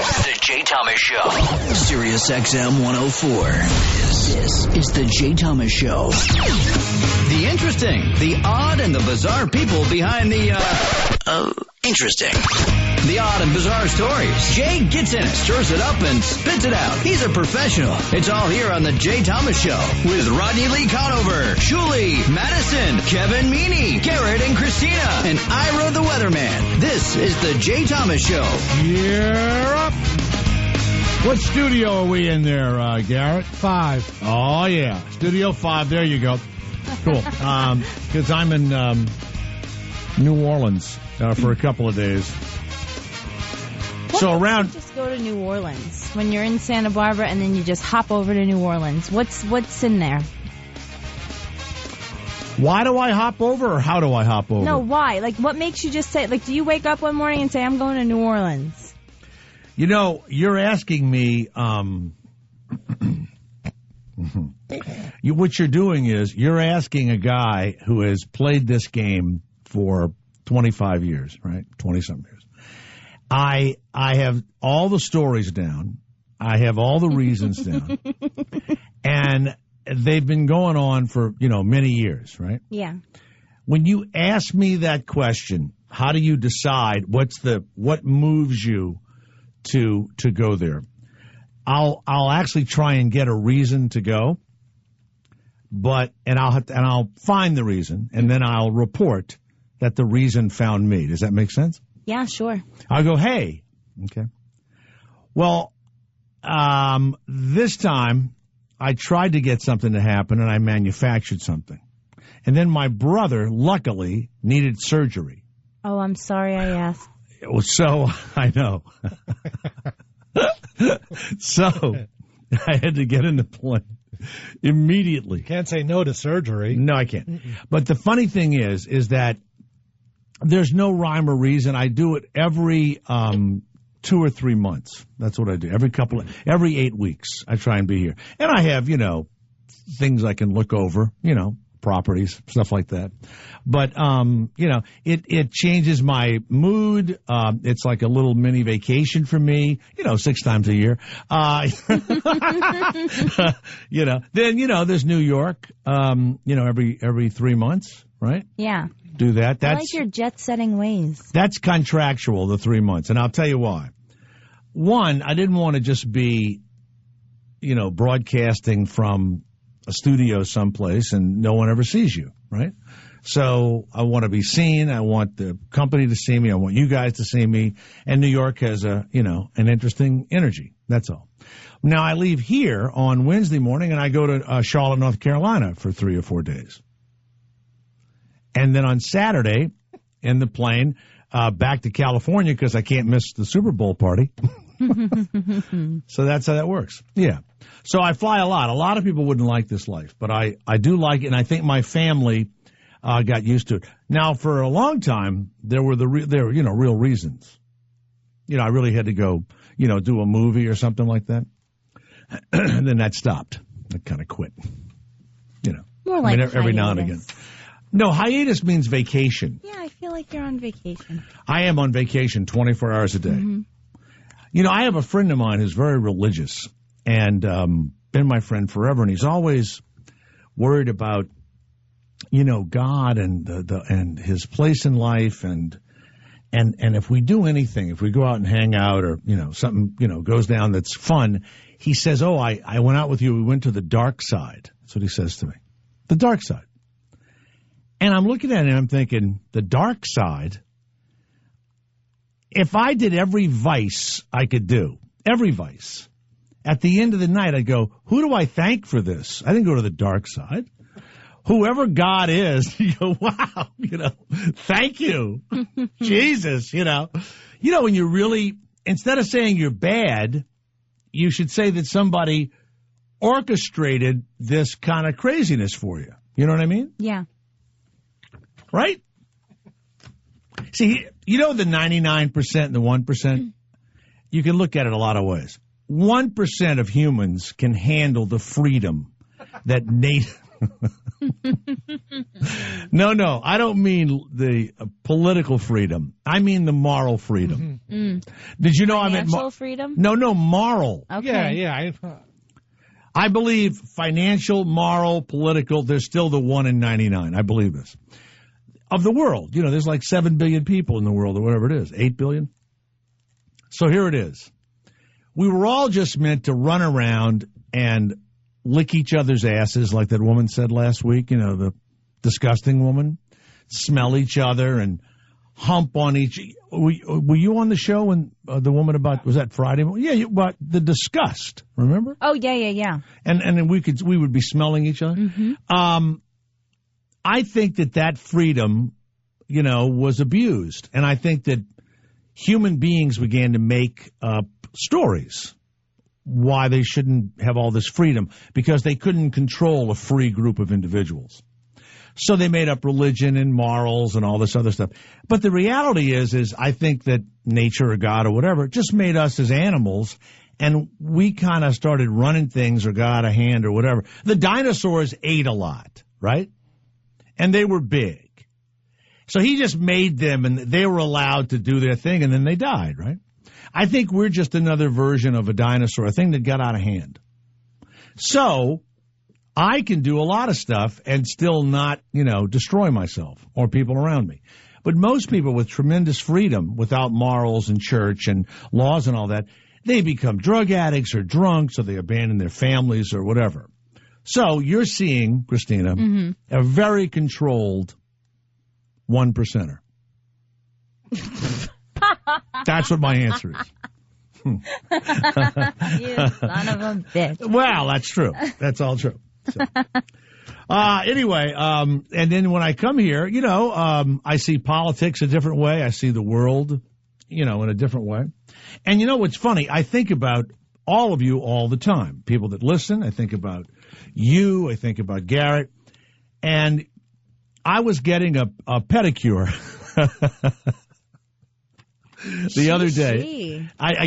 The Jay Thomas Show. Sirius XM 104. This is The Jay Thomas Show. The interesting, the odd, and the bizarre people behind the, interesting. The odd and bizarre stories. Jay gets in it, stirs it up, and spits it out. He's a professional. It's all here on The Jay Thomas Show with Rodney Lee Conover, Shuli, Madison, Kevin Meaney, Garrett and Christina, and Ira the Weatherman. This is The Jay Thomas Show. You're up. What studio are we in there, Garrett? 5. Oh, yeah. Studio 5. There you go. Cool. Because I'm in New Orleans for a couple of days. So around, just go to New Orleans when you're in Santa Barbara, and then you just hop over to New Orleans. What's in there? why do I hop over, or how do I hop over? No, why? Like, what makes you just say? Like, do you wake up one morning and say, "I'm going to New Orleans"? You know, you're asking me. What you're doing is you're asking a guy who has played this game for 25 years, right? 20-something years. I have all the stories down. I have all the reasons down. And they've been going on for, many years, right? Yeah. When you ask me that question, how do you decide what moves you to go there? I'll actually try and get a reason to go, and I'll find the reason, and then I'll report that the reason found me. Does that make sense? Yeah, sure. I'll go, hey, okay. Well, this time I tried to get something to happen, and I manufactured something, and then my brother luckily needed surgery. Oh, I'm sorry I asked. So I know. So I had to get in the plane immediately. Can't say no to surgery. No, I can't. Mm-mm. But the funny thing is that there's no rhyme or reason. I do it every 2 or 3 months. That's what I do. Every 8 weeks, I try and be here. And I have, things I can look over, properties, stuff like that. But, it changes my mood. It's like a little mini vacation for me, 6 times a year. Then, there's New York, every 3 months, right? Yeah. Do that. I like your jet-setting ways. That's contractual, the 3 months. And I'll tell you why. One, I didn't want to just be, broadcasting from a studio someplace and no one ever sees you, right? So I want to be seen. I want the company to see me. I want you guys to see me. And New York has an interesting energy. That's all. Now I leave here on Wednesday morning and I go to Charlotte, North Carolina for 3 or 4 days. And then on Saturday in the plane back to California because I can't miss the Super Bowl party. So that's how that works. Yeah. So I fly a lot. A lot of people wouldn't like this life, but I do like it, and I think my family got used to it. Now, for a long time, there were real reasons. I really had to go, do a movie or something like that. And then that stopped. I kind of quit. More like every now and again. No, hiatus means vacation. Yeah, I feel like you're on vacation. I am on vacation 24 hours a day. Mm-hmm. I have a friend of mine who's very religious and been my friend forever, and he's always worried about, God and and his place in life, and if we do anything, if we go out and hang out, or something goes down that's fun, he says, "Oh, I went out with you. We went to the dark side." That's what he says to me, the dark side. And I'm looking at it and I'm thinking, the dark side. If I did every vice I could do, every vice, at the end of the night, I'd go, who do I thank for this? I didn't go to the dark side. Whoever God is, you go, wow, thank you, Jesus, when you really, instead of saying you're bad, you should say that somebody orchestrated this kind of craziness for you. You know what I mean? Yeah. Right? See, the 99% and the 1%? You can look at it a lot of ways. 1% of humans can handle the freedom that No, I don't mean the political freedom. I mean the moral freedom. Did you know I meant Financial freedom? No, moral. Okay. Yeah. I believe financial, moral, political, there's still the 1 in 99. I believe this. Of the world, there's like 7 billion people in the world or whatever it is, 8 billion. So here it is. We were all just meant to run around and lick each other's asses like that woman said last week, the disgusting woman, smell each other and hump on each. Were you on the show when the woman was that Friday? Yeah, but the disgust, remember? Oh, yeah. And then we would be smelling each other. Mm-hmm. I think that freedom, was abused. And I think that human beings began to make up stories why they shouldn't have all this freedom, because they couldn't control a free group of individuals. So they made up religion and morals and all this other stuff. But the reality is I think that nature or God or whatever just made us as animals, and we kind of started running things or got out of hand or whatever. The dinosaurs ate a lot, right? And they were big. So he just made them, and they were allowed to do their thing, and then they died, right? I think we're just another version of a dinosaur, a thing that got out of hand. So I can do a lot of stuff and still not, destroy myself or people around me. But most people with tremendous freedom, without morals and church and laws and all that, they become drug addicts or drunks, or they abandon their families or whatever. So you're seeing, Christina, a very controlled 1%er. That's what my answer is. You son of a bitch. Well, that's true. That's all true. So. Anyway, and then when I come here, I see politics a different way. I see the world, in a different way. And what's funny? I think about all of you all the time. People that listen, I think about you. I think about Garrett. And I was getting a pedicure the other day. I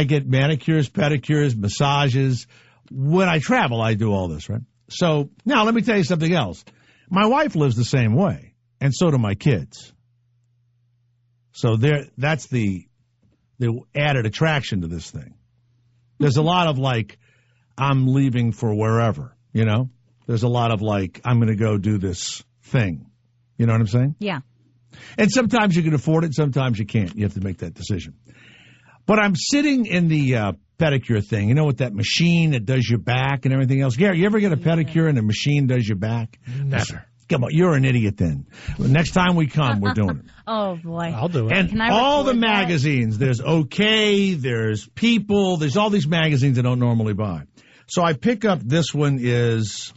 get manicures, pedicures, massages. When I travel, I do all this, right? So now let me tell you something else. My wife lives the same way, and so do my kids. So that's the added attraction to this thing. There's a lot of I'm leaving for wherever, There's a lot of I'm going to go do this thing. You know what I'm saying? Yeah. And sometimes you can afford it, sometimes you can't. You have to make that decision. But I'm sitting in the pedicure thing. With that machine that does your back and everything else. Gary, you ever get a pedicure and the machine does your back? Never. Come on, you're an idiot then. Next time we come, we're doing it. Oh, boy. I'll do it. And all the magazines, there's OK, there's People, there's all these magazines I don't normally buy. So I pick up this one is,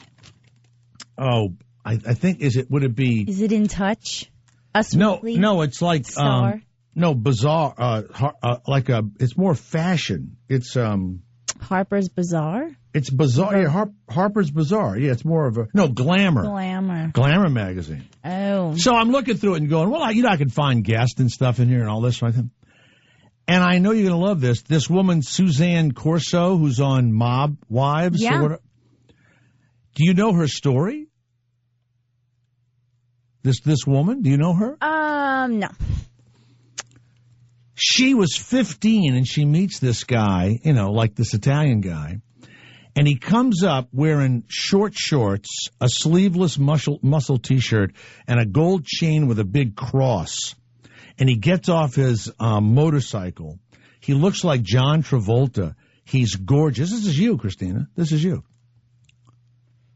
I think, would it be? Is it In Touch? Us Weekly? No, it's like, Star? Bizarre, it's more fashion. It's, Harper's Bazaar? It's Bizarre. Yeah, Harper's Bazaar. Yeah, it's more of Glamour. Glamour magazine. Oh. So I'm looking through it and going, well, I can find guests and stuff in here and all this, right? And I know you're going to love this. This woman, Suzanne Corso, who's on Mob Wives. Yeah. Or whatever. Do you know her story? This woman, do you know her? No. She was 15 and she meets this guy, this Italian guy. And he comes up wearing short shorts, a sleeveless muscle T-shirt, and a gold chain with a big cross. And he gets off his motorcycle. He looks like John Travolta. He's gorgeous. This is you, Christina. This is you.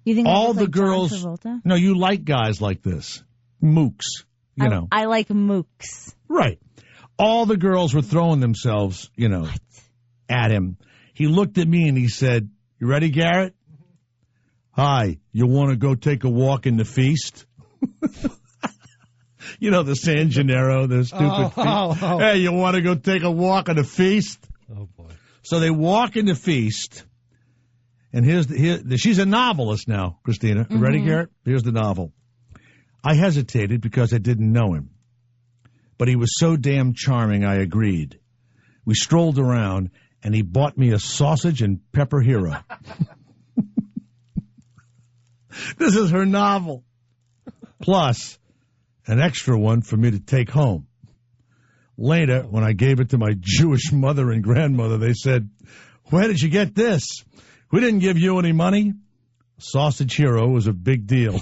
You think all I look the like girls? John Travolta? No, you like guys like this, mooks. I like mooks. Right. All the girls were throwing themselves, at him. He looked at me and he said, "You ready, Garrett? Hi, you want to go take a walk in the feast?" The San Gennaro, the stupid feast. Hey, you want to go take a walk in the feast? Oh, boy. So they walk in the feast. And she's a novelist now, Christina. You ready, Garrett? Here's the novel. I hesitated because I didn't know him. But he was so damn charming, I agreed. We strolled around, and he bought me a sausage and pepper hero. This is her novel. Plus, an extra one for me to take home. Later, when I gave it to my Jewish mother and grandmother, they said, "Where did you get this? We didn't give you any money." Sausage Hero was a big deal.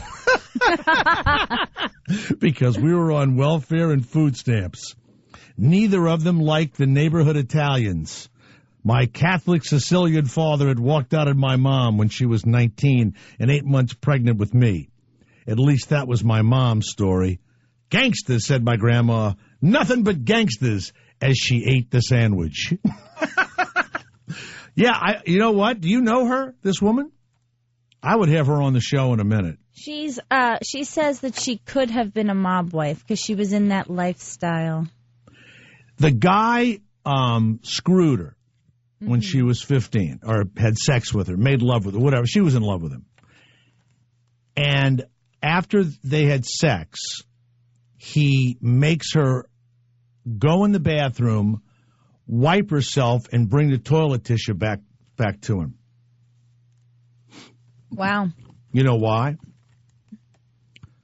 Because we were on welfare and food stamps. Neither of them liked the neighborhood Italians. My Catholic Sicilian father had walked out on my mom when she was 19 and 8 months pregnant with me. At least that was my mom's story. "Gangsters," said my grandma. "Nothing but gangsters," as she ate the sandwich. Yeah, you know what? Do you know her, this woman? I would have her on the show in a minute. She says that she could have been a mob wife because she was in that lifestyle. The guy screwed her when she was 15, or had sex with her, made love with her, whatever. She was in love with him. And after they had sex, he makes her go in the bathroom, wipe herself, and bring the toilet tissue back to him. Wow. You know why?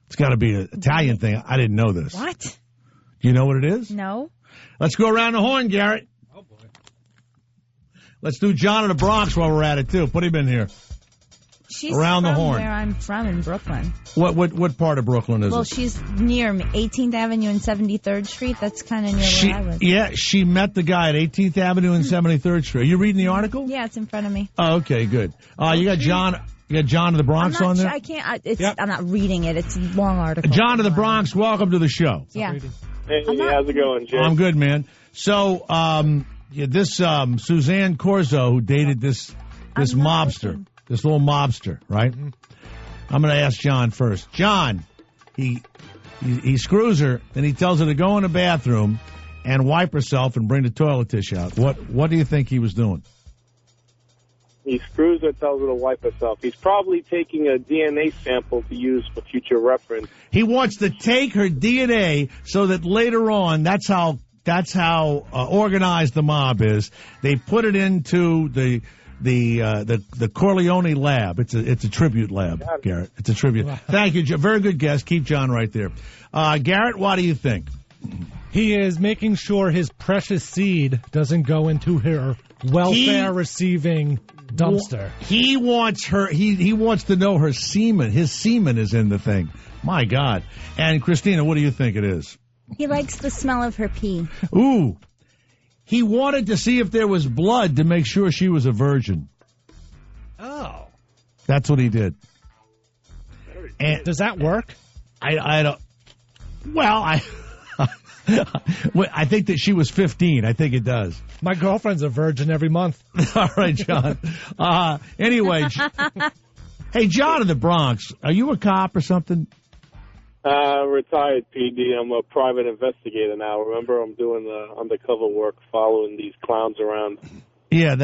It's got to be an Italian thing. I didn't know this. What? Do you know what it is? No. Let's go around the horn, Garrett. Oh, boy. Let's do John in the Bronx while we're at it, too. Put him in here. She's Around the from horn. where I'm from in Brooklyn. What part of Brooklyn is Well, it? she's near me, 18th Avenue and 73rd Street. That's kind of near where I was. Yeah, she met the guy at 18th Avenue and 73rd Street. Are you reading the article? Yeah, it's in front of me. Oh, okay, good. You got John. You got John of the Bronx I'm not on there. sure, I can't. Yep. I'm not reading it. It's a long article. John of the Bronx, welcome to the show. Yeah. Hey, how's it going, Jay? I'm good, man. So, this Suzanne Corzo, who dated this mobster, this little mobster, right? Mm-hmm. I'm going to ask John first. John, he screws her, then he tells her to go in the bathroom and wipe herself and bring the toilet tissue out. What do you think he was doing? He screws her, tells her to wipe herself. He's probably taking a DNA sample to use for future reference. He wants to take her DNA so that later on, that's how organized the mob is. They put it into the Corleone lab. It's a tribute lab, Garrett. It's a tribute. Thank you, very good guess. Keep John right there. Garrett, what do you think? He is making sure his precious seed doesn't go into her welfare-receiving dumpster. He wants her. He wants to know her semen. His semen is in the thing. My God. And Christina, what do you think it is? He likes the smell of her pee. Ooh. He wanted to see if there was blood to make sure she was a virgin. Oh. That's what he did. And Does that work? I don't. Well, I think that she was 15. I think it does. My girlfriend's a virgin every month. All right, John. Anyway, hey, John in the Bronx, are you a cop or something? Retired PD. I'm a private investigator now. Remember, I'm doing the undercover work, following these clowns around. Yeah,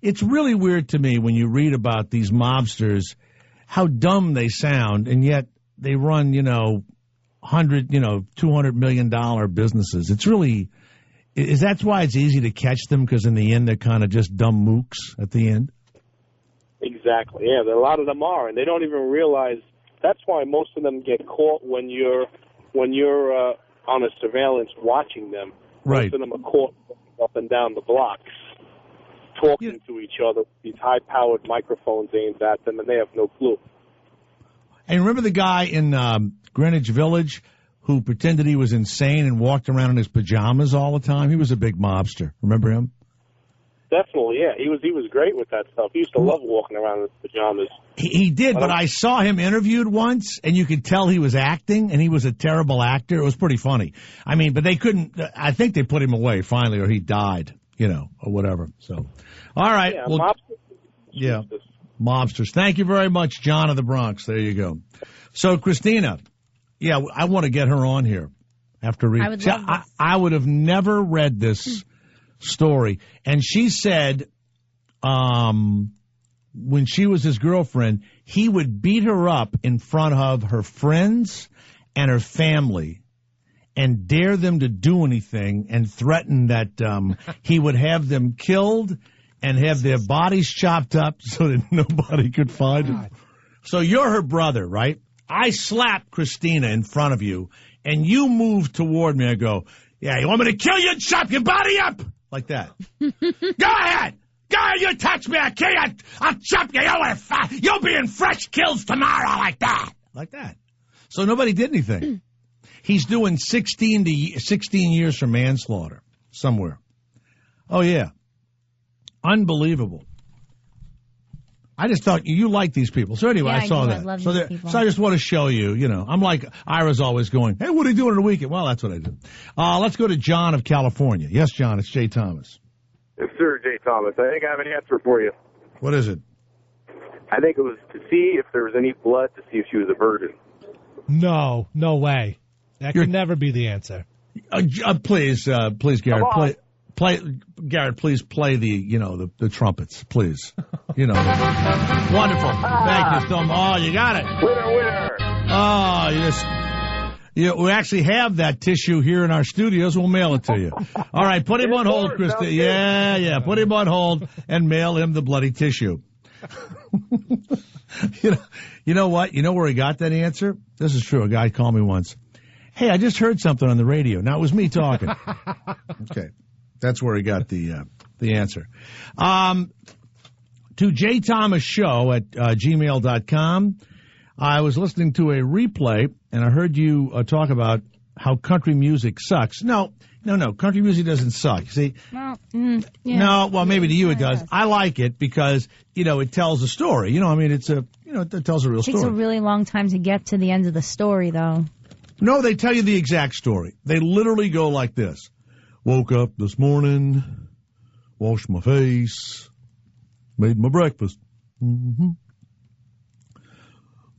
it's really weird to me when you read about these mobsters, how dumb they sound, and yet they run, $200 million businesses. It's really, that's why it's easy to catch them, because in the end they're kind of just dumb mooks at the end. Exactly. Yeah, a lot of them are, and they don't even realize. That's why most of them get caught when you're on a surveillance watching them. Right. Most of them are caught up and down the blocks, talking to each other. These high-powered microphones aimed at them, and they have no clue. And remember the guy in Greenwich Village who pretended he was insane and walked around in his pajamas all the time? He was a big mobster. Remember him? Definitely, yeah. He was great with that stuff. He used to love walking around in his pajamas. He did, but I saw him interviewed once, and you could tell he was acting, and he was a terrible actor. It was pretty funny. I mean, but they couldn't. I think they put him away finally, or he died, or whatever. So, all right. Yeah, mobsters. Thank you very much, John of the Bronx. There you go. So, Christina, I want to get her on here after reading. I would love this. I would have never read this story. And she said when she was his girlfriend, he would beat her up in front of her friends and her family and dare them to do anything and threaten that he would have them killed and have their bodies chopped up so that nobody could find them. So you're her brother, right? I slap Christina in front of you, and you move toward me. I go, yeah, you want me to kill you and chop your body up? Like that. Go ahead. Go ahead, you touch me, I'll kill you. I'll chop you. You'll be in Fresh Kills tomorrow like that. Like that. So nobody did anything. He's doing 16 years for manslaughter somewhere. Oh, yeah. Unbelievable. I just thought you liked these people. So anyway, I saw that. I love these people. So I just want to show you, I'm like Ira's always going, hey, what are you doing on the weekend? Well, that's what I do. Let's go to John of California. Yes, John, it's Jay Thomas. Yes, sir, Jay Thomas. I think I have an answer for you. What is it? I think it was to see if there was any blood, to see if she was a virgin. No way. That could never be the answer. Please, Garrett, play Garrett, please play the trumpets, please. Wonderful. Thank you, Tom. Oh, you got it. Winner. Oh, we actually have that tissue here in our studios. We'll mail it to you. All right, put him on hold, Krista. Yeah. Put him on hold and mail him the bloody tissue. You know what? You know where he got that answer? This is true. A guy called me once. Hey, I just heard something on the radio. Now, it was me talking. Okay. That's where he got the answer. To jthomasshow at gmail.com. I was listening to a replay, and I heard you talk about how country music sucks. No. Country music doesn't suck. See? Yeah. No, well, maybe to you it does. I like it because, it tells a story. It tells a real story. It takes a really long time to get to the end of the story, though. No, they tell you the exact story. They literally go like this. Woke up this morning, washed my face, made my breakfast. Mm-hmm.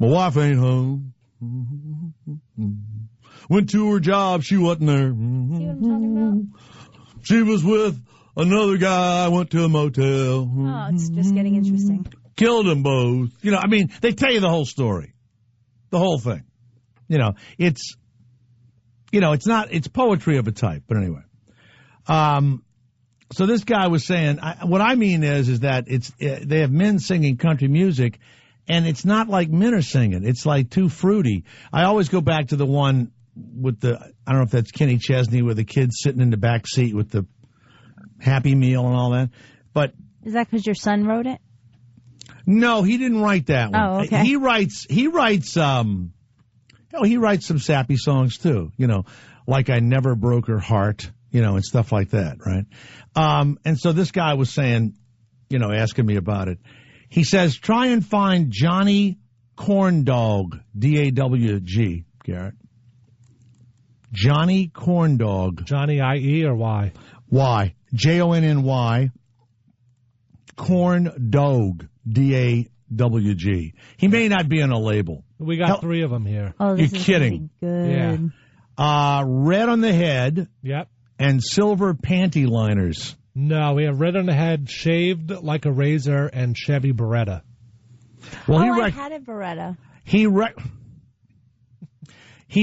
My wife ain't home. Mm-hmm. Went to her job, she wasn't there. Mm-hmm. See what I'm talking about? She was with another guy, went to a motel. Oh, it's just getting interesting. Killed them both. They tell you the whole story. The whole thing. It's poetry of a type, but anyway. So this guy was saying, what I mean is that they have men singing country music, and it's not like men are singing. It's like too fruity. I always go back to the one with I don't know if that's Kenny Chesney, with the kids sitting in the back seat with the Happy Meal and all that. But is that because your son wrote it? No, he didn't write that one. Oh, okay. He writes some sappy songs too, like I Never Broke Her Heart, and stuff like that, right? And so this guy was saying, asking me about it. He says, try and find Johnny Corndog, D-A-W-G, Garrett. Johnny Corndog. Johnny I-E or Y? Y. J-O-N-N-Y. Corndog, D-A-W-G. He may not be on a label. We got three of them here. Oh, this You're is kidding. Good. Yeah. Red on the Head. Yep. And Silver Panty Liners. No, we have Red on the Head, Shaved Like a Razor, and Chevy Beretta. Well, I had a Beretta. He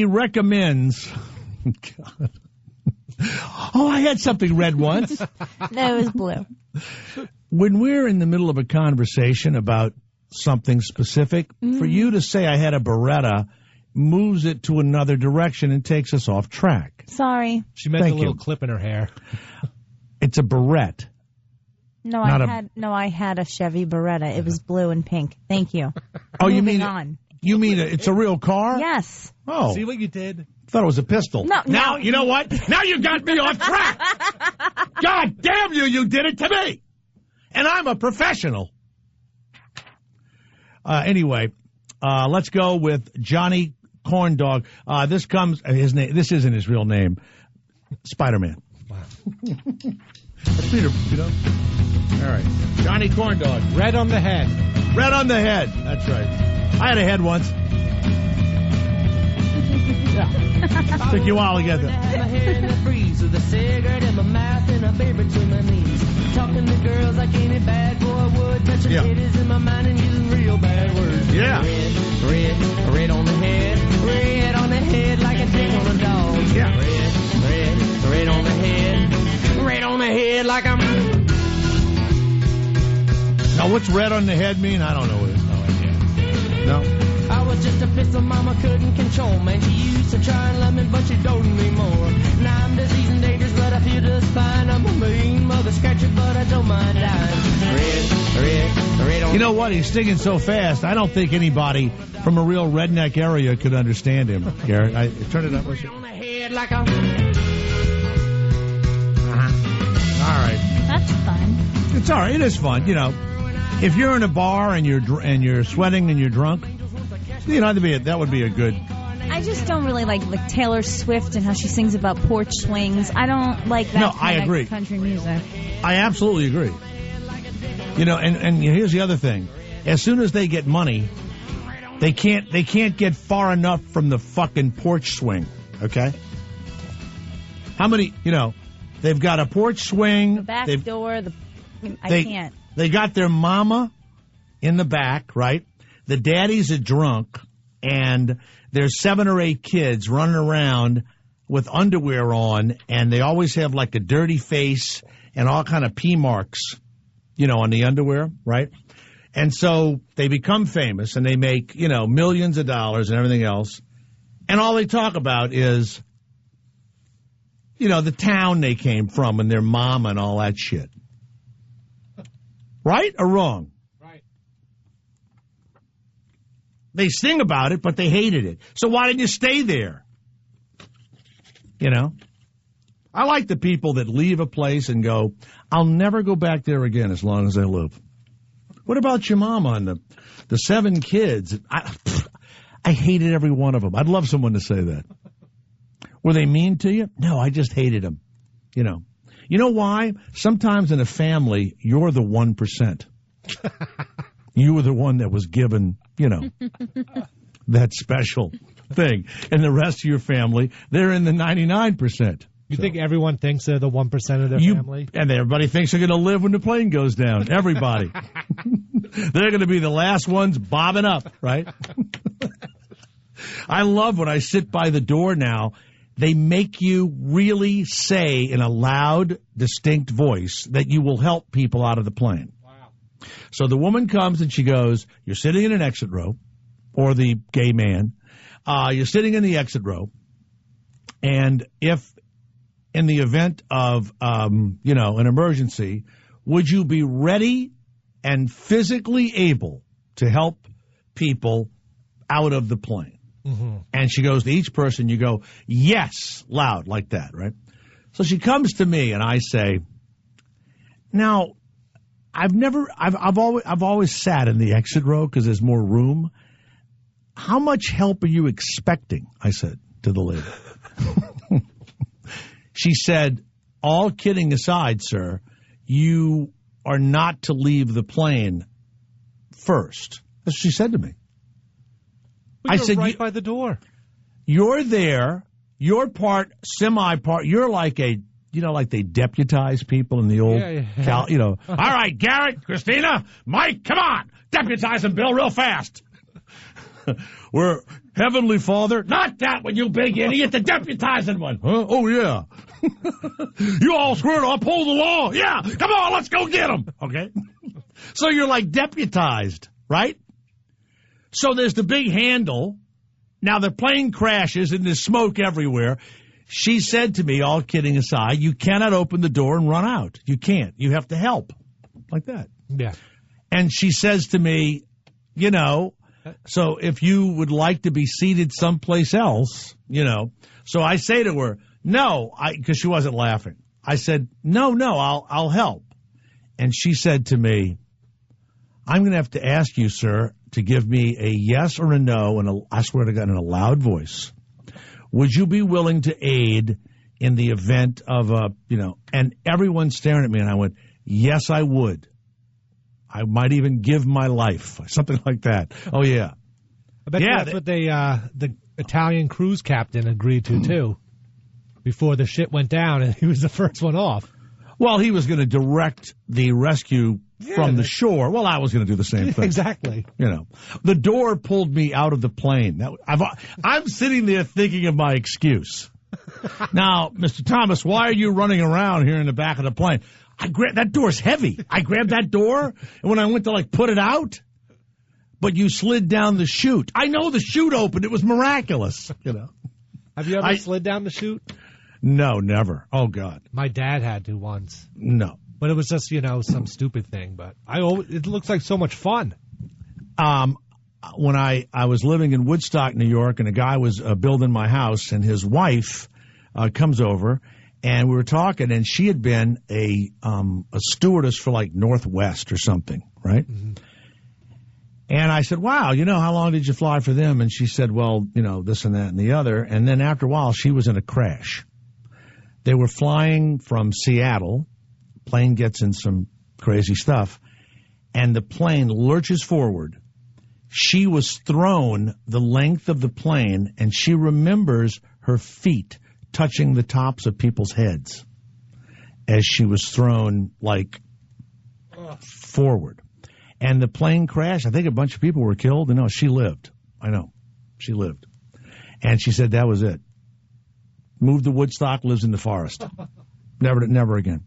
recommends. God. Oh, I had something red once. No, it was blue. When we're in the middle of a conversation about something specific, for you to say I had a Beretta moves it to another direction and takes us off track. Sorry. She meant a little clip in her hair. It's a Berette. No, I had a Chevy Beretta. It was blue and pink. Thank you. Oh, Moving on. You mean it's a real car? Yes. Oh. See what you did? Thought it was a pistol. No. Now, you know what? Now you got me off track. God damn you did it to me. And I'm a professional. Anyway, let's go with Johnny Corndog. This isn't his real name. Spider-Man. Wow. That's Peter, All right. Johnny Corndog. Red on the Head. Red on the Head. That's right. I had a head once. Took you a while to get there. My head in the freeze with a cigarette in my mouth and a beer between my knees. Talking to girls like any bad boy would. Touching titties in my mind and using real bad words. Yeah. Red on the head. Red on the head like a dick on a dog. Yeah. Red on the head. Red on the head like I'm... Now, what's red on the head mean? I don't know what it is. No. I was just a pistol mama couldn't control, man. She used to try and love me, but she don't me more. Now I'm diseased and dangerous, but I feel just fine. I'm a mean mother scratcher, but I don't mind dying. Red on. You know what? He's singing so fast, I don't think anybody from a real redneck area could understand him, Garrett. Turn it up. On the head like a... All right. That's fun. It's all right. It is fun. You know, if you're in a bar and you're sweating and you're drunk, you know, that would be a good. I just don't really like Taylor Swift and how she sings about porch swings. I don't like that I kind agree. of country music. I absolutely agree. You know, and here's the other thing: as soon as they get money, they can't get far enough from the fucking porch swing. Okay. How many? You know, they've got a porch swing. The back door. I can't. They got their mama in the back, right? The daddy's a drunk, and there's 7 or 8 kids running around with underwear on, and they always have like a dirty face and all kind of pee marks, you know, on the underwear, right? And so they become famous, and they make, you know, millions of dollars and everything else. And all they talk about is, you know, the town they came from and their mama and all that shit. Right or wrong? Right. They sing about it, but they hated it. So why didn't you stay there? You know? I like the people that leave a place and go, I'll never go back there again as long as I live. What about your mama and the 7 kids? I hated every one of them. I'd love someone to say that. Were they mean to you? No, I just hated them. You know. You know why? Sometimes in a family, you're the 1%. You were the one that was given, you know, that special thing. And the rest of your family, they're in the 99%. You think everyone thinks they're the 1% of their family? And everybody thinks they're going to live when the plane goes down. Everybody. They're going to be the last ones bobbing up, right? I love when I sit by the door now. They make you really say in a loud, distinct voice that you will help people out of the plane. Wow. So the woman comes and she goes, you're sitting in an exit row, or the gay man, you're sitting in the exit row, and if in the event of, you know, an emergency, would you be ready and physically able to help people out of the plane? Mm-hmm. And she goes to each person, you go, yes, loud, like that, right? So she comes to me and I say, now, I've always sat in the exit row because there's more room. How much help are you expecting? I said to the lady. She said, all kidding aside, sir, you are not to leave the plane first. That's what she said to me. I said, right by the door. You're there. You're semi-part. You're like like they deputize people in the old, you know. All right, Garrett, Christina, Mike, come on. Deputize them, Bill, real fast. We're Heavenly Father. Not that one, you big idiot. The deputizing one. Huh? Oh, yeah. You all swear to uphold the law. Yeah. Come on, let's go get them. Okay. So you're like deputized, right? So there's the big handle. Now the plane crashes and there's smoke everywhere. She said to me, all kidding aside, you cannot open the door and run out. You can't. You have to help. Like that. Yeah. And she says to me, you know, so if you would like to be seated someplace else, you know. So I say to her, no, because she wasn't laughing. I said, no, I'll help. And she said to me, I'm going to have to ask you, sir, to give me a yes or a no, and I swear to God, in a loud voice. Would you be willing to aid in the event of and everyone's staring at me, and I went, yes, I would. I might even give my life, something like that. Oh, yeah. I bet that's what the Italian cruise captain agreed to, too, before the shit went down, and he was the first one off. Well, he was going to direct the rescue from the shore. Well, I was going to do the same thing. Exactly. You know, the door pulled me out of the plane. I'm sitting there thinking of my excuse. Now, Mr. Thomas, why are you running around here in the back of the plane? That door's heavy. I grabbed that door, and when I went to, put it out, but you slid down the chute. I know the chute opened. It was miraculous. Have you ever slid down the chute? No, never. Oh, God. My dad had to once. No. But it was just, some stupid thing. But it looks like so much fun. When I was living in Woodstock, New York, and a guy was building my house, and his wife comes over, and we were talking, and she had been a stewardess for like Northwest or something, right? Mm-hmm. And I said, wow, how long did you fly for them? And she said, well, this and that and the other. And then after a while, she was in a crash. They were flying from Seattle. Plane gets in some crazy stuff, and the plane lurches forward. She was thrown the length of the plane, and she remembers her feet touching the tops of people's heads as she was thrown, forward. And the plane crashed. I think a bunch of people were killed. No, she lived. I know. She lived. And she said that was it. Moved to Woodstock, lives in the forest. Never again.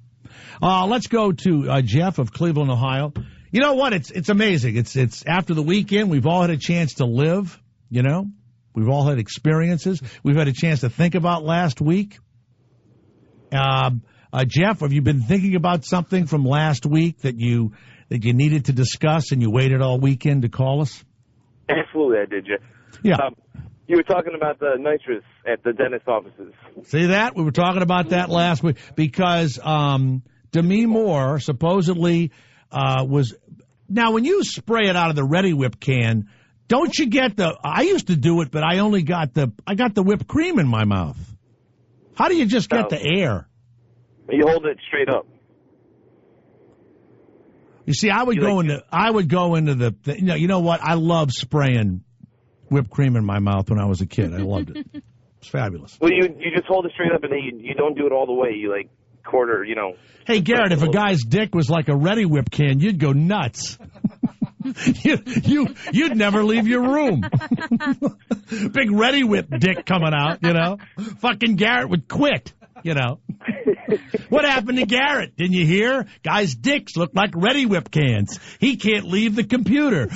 Let's go to Jeff of Cleveland, Ohio. You know what? It's amazing. It's after the weekend. We've all had a chance to live, We've all had experiences. We've had a chance to think about last week. Jeff, have you been thinking about something from last week that you needed to discuss and you waited all weekend to call us? Absolutely, I did, Jeff. Yeah. You were talking about the nitrous at the dentist offices. See that? We were talking about that last week because Demi Moore supposedly was... Now, when you spray it out of the Ready Whip can, don't you get I used to do it, but I only got the whipped cream in my mouth. How do you just get the air? You hold it straight up. You see, I would go into the you know what? I love spraying whipped cream in my mouth when I was a kid. I loved it. It's fabulous. Well, you just hold it straight up, and then you don't do it all the way. You quarter, Hey, Garrett, if a guy's dick was like a Ready Whip can, you'd go nuts. You'd never leave your room. Big Ready Whip dick coming out, Fucking Garrett would quit, What happened to Garrett? Didn't you hear? Guys' dicks look like Ready Whip cans. He can't leave the computer.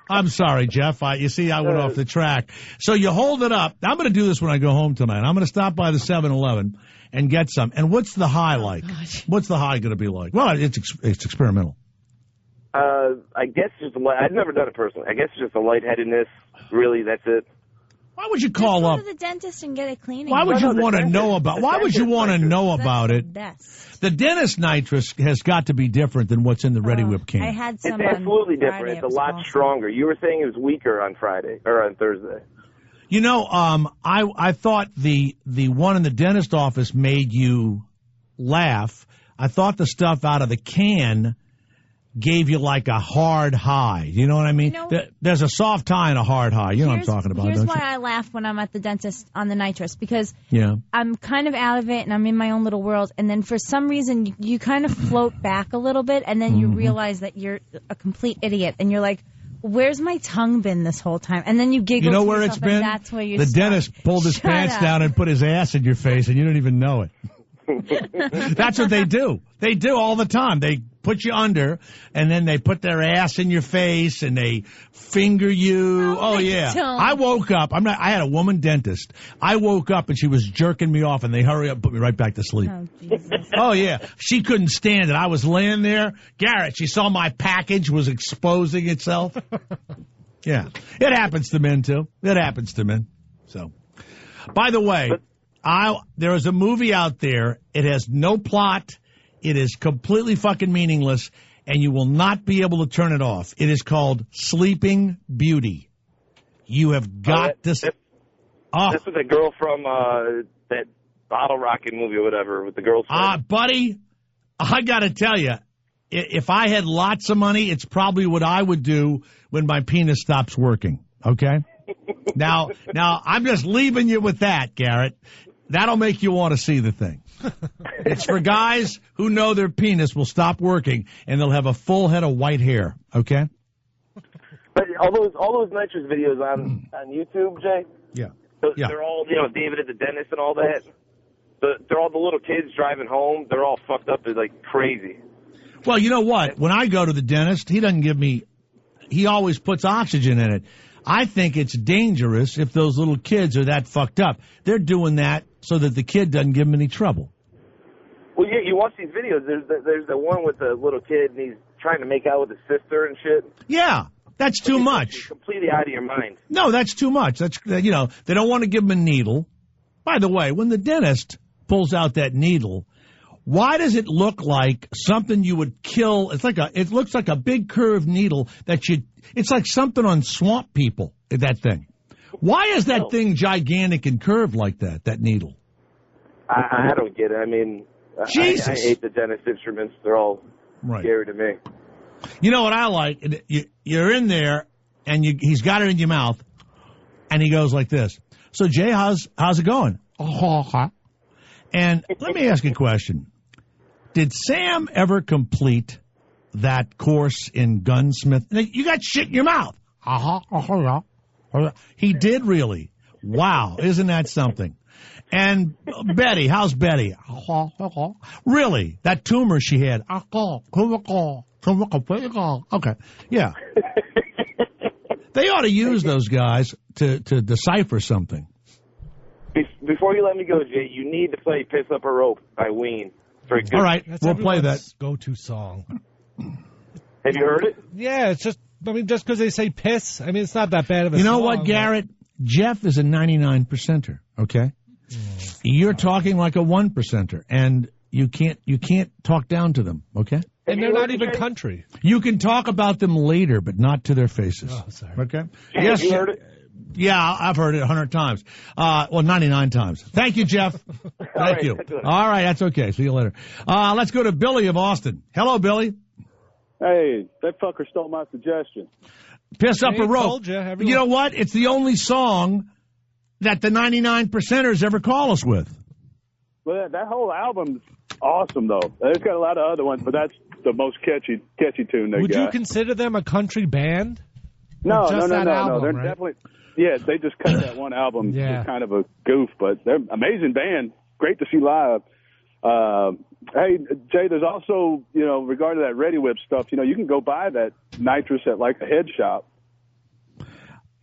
I'm sorry, Jeff. You see, I went off the track. So you hold it up. I'm going to do this when I go home tonight. I'm going to stop by the 7-Eleven and get some. And what's the high like? What's the high going to be like? Well, it's experimental. I guess just I've never done it personally. I guess it's just a lightheadedness. Really, that's it. Why would you call up to the dentist and get a cleaning? Why would you want to know about? Why would you want to know about it? The dentist nitrous has got to be different than what's in the Ready Whip can. I had some. It's absolutely different. It's a lot stronger. You were saying it was weaker on Friday or on Thursday. I thought the one in the dentist office made you laugh. I thought the stuff out of the can gave you like a hard high. You know what I mean? There's a soft high and a hard high. You know what I'm talking about, don't you? Here's why I laugh when I'm at the dentist on the nitrous, because I'm kind of out of it and I'm in my own little world. And then for some reason, you kind of float back a little bit and then you realize that you're a complete idiot. And you're like, where's my tongue been this whole time? And then you giggle. You know to where yourself, it's been? And that's where you The dentist pulled his pants down and put his ass in your face and you don't even know it. That's what they do. They do all the time. They put you under, and then they put their ass in your face, and they finger you. Oh yeah. I woke up. I had a woman dentist. I woke up, and she was jerking me off, and they hurry up and put me right back to sleep. Oh, Jesus. Oh yeah. She couldn't stand it. I was laying there. Garrett, she saw my package was exposing itself. Yeah. It happens to men, too. It happens to men. So, by the way, there is a movie out there. It has no plot. It is completely fucking meaningless, and you will not be able to turn it off. It is called Sleeping Beauty. You have got this. This was a girl from that Bottle Rocket movie or whatever with the girls. Buddy, I got to tell you, if I had lots of money, it's probably what I would do when my penis stops working. Okay? Now, I'm just leaving you with that, Garrett. That'll make you want to see the thing. It's for guys who know their penis will stop working and they'll have a full head of white hair. Okay? But all those nitrous videos on YouTube, Jay. Yeah. They're all David at the dentist and all that. They're all the little kids driving home. They're all fucked up. They're like crazy. Well, you know what? When I go to the dentist, he doesn't give me, he always puts oxygen in it. I think it's dangerous if those little kids are that fucked up. They're doing that so that the kid doesn't give them any trouble. Well, yeah, you watch these videos. There's the one with the little kid, and he's trying to make out with his sister and shit. Yeah, that's too much. You're completely out of your mind. No, that's too much. That's, you know, they don't want to give him a needle. By the way, when the dentist pulls out that needle, why does it look like something you would kill? It looks like a big curved needle it's like something on Swamp People, that thing. Why is that thing gigantic and curved like that needle? I don't get it. I mean, Jesus. I hate the dentist instruments. They're all scary to me. You know what I like? You're in there, and he's got it in your mouth, and he goes like this. So, Jay, how's it going? And let me ask you a question. Did Sam ever complete that course in gunsmith? You got shit in your mouth. He did really. Wow, isn't that something? And Betty, how's Betty? Really? That tumor she had. Okay, yeah. They ought to use those guys to decipher something. Before you let me go, Jay, you need to play Piss Up a Rope by Ween. All right, we'll play that. Go-to song. Have you heard it? Yeah, it's just because they say piss, I mean, it's not that bad of a song. You know what, Garrett? Jeff is a 99%er, okay? You're talking like a 1%er, and you can't talk down to them, okay? And they're not even country. You can talk about them later, but not to their faces. Oh, sorry. Okay? Yes, you heard it? Yeah, I've heard it 100 times. 99 times. Thank you, Jeff. Thank you. All right, that's okay. See you later. Let's go to Billy of Austin. Hello, Billy. Hey, that fucker stole my suggestion. Piss Up a Rope. Told you know what? It's the only song that the 99%ers ever call us with. Well, that whole album's awesome, though. There's got a lot of other ones, but that's the most catchy tune they got. Would you consider them a country band? No. Album, They're right? definitely. Yeah, they just cut that one album. Yeah. It's kind of a goof, but they're an amazing band. Great to see live. Hey, Jay, there's also, regarding that Ready Whip stuff, you can go buy that nitrous at like a head shop.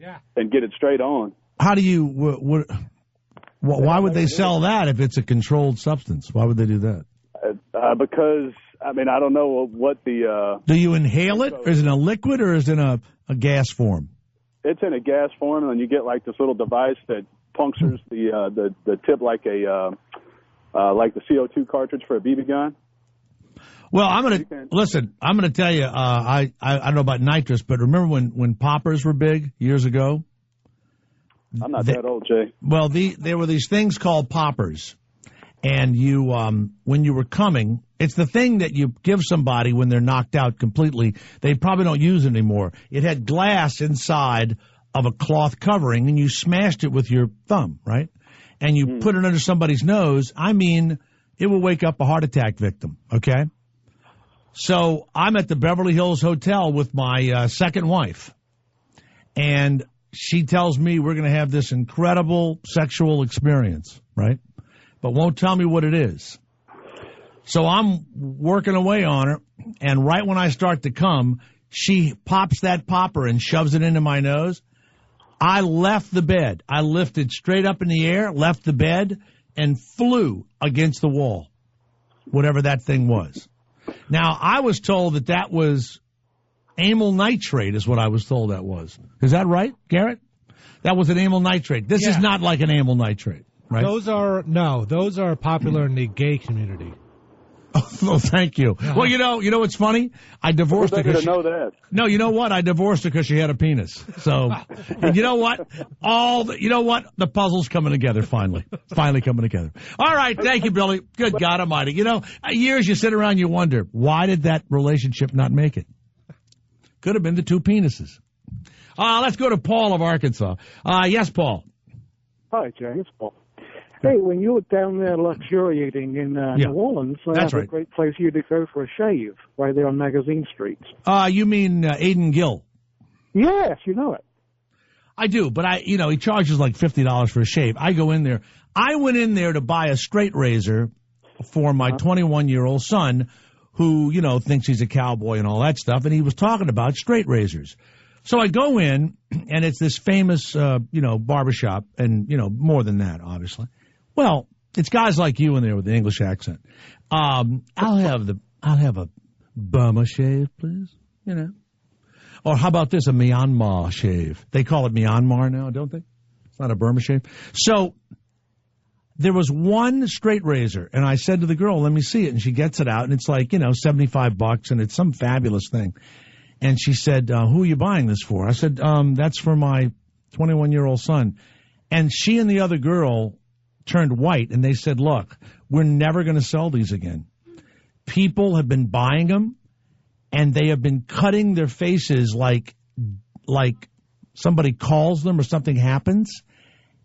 Yeah. And get it straight on. How do you, why would they sell that if it's a controlled substance? Why would they do that? Because, I don't know what the... do you inhale it? Is it a liquid or is it in a gas form? It's in a gas form, and you get like this little device that punctures the tip like the CO2 cartridge for a BB gun. Well, I'm gonna tell you. I don't know about nitrous, but remember when poppers were big years ago? I'm not that old, Jay. Well, there were these things called poppers, and you when you were coming, it's the thing that you give somebody when they're knocked out completely. They probably don't use it anymore. It had glass inside of a cloth covering, and you smashed it with your thumb, right? And you put it under somebody's nose. It will wake up a heart attack victim, okay? So I'm at the Beverly Hills Hotel with my second wife, and she tells me we're going to have this incredible sexual experience, right? But won't tell me what it is. So I'm working away on her, and right when I start to come, she pops that popper and shoves it into my nose. I left the bed. I lifted straight up in the air, left the bed, and flew against the wall, whatever that thing was. Now, I was told that was amyl nitrate is what I was told that was. Is that right, Garrett? That was an amyl nitrate. This is not like an amyl nitrate, right? Those are popular in the gay community. Oh, thank you. Well, you know what's funny? I divorced her because No, you know what? I divorced her because she had a penis. So, and you know what? The puzzle's coming together finally. Finally coming together. All right, thank you, Billy. Good God Almighty. Years you sit around, you wonder, why did that relationship not make it? Could have been the two penises. Let's go to Paul of Arkansas. Yes, Paul. Hi, Jay. It's Paul. Hey, when you were down there luxuriating in New Orleans, that's a great place for you to go for a shave, right there on Magazine Street. You mean Aiden Gill? Yes, you know it. I do, but he charges like $50 for a shave. I go in there. I went in there to buy a straight razor for my 21-year-old son, who, you know, thinks he's a cowboy and all that stuff, and he was talking about straight razors. So I go in, and it's this famous, barbershop, and, more than that, obviously. Well, it's guys like you in there with the English accent. I'll have a Burma shave, please, Or how about this, a Myanmar shave? They call it Myanmar now, don't they? It's not a Burma shave. So there was one straight razor, and I said to the girl, let me see it, and she gets it out, and it's like, $75, and it's some fabulous thing. And she said, who are you buying this for? I said, that's for my 21-year-old son. And she and the other girl turned white, and they said, look, we're never going to sell these again. People have been buying them, and they have been cutting their faces like somebody calls them or something happens,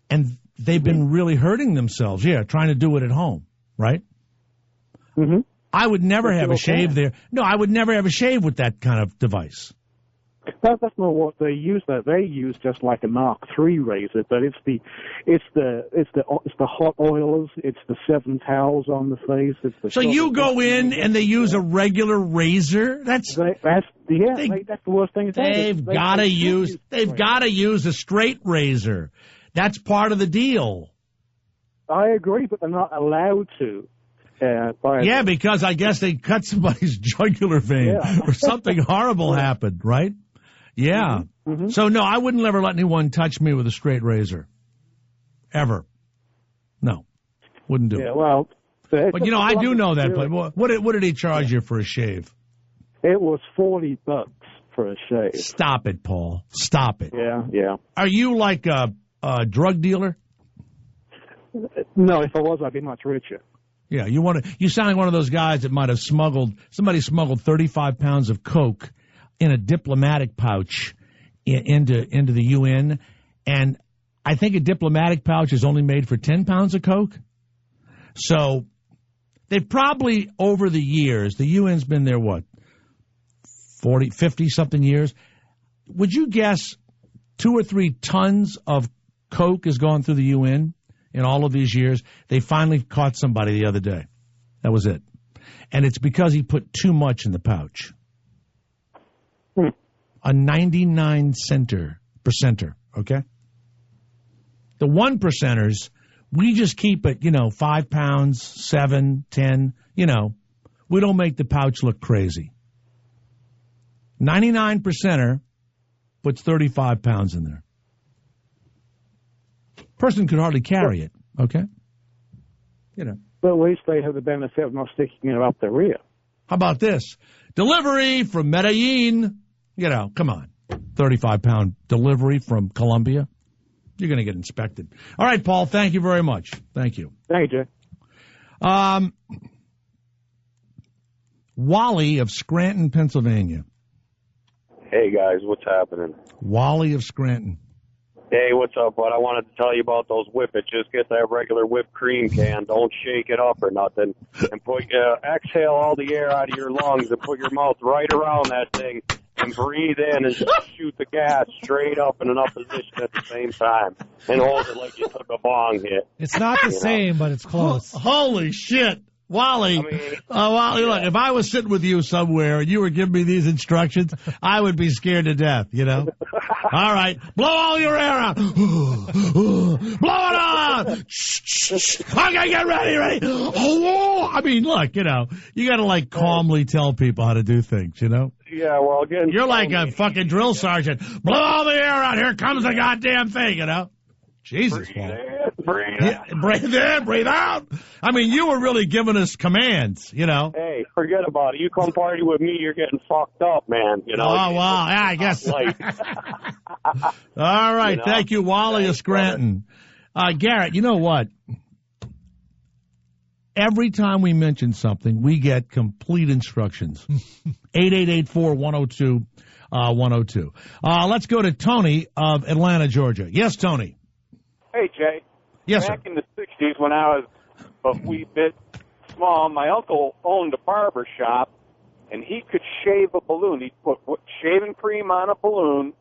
and they've been really hurting themselves, trying to do it at home, right? Mm-hmm. I would never have a shave there. No, I would never have a shave with that kind of device. That's not what they use. They use just like a Mark III razor, but it's the hot oils, it's the 7 towels on the face. It's the so you go in and they use a regular razor. That's the worst thing. They've got to use a straight razor. That's part of the deal. I agree, but they're not allowed to. Because I guess they cut somebody's jugular vein or something horrible happened, right? Yeah. Mm-hmm. So, no, I wouldn't ever let anyone touch me with a straight razor. Ever. No. Wouldn't do it. Well. But, I do know that. But what did he charge you for a shave? It was $40 for a shave. Stop it, Paul. Stop it. Yeah. Are you like a drug dealer? No, if I was, I'd be much richer. Yeah, you sound like one of those guys that might have smuggled 35 pounds of coke in a diplomatic pouch into the UN, and I think a diplomatic pouch is only made for 10 pounds of coke. So they've probably, over the years, the UN's been there, 40, 50-something years? Would you guess 2 or 3 tons of coke has gone through the UN? In all of these years, they finally caught somebody the other day. That was it. And it's because he put too much in the pouch. A 99 percenter, okay? The 1%ers, we just keep it, 5 pounds, 7, 10, we don't make the pouch look crazy. 99%er puts 35 pounds in there. Person could hardly carry it, okay? But at least they have the benefit of not sticking it up the rear. How about this? Delivery from Medellin. Come on. 35-pound delivery from Colombia. You're going to get inspected. All right, Paul, thank you very much. Thank you. Thank you, Jay. Wally of Scranton, Pennsylvania. Hey, guys, what's happening? Wally of Scranton. Hey, what's up, bud? I wanted to tell you about those whippets. Just get that regular whipped cream can. Don't shake it up or nothing. And exhale all the air out of your lungs and put your mouth right around that thing and breathe in and shoot the gas straight up in an up position at the same time. And hold it like you took a bong hit. It's not the same, but it's close. Holy shit. Wally, look, if I was sitting with you somewhere and you were giving me these instructions, I would be scared to death, All right, blow all your air out. Blow it on. Okay, get ready. Oh, I mean, look, you got to calmly tell people how to do things, Yeah, well, again, you're like a fucking drill sergeant. Blow all the air out. Here comes the goddamn thing, Jesus, breathe in, breathe out. I mean, you were really giving us commands, Hey, forget about it. You come party with me, you're getting fucked up, man. Oh, wow. Yeah, I guess. All right. Thank you, Wally of Scranton. Garrett, you know what? Every time we mention something, we get complete instructions. 888-4-102-102. Let's go to Tony of Atlanta, Georgia. Yes, Tony. Hey, Jay. Yes, Back in the 60s when I was a wee bit small, my uncle owned a barber shop, and he could shave a balloon. He'd put shaving cream on a balloon,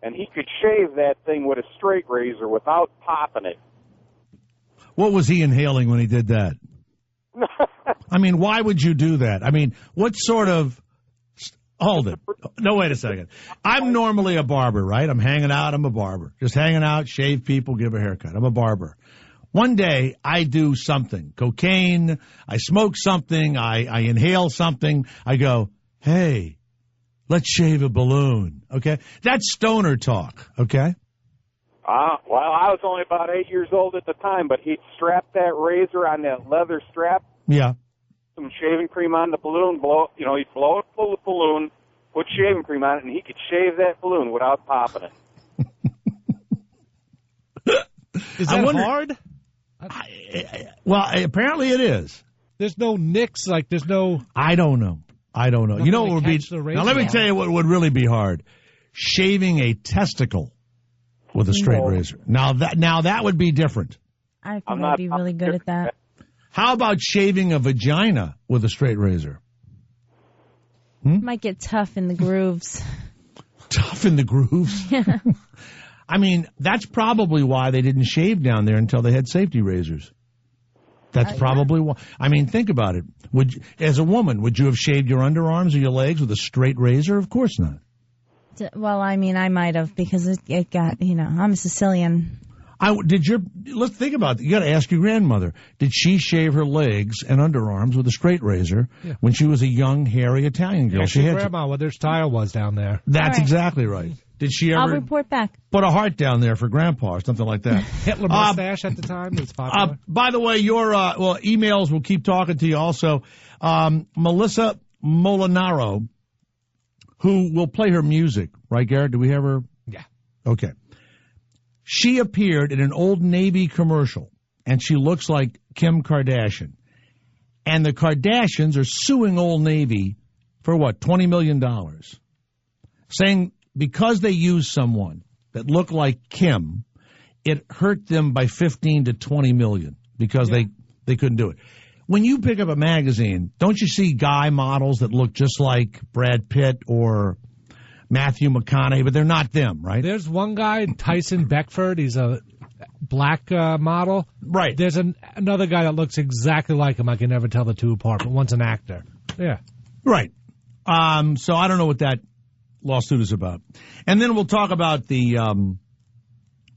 and he could shave that thing with a straight razor without popping it. What was he inhaling when he did that? I mean, why would you do that? I mean, what sort of... Hold it. No, wait a second. I'm normally a barber, right? I'm hanging out. I'm a barber. Just hanging out, shave people, give a haircut. I'm a barber. One day, I do something. Cocaine, I smoke something, I inhale something. I go, hey, let's shave a balloon, okay? That's stoner talk, okay? Well, I was only about 8 years old at the time, but he'd strap that razor on that leather strap. Yeah. Some shaving cream on the balloon, he'd blow it full of balloon, put shaving cream on it, and he could shave that balloon without popping it. Is that hard? Well, apparently it is. There's no nicks, like there's no... I don't know. You know what would be... Now, let me tell you what would really be hard. Shaving a testicle with a straight razor. Now that would be different. I think I'd be really good at that. How about shaving a vagina with a straight razor? Might get tough in the grooves. Tough in the grooves? Yeah. I mean, that's probably why they didn't shave down there until they had safety razors. That's probably why. I mean, think about it. As a woman, would you have shaved your underarms or your legs with a straight razor? Of course not. Well, I mean, I might have because it got, I'm a Sicilian. Let's think about it. You got to ask your grandmother. Did she shave her legs and underarms with a straight razor when she was a young, hairy Italian girl? Yeah, she had grandma, where their style was down there. That's exactly right. Did she ever? I'll report back. Put a heart down there for grandpa or something like that? Hitler mustache at the time was popular. By the way, your emails will keep talking to you also. Melissa Molinaro, who will play her music, right, Garrett? Do we have her? Yeah. Okay. She appeared in an Old Navy commercial, and she looks like Kim Kardashian. And the Kardashians are suing Old Navy for what, $20 million? Saying because they used someone that looked like Kim, it hurt them by $15 to $20 million because they couldn't do it. When you pick up a magazine, don't you see guy models that look just like Brad Pitt or Matthew McConaughey, but they're not them, right? There's one guy, Tyson Beckford. He's a black model. Right. There's another guy that looks exactly like him. I can never tell the two apart, but one's an actor. Yeah. Right. So I don't know what that lawsuit is about. And then we'll talk about the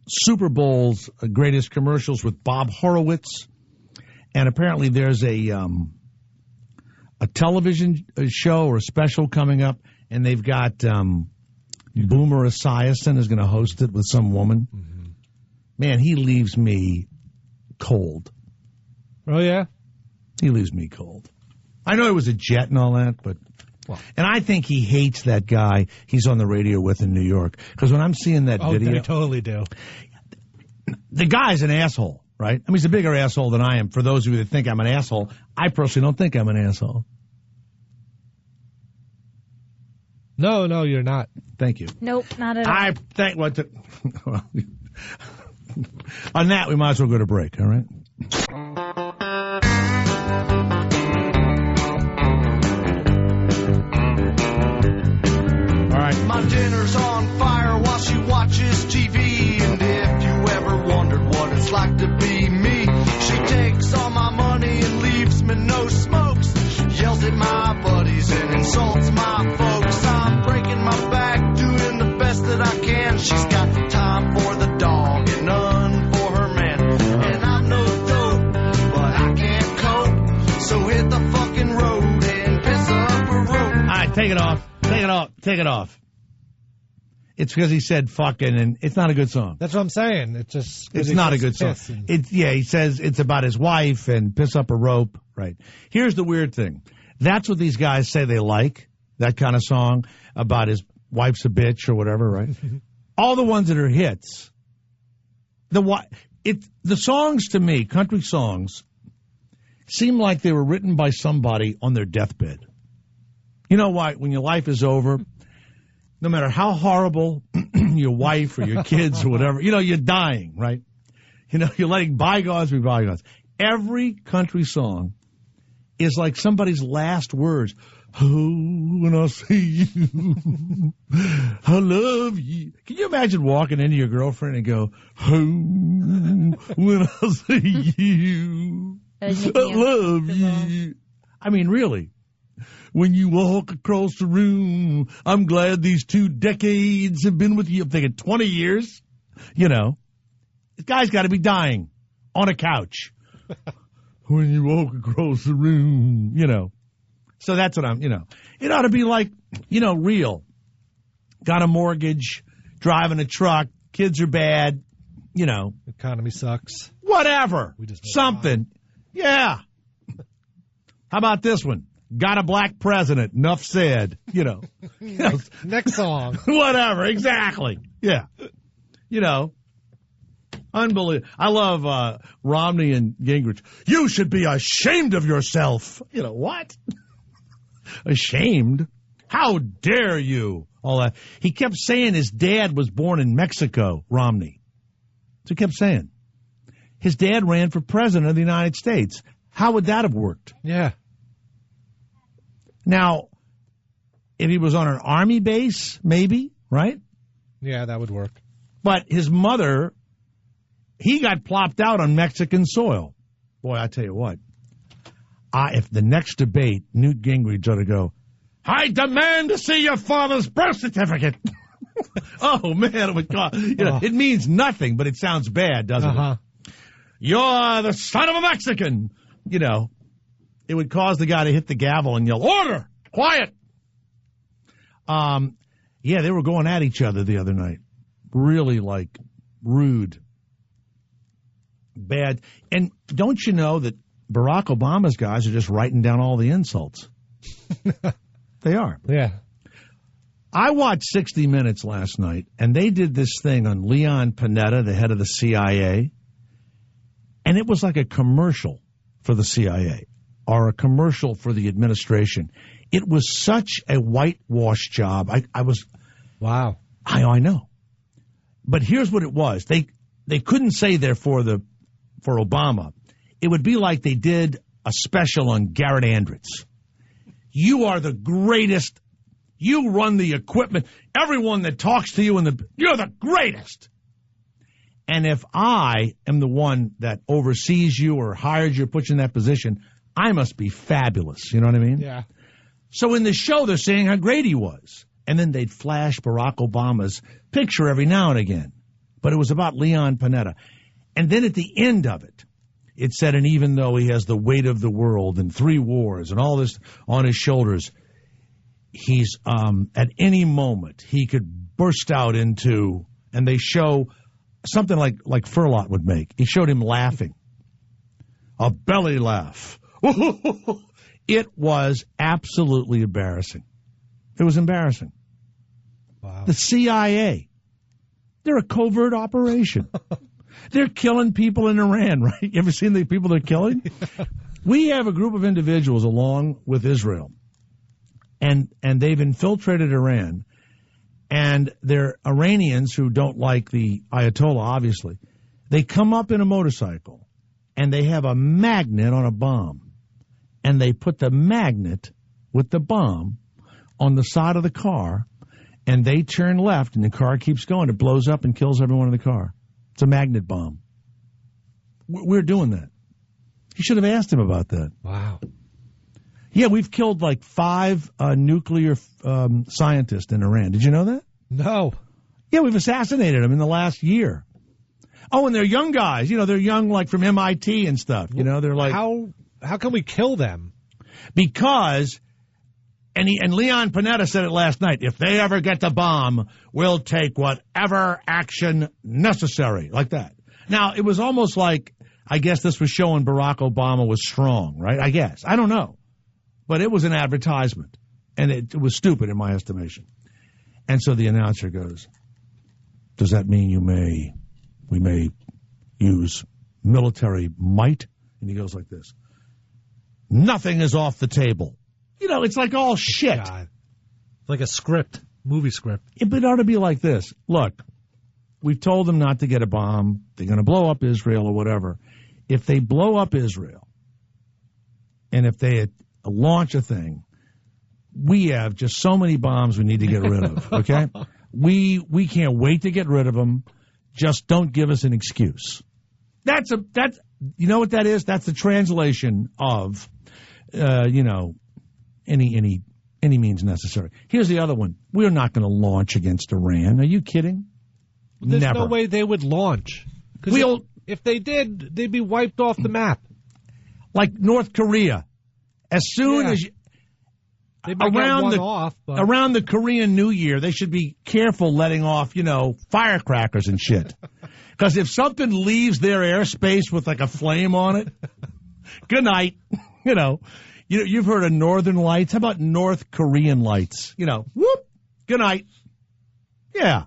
Super Bowl's greatest commercials with Bob Horowitz. And apparently there's a television show or a special coming up. And they've got Boomer Esiason is going to host it with some woman. Mm-hmm. Man, he leaves me cold. Oh, yeah? He leaves me cold. I know it was a jet and all that, but... Well, and I think he hates that guy he's on the radio with in New York. Because when I'm seeing that video... they totally do. The guy's an asshole, right? I mean, he's a bigger asshole than I am. For those of you that think I'm an asshole, I personally don't think I'm an asshole. No, you're not. Thank you. Nope, not at all. I think on that, we might as well go to break, all right? All right. My dinner's on fire while she watches TV. And if you ever wondered what it's like to be me, she takes all my money and leaves me no smokes. Yells at my buddies and insults my folks. I'm breaking my back, doing the best that I can. She's got time for the dog and none for her man. And I'm no dope, but I can't cope. So hit the fucking road and piss up a rope. All right, take it off. Take it off. It's because he said fucking, and it's not a good song. That's what I'm saying. It's not a good song. He says it's about his wife and piss up a rope. Right. Here's the weird thing. That's what these guys say they like, that kind of song about his wife's a bitch or whatever, right? All the ones that are hits, the songs to me, country songs, seem like they were written by somebody on their deathbed. You know why? When your life is over, no matter how horrible your wife or your kids or whatever, you're dying, right? You're letting bygones be bygones. Every country song is like somebody's last words. Oh, when I see you, I love you. Can you imagine walking into your girlfriend and go, oh, when I see you? I love you. I mean, really. When you walk across the room, I'm glad these 2 decades have been with you. I'm thinking 20 years. You know, this guy's got to be dying on a couch. When you walk across the room, you know. So that's what it ought to be like, real. Got a mortgage, driving a truck, kids are bad, Economy sucks. Whatever. Something. Yeah. How about this one? Got a black president. Enough said. Next song. Whatever. Exactly. Yeah. Unbelievable. I love Romney and Gingrich. You should be ashamed of yourself. What? Ashamed? How dare you? All that. He kept saying his dad was born in Mexico, Romney. So he kept saying. His dad ran for president of the United States. How would that have worked? Yeah. Now, if he was on an army base, maybe, right? Yeah, that would work. But his mother, he got plopped out on Mexican soil. Boy, I tell you what. If the next debate, Newt Gingrich ought to go, I demand to see your father's birth certificate. Oh, man, it would cost. It means nothing, but it sounds bad, doesn't it? You're the son of a Mexican. It would cause the guy to hit the gavel and yell, order, quiet. Yeah, they were going at each other the other night. Really, rude. Bad. And don't you know that Barack Obama's guys are just writing down all the insults? They are. Yeah. I watched 60 Minutes last night, and they did this thing on Leon Panetta, the head of the CIA, and it was like a commercial for the CIA or a commercial for the administration. It was such a whitewash job. I was... Wow. I know. But here's what it was. They couldn't say there for Obama. It would be like they did a special on Garrett Andritz. You are the greatest. You run the equipment. Everyone that talks to you you're the greatest. And if I am the one that oversees you or hires you, puts you in that position, I must be fabulous. You know what I mean? Yeah. So in the show, they're saying how great he was. And then they'd flash Barack Obama's picture every now and again. But it was about Leon Panetta. And then at the end of it, it said, and even though he has the weight of the world and 3 wars and all this on his shoulders, he's at any moment he could burst out into, and they show something like Furlot would make. He showed him laughing. A belly laugh. It was absolutely embarrassing. It was embarrassing. Wow. The CIA, they're a covert operation. They're killing people in Iran, right? You ever seen the people they're killing? We have a group of individuals along with Israel, and they've infiltrated Iran, and they're Iranians who don't like the Ayatollah, obviously. They come up in a motorcycle, and they have a magnet on a bomb, and they put the magnet with the bomb on the side of the car, and they turn left, and the car keeps going. It blows up and kills everyone in the car. It's a magnet bomb. We're doing that. You should have asked him about that. Wow. Yeah, we've killed 5 nuclear scientists in Iran. Did you know that? No. Yeah, we've assassinated them in the last year. Oh, and they're young guys. They're young from MIT and stuff. They're like... How can we kill them? Because... And Leon Panetta said it last night. If they ever get the bomb, we'll take whatever action necessary. Like that. Now, it was almost like, I guess this was showing Barack Obama was strong, right? I guess. I don't know. But it was an advertisement. And it was stupid in my estimation. And so the announcer goes, does that mean we may use military might? And he goes like this. Nothing is off the table. It's like all shit. God. Like a script, movie script. It ought to be like this. Look, we've told them not to get a bomb. They're going to blow up Israel or whatever. If they blow up Israel, and if they launch a thing, we have just so many bombs we need to get rid of, okay? We can't wait to get rid of them. Just don't give us an excuse. You know what that is? That's the translation of, any means necessary. Here's the other one. We're not going to launch against Iran. Are you kidding? There's Never. no way they would launch. Because if they did, they'd be wiped off the map. Like North Korea. As soon as around the Korean New Year, they should be careful letting off, firecrackers and shit. Because if something leaves their airspace with like a flame on it, good night. You've heard of Northern Lights. How about North Korean lights? Whoop, good night. Yeah.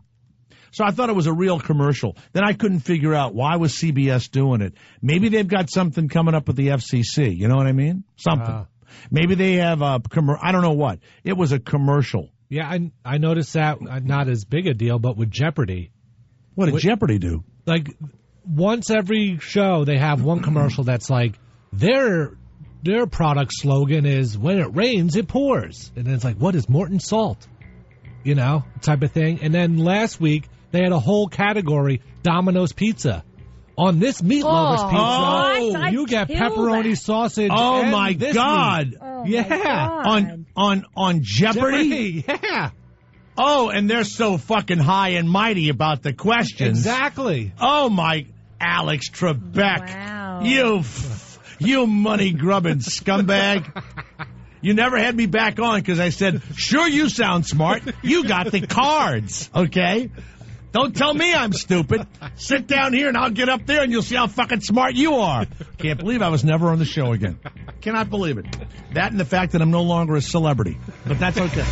So I thought it was a real commercial. Then I couldn't figure out why was CBS doing it. Maybe they've got something coming up with the FCC. You know what I mean? Something. Maybe they have a I don't know what. It was a commercial. Yeah, I noticed that not as big a deal, but with Jeopardy. What did Jeopardy do? Like once every show, they have one commercial that's like their product slogan is "When it rains, it pours," and then it's like, "What is Morton Salt?" Type of thing. And then last week they had a whole category, Domino's Pizza. On this Meat Lovers Pizza, you get pepperoni sausage. Oh and my this God! meat. Yeah, on Jeopardy. Yeah. Oh, and they're so fucking high and mighty about the questions. Exactly. Oh my, Alex Trebek. Wow. You money grubbing scumbag. You never had me back on because I said, sure, you sound smart. You got the cards, okay? Don't tell me I'm stupid. Sit down here and I'll get up there and you'll see how fucking smart you are. Can't believe I was never on the show again. Cannot believe it. That and the fact that I'm no longer a celebrity. But that's okay.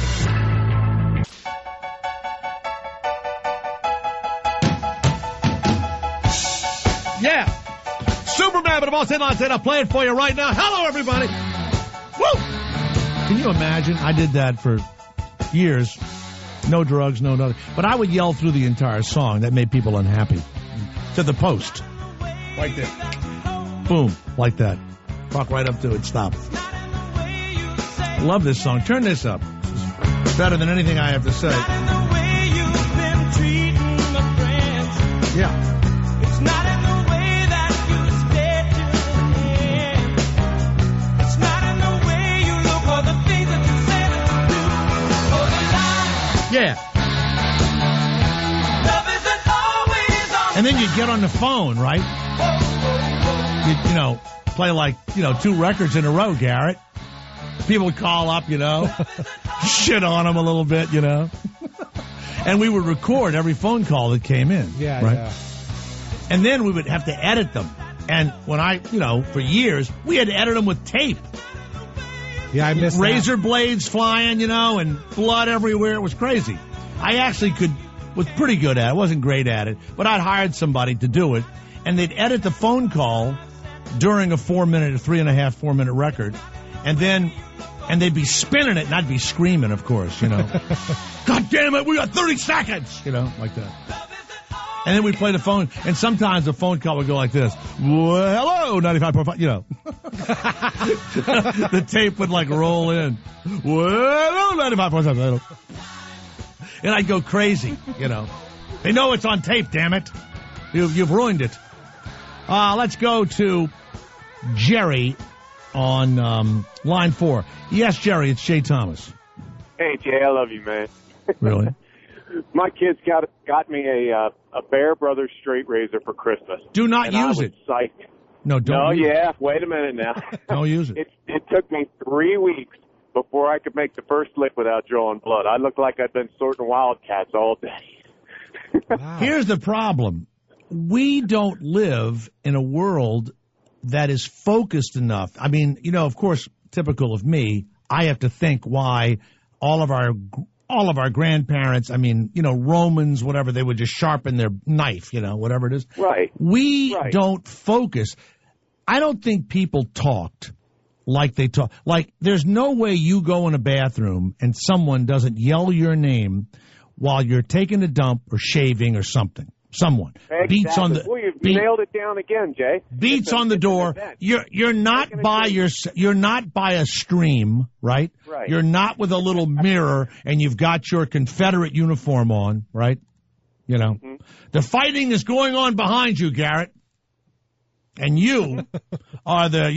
Yeah. Superman, but about 10 lines, I'll play it for you right now. Hello, everybody. Woo! Can you imagine? I did that for years. No drugs, no nothing. But I would yell through the entire song. That made people unhappy. To the post. Right there. Boom. Like that. Talk right up to it. Stop. Love this song. Turn this up. It's better than anything I have to say. Yeah. It's not in the way that you stay to the end. It's not in the way you look or the things that you say that you do. Or the lies. Yeah. Love isn't always on. And then you get on the phone, right? You play like, 2 records in a row, Garrett. People would call up, shit on them a little bit, And we would record every phone call that came in. Yeah, right? yeah. And then we would have to edit them. And when for years, we had to edit them with tape. Yeah, I missed razor blades flying, and blood everywhere. It was crazy. I actually was pretty good at it. I wasn't great at it, but I'd hired somebody to do it, and they'd edit the phone call during a 4-minute record, and they'd be spinning it, and I'd be screaming, of course, God damn it, we got 30 seconds, like that. And then we'd play the phone, and sometimes the phone call would go like this. Well, hello, 95.5, The tape would roll in. Well, hello, 95.5. And I'd go crazy, They know it's on tape, damn it. You've ruined it. Let's go to Jerry on line 4. Yes, Jerry, it's Jay Thomas. Hey, Jay, I love you, man. Really? My kids got me a Bear Brothers straight razor for Christmas. Do not use it. Psyched. No, don't. Wait a minute now. Don't use it. It took me 3 weeks before I could make the first lick without drawing blood. I looked like I'd been sorting wildcats all day. Wow. Here's the problem. We don't live in a world that is focused enough. I mean, of course, typical of me, I have to think why all of our grandparents, Romans, whatever, they would just sharpen their knife, whatever it is. Right. We don't focus. I don't think people talked like they talk. Like, there's no way you go in a bathroom and someone doesn't yell your name while you're taking a dump or shaving or something. Someone beats on the. Well, you've nailed it down again, Jay. Beats on the door. You're not by a stream, right? Right. You're not with a little mirror and you've got your Confederate uniform on, right? The fighting is going on behind you, Garrett. and you are the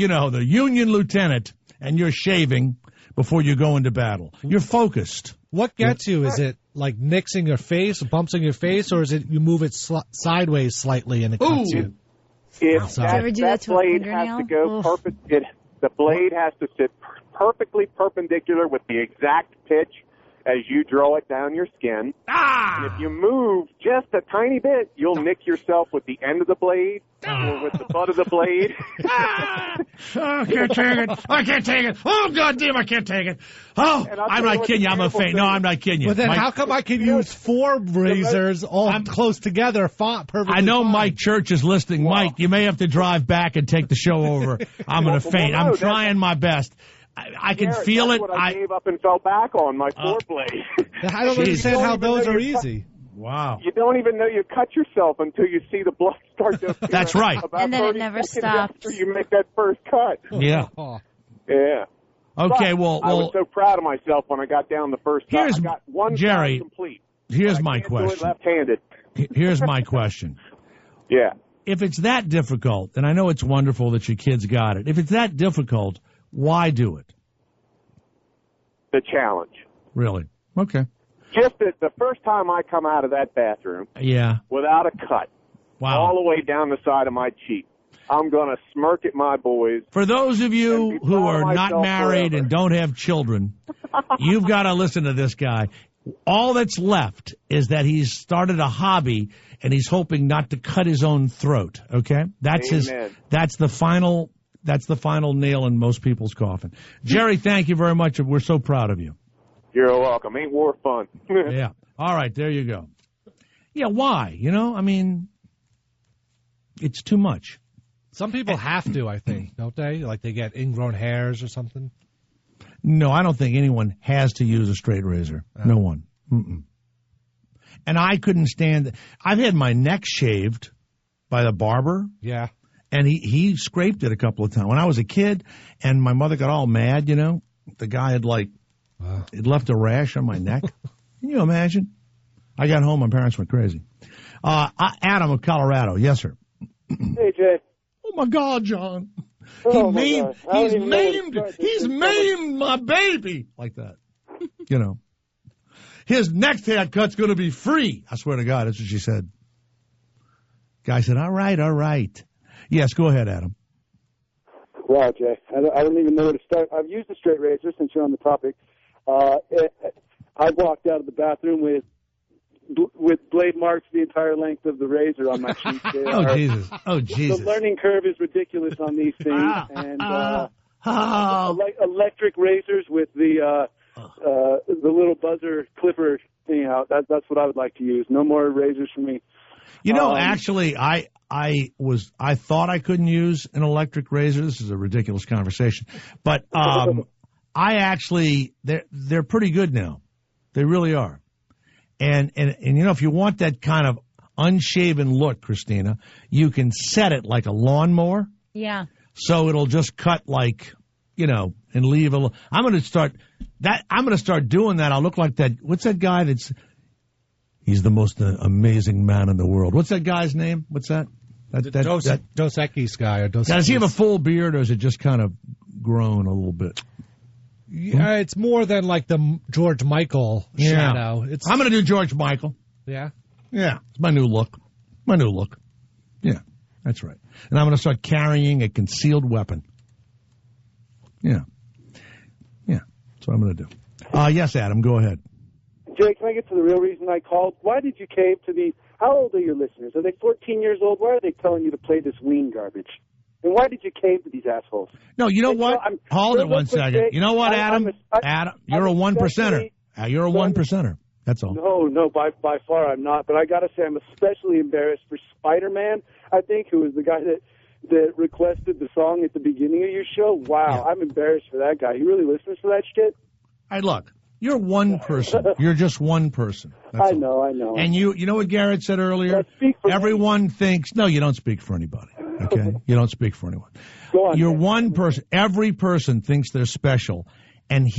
Union lieutenant, and you're shaving before you go into battle. You're focused. What gets you? Is it like nicks in your face, bumps in your face, or is it you move it sideways slightly and it cuts you? If that blade has to go the blade has to sit perfectly perpendicular with the exact pitch as you draw it down your skin. And if you move just a tiny bit, you'll nick yourself with the end of the blade or with the butt of the blade. I can't take it. I can't take it. Oh, goddamn, I can't take it. Oh, I'm not kidding you. I'm a faint. No, I'm not kidding you. But then how come I can use 4 razors all close together perfectly I know fine? Mike Church is listening. Wow. Mike, you may have to drive back and take the show over. I'm going to faint. I'm trying my best. I can feel it. What I gave up and fell back on my 4-blade. I don't understand how those are easy. Wow. You don't even know you cut yourself until you see the blood start to appear. That's right. And then it never stops. After you make that first cut. Yeah. Yeah. Okay, but well, I was so proud of myself when I got down the first cut. I got one Jerry, complete. Here's my question. Left-handed. Here's my question. Yeah. If it's that difficult, and I know it's wonderful that your kids got it, if it's that difficult, why do it? The challenge. Really? Okay. Just the first time I come out of that bathroom without a cut all the way down the side of my cheek, I'm going to smirk at my boys. For those of you who are not married and don't have children, you've got to listen to this guy. All that's left is that he's started a hobby and he's hoping not to cut his own throat. Okay? That's Amen. That's the final nail in most people's coffin. Jerry, thank you very much. We're so proud of you. You're welcome. Ain't war fun? Yeah. All right, there you go. Yeah, why? I mean, it's too much. Some people have to, I think, don't they? Like they get ingrown hairs or something? No, I don't think anyone has to use a straight razor. No one. Mm-mm. And I couldn't stand – I've had my neck shaved by the barber. Yeah. And he scraped it a couple of times. When I was a kid and my mother got all mad, the guy had it left a rash on my neck. Can you imagine? I got home, my parents went crazy. Adam of Colorado. Yes, sir. Hey, Jay. Oh, my God, John. Oh He's maimed my baby. Like that. His next haircut's going to be free. I swear to God, that's what she said. Guy said, all right. Yes, go ahead, Adam. Wow, Jay. I don't even know where to start. I've used a straight razor since you're on the topic. I walked out of the bathroom with blade marks the entire length of the razor on my cheek. Oh, Jesus. The learning curve is ridiculous on these things. And electric razors with the little buzzer clipper thing out. That's what I would like to use. No more razors for me. Actually, I thought I couldn't use an electric razor. This is a ridiculous conversation, but they're pretty good now. They really are. And if you want that kind of unshaven look, Christina, you can set it like a lawnmower. Yeah. So it'll just cut and leave a. I'm going to start doing that. I'll look like that. What's that guy that's? He's the most amazing man in the world. What's that guy's name? What's that? Dos Equis guy. Does he have a full beard, or is it just kind of grown a little bit? Yeah, it's more than like the George Michael shadow. I'm going to do George Michael. Yeah? Yeah, it's my new look. Yeah, that's right. And I'm going to start carrying a concealed weapon. Yeah, that's what I'm going to do. Yes, Adam, go ahead. Jay, can I get to the real reason I called? Why did you cave to the... How old are your listeners? Are they 14 years old? Why are they telling you to play this Ween garbage? And why did you cave to these assholes? No, you know what? Hold it one second. You know what, Adam? Adam, you're a one-percenter. You're a one-percenter. That's all. No, by far I'm not. But I got to say I'm especially embarrassed for Spider-Man, I think, who was the guy that requested the song at the beginning of your show. Wow, yeah. I'm embarrassed for that guy. He really listens to that shit? Hey, look. You're one person. You're just one person. I know. And you know what Garrett said earlier? Everyone thinks, no, you don't speak for anybody. Okay? You don't speak for anyone. You're one person. Every person thinks they're special. And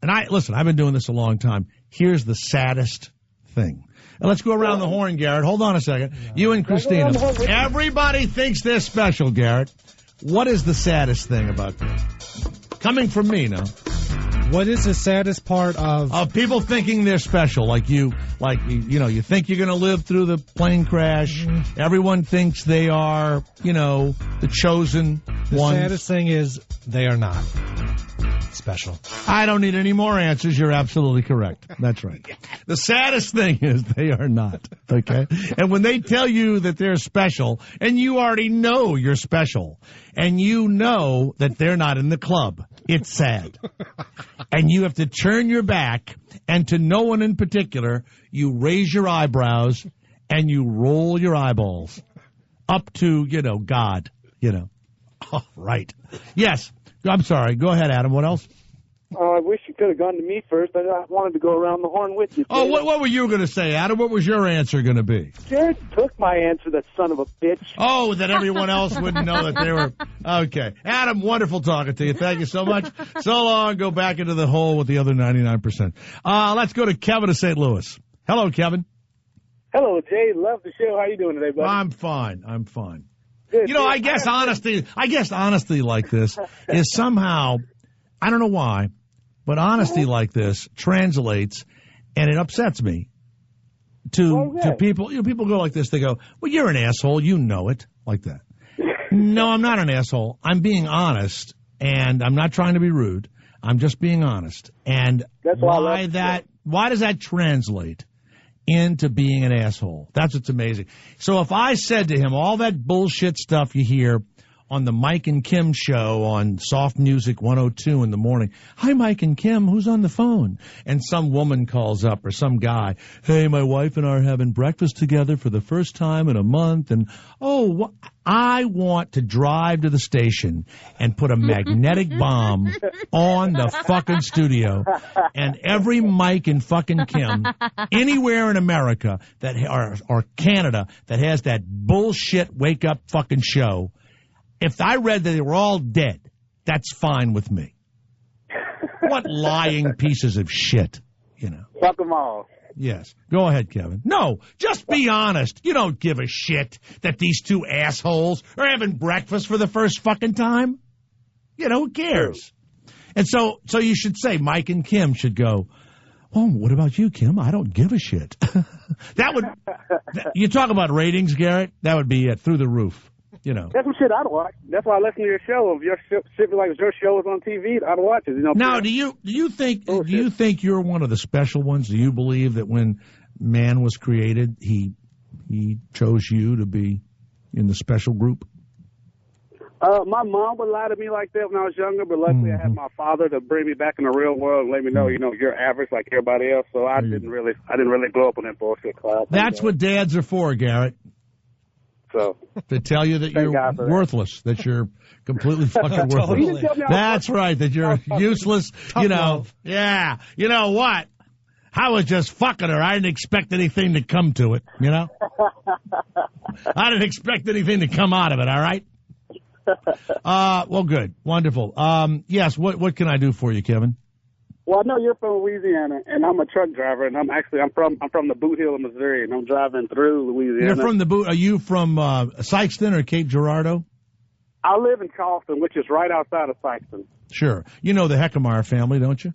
I've been doing this a long time. Here's the saddest thing. And let's go around the horn, Garrett. Hold on a second. You and Christina. Everybody thinks they're special, Garrett. What is the saddest thing about this? Coming from me, no. What is the saddest part of people thinking they're special? Like you think you're going to live through the plane crash. Mm-hmm. Everyone thinks they are, the chosen one. The saddest thing is they are not special. I don't need any more answers. You're absolutely correct. That's right. The saddest thing is they are not. Okay? And when they tell you that they're special, and you already know you're special, and you know that they're not in the club, it's sad. And you have to turn your back, and to no one in particular, you raise your eyebrows and you roll your eyeballs up to, God, Oh, right. Yes. I'm sorry. Go ahead, Adam. What else? I wish you could have gone to me first. I wanted to go around the horn with you. Oh, what were you going to say, Adam? What was your answer going to be? Jared took my answer, that son of a bitch. Oh, that everyone else wouldn't know that they were... Okay. Adam, wonderful talking to you. Thank you so much. So long. Go back into the hole with the other 99%. Let's go to Kevin of St. Louis. Hello, Kevin. Hello, Jay. Love the show. How you doing today, buddy? I'm fine. Good, I guess honesty like this is somehow, I don't know why, but honesty like this translates, and it upsets me to people. People go like this. They go, well, you're an asshole. You know it, like that. No, I'm not an asshole. I'm being honest, and I'm not trying to be rude. I'm just being honest. And why does that translate into being an asshole? That's what's amazing. So if I said to him all that bullshit stuff you hear on the Mike and Kim show on Soft Music 102 in the morning, hi, Mike and Kim, who's on the phone? And some woman calls up or some guy, hey, my wife and I are having breakfast together for the first time in a month. And, I want to drive to the station and put a magnetic bomb on the fucking studio, and every Mike and fucking Kim anywhere in America that or Canada that has that bullshit wake up fucking show, if I read that they were all dead, that's fine with me. What lying pieces of shit, Fuck them all. Yes. Go ahead, Kevin. No, just be honest. You don't give a shit that these two assholes are having breakfast for the first fucking time. Who cares? And so you should say Mike and Kim should go, oh, what about you, Kim? I don't give a shit. You talk about ratings, Garrett, that would be through the roof. That's some shit I'd watch. That's why I listen to your show. If your shit like your show is on TV, I'd watch it. Now, do you think you're one of the special ones? Do you believe that when man was created, he chose you to be in the special group? My mom would lie to me like that when I was younger, but luckily I had my father to bring me back in the real world and let me know, you're average like everybody else. So I didn't really grow up on that bullshit cloud. That's what dads are for, Garrett. So to tell you that you're worthless, that you're completely fucking worthless. Totally. That's right, that you're useless. Yeah. You know what? I was just fucking her. I didn't expect anything to come to it, I didn't expect anything to come out of it, all right? Well, good. Wonderful. Yes, what can I do for you, Kevin? Well, I know you're from Louisiana, and I'm a truck driver, and I'm from the Boot Hill of Missouri, and I'm driving through Louisiana. You're from the Boot. Are you from Sikeston or Cape Girardeau? I live in Charleston, which is right outside of Sikeston. Sure. You know the Heckmeyer family, don't you?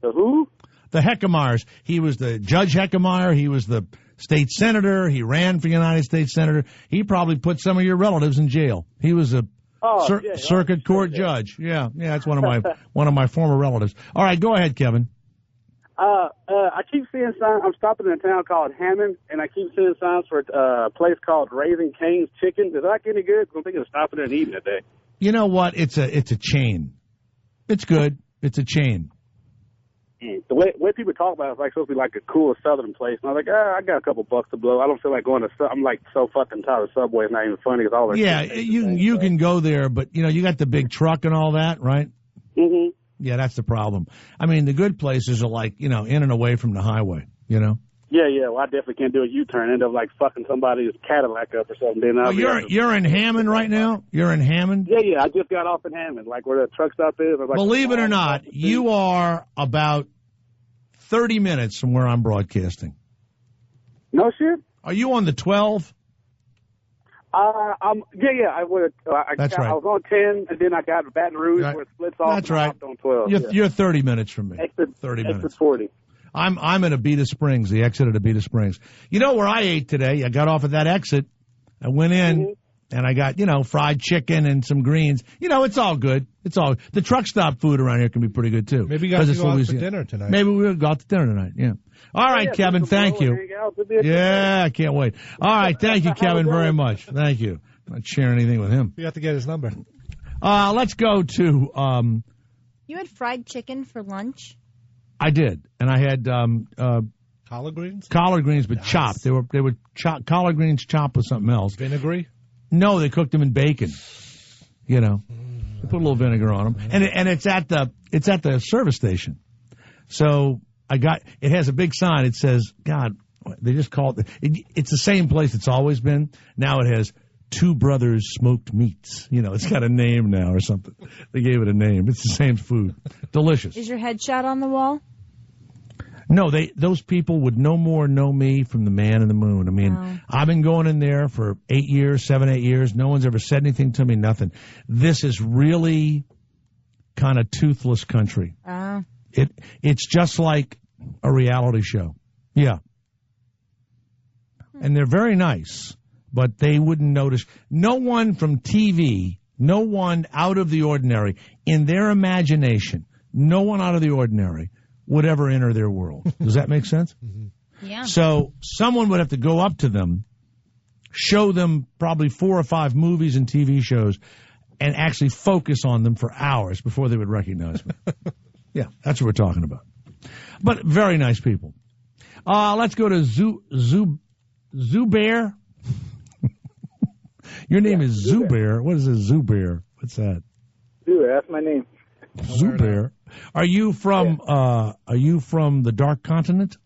The who? The Heckmeyers. He was the Judge Heckmeyer. He was the state senator. He ran for United States senator. He probably put some of your relatives in jail. He was a circuit court judge. Yeah, that's one of my former relatives. All right, go ahead, Kevin. I keep seeing signs. I'm stopping in a town called Hammond, and I keep seeing signs for a place called Raising Cane's Chicken. Is that any good? I'm thinking of stopping there and eating today. You know what? It's a chain. It's good. It's a chain. The way people talk about it, it's like supposed to be like a cool southern place. And I was like, I got a couple bucks to blow. I don't feel like going to. I'm like so fucking tired of Subway. It's not even funny. It's all their you can go there, but you got the big truck and all that, right? Mm-hmm. Yeah, that's the problem. I mean, the good places are like in and away from the highway. Yeah. Well, I definitely can't do a U-turn. End up like fucking somebody's Cadillac up or something. Then you're in Hammond right now. You're in Hammond. Yeah. I just got off in Hammond, like where the truck stop is. Like believe it or not, you are about 30 minutes from where I'm broadcasting. No shit. Are you on the 12? I would. That's right. I was on 10, and then I got Baton Rouge where it splits off. That's right. On 12. You're 30 minutes from me. 30 minutes. Exit 40. I'm in Abita Springs, the exit at Abita Springs. You know where I ate today? I got off at that exit. I went in, and I got, fried chicken and some greens. It's all good. The truck stop food around here can be pretty good, too. Maybe you guys go out for dinner tonight. Maybe we'll go out to dinner tonight, yeah. All right, Kevin, thank you. Yeah, I can't wait. All right, thank you, Kevin, very much. Thank you. I'm not sharing anything with him. You have to get his number. Let's go to... You had fried chicken for lunch? I did, and I had... collard greens? Collard greens, but chopped. They were collard greens chopped with something else. Vinegary? No, they cooked them in bacon. They put a little vinegar on them, and it's at the service station. So it has a big sign. It says, God, they just call it. It's the same place it's always been. Now it has Two Brothers Smoked Meats. It's got a name now or something. They gave it a name. It's the same food. Delicious. Is your headshot on the wall? No, those people would no more know me from the Man in the Moon. I mean, I've been going in there for 8 years, 8 years. No one's ever said anything to me, nothing. This is really kind of toothless country. It's just like a reality show. Yeah. And they're very nice, but they wouldn't notice. No one from TV, no one out of the ordinary, in their imagination, no one out of the ordinary would ever enter their world. Does that make sense? Yeah. So someone would have to go up to them, show them probably 4 or 5 movies and TV shows, and actually focus on them for hours before they would recognize me. Yeah, that's what we're talking about. But very nice people. Let's go to Zubair. Your name is Zubair. What is a Zubair? What's that? Zubair, that's my name. Zubair. Are you from the Dark Continent?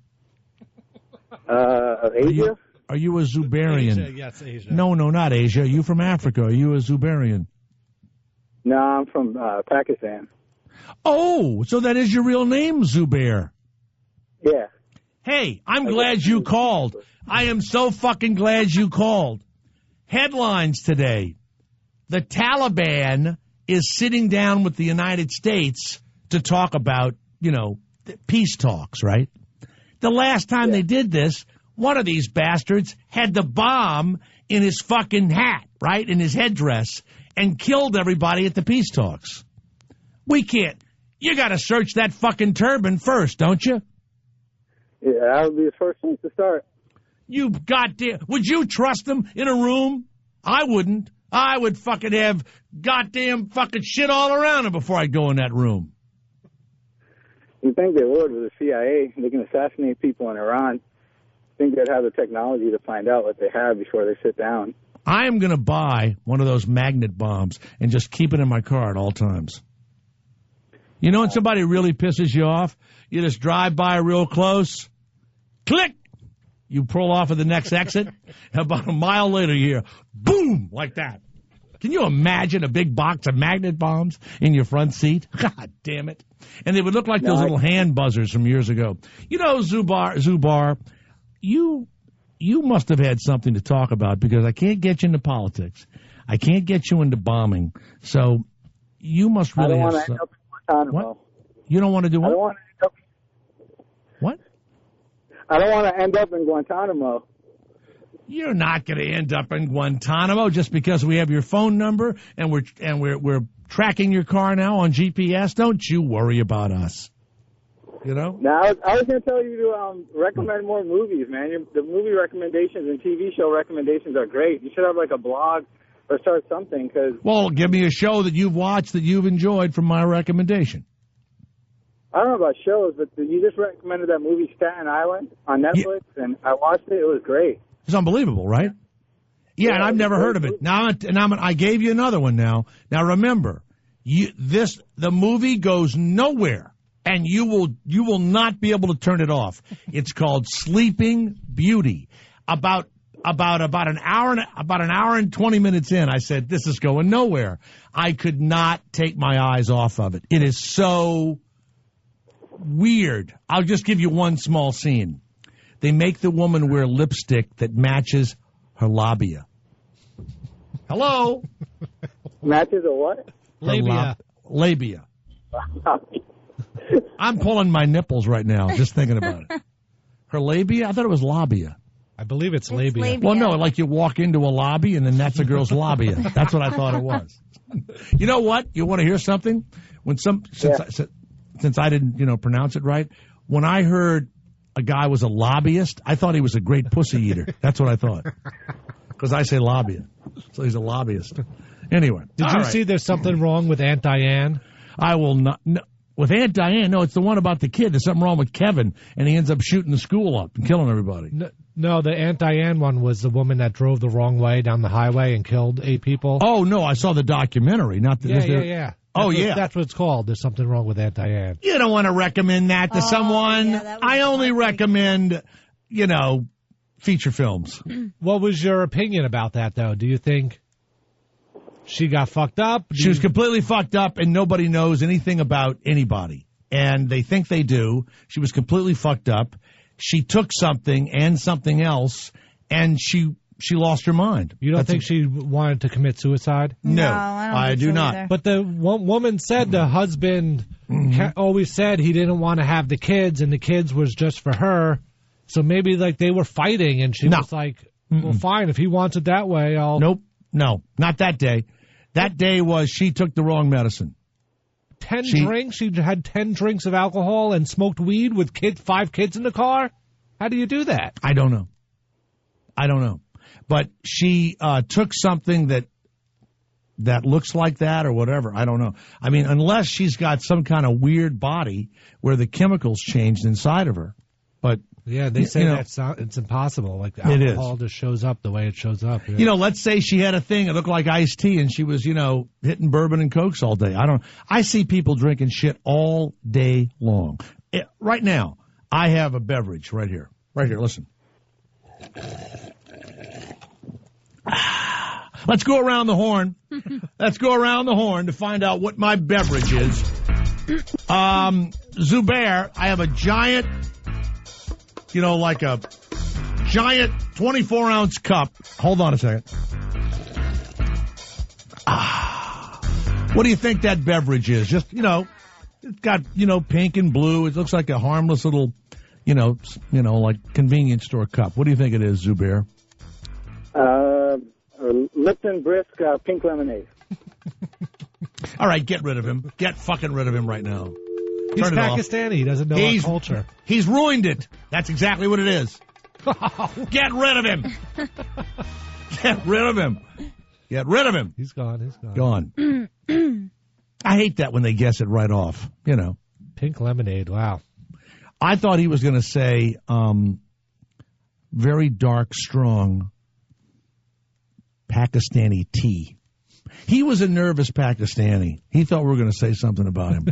Asia? Are you a Zubairian? Asia, yes, Asia. No, not Asia. Are you from Africa? Are you a Zubairian? No, I'm from Pakistan. Oh, so that is your real name, Zubair. Yeah. Hey, I'm glad you called. I am so fucking glad you called. Headlines today. The Taliban is sitting down with the United States to talk about, peace talks, right? The last time they did this, one of these bastards had the bomb in his fucking hat, right, in his headdress, and killed everybody at the peace talks. We can't. You got to search that fucking turban first, don't you? Yeah, that would be the first thing to start. You goddamn... Would you trust them in a room? I wouldn't. I would fucking have goddamn fucking shit all around him before I'd go in that room. You think they would with the CIA? They can assassinate people in Iran. Think they'd have the technology to find out what they have before they sit down. I am going to buy one of those magnet bombs and just keep it in my car at all times. You know when somebody really pisses you off? You just drive by real close, click, you pull off at the next exit, and about a mile later you hear, boom, like that. Can you imagine a big box of magnet bombs in your front seat? God damn it. And they would look like those little hand buzzers from years ago. Zubar, you must have had something to talk about because I can't get you into politics. I can't get you into bombing. So you must really have something. What? You don't want to do what? I don't want to end up. What? I don't want to end up in Guantanamo. You're not going to end up in Guantanamo just because we have your phone number and we're tracking your car now on GPS. Don't you worry about us. Now, I was going to tell you to recommend more movies, man. The movie recommendations and TV show recommendations are great. You should have like a blog or start something. Well, give me a show that you've watched that you've enjoyed from my recommendation. I don't know about shows, but you just recommended that movie Staten Island on Netflix, and I watched it. It was great. It's unbelievable, right? Yeah, and I've never heard of it. I gave you another one now. Now remember, the movie goes nowhere, and you will not be able to turn it off. It's called Sleeping Beauty. About an hour and 20 minutes in, I said, this is going nowhere. I could not take my eyes off of it. It is so weird. I'll just give you one small scene. They make the woman wear lipstick that matches her labia. Hello? Matches a what? Labia. I'm pulling my nipples right now, just thinking about it. Her labia? I thought it was labia. I believe it's labia. Well, no, like you walk into a lobby and then that's a girl's labia. That's what I thought it was. You know what? You want to hear something? Since I didn't, pronounce it right, when I heard a guy was a lobbyist, I thought he was a great pussy eater. That's what I thought. Because I say labia. So he's a lobbyist. Anyway. Did you see there's something wrong with Aunt Diane? I will not. No, with Aunt Diane, no, it's the one about the kid. There's something wrong with Kevin, and he ends up shooting the school up and killing everybody. No, the Aunt Diane one was the woman that drove the wrong way down the highway and killed 8 people. Oh, no, I saw the documentary. Not the, yeah. Yeah. That's what it's called. There's something wrong with Aunt Diane. You don't want to recommend that to someone. Yeah, I only recommend, feature films. What was your opinion about that, though? Do you think she got fucked up? She was completely fucked up, and nobody knows anything about anybody. And they think they do. She was completely fucked up. She took something and something else, and she lost her mind. You don't think she wanted to commit suicide? No, I do not. Either. But the woman said the husband always said he didn't want to have the kids, and the kids was just for her. So maybe they were fighting, and she was like, well, fine, if he wants it that way, I'll... Nope, no, not that day. That day was she took the wrong medicine. 10 drinks? She had 10 drinks of alcohol and smoked weed with 5 kids in the car? How do you do that? I don't know. But she took something that looks like that or whatever. I don't know. I mean, unless she's got some kind of weird body where the chemicals changed inside of her. But yeah, they say it's impossible. Like alcohol just shows up the way it shows up. Yeah. Let's say she had a thing that looked like iced tea and she was, hitting bourbon and cokes all day. I see people drinking shit all day long. Right now, I have a beverage right here. Right here, listen. Let's go around the horn. Let's go around the horn to find out what my beverage is. Zubair, I have a giant, like a giant 24-ounce cup. Hold on a second. What do you think that beverage is? Just, it's got, pink and blue. It looks like a harmless little, like convenience store cup. What do you think it is, Zubair? Lipton Brisk pink lemonade. All right, get rid of him. Get fucking rid of him right now. He's Pakistani. He doesn't know our culture. He's ruined it. That's exactly what it is. Get rid of him. Get rid of him. Get rid of him. He's gone. Gone. I hate that when they guess it right off, Pink lemonade, wow. I thought he was going to say very dark, strong Pakistani tea. He was a nervous Pakistani. He thought we were going to say something about him.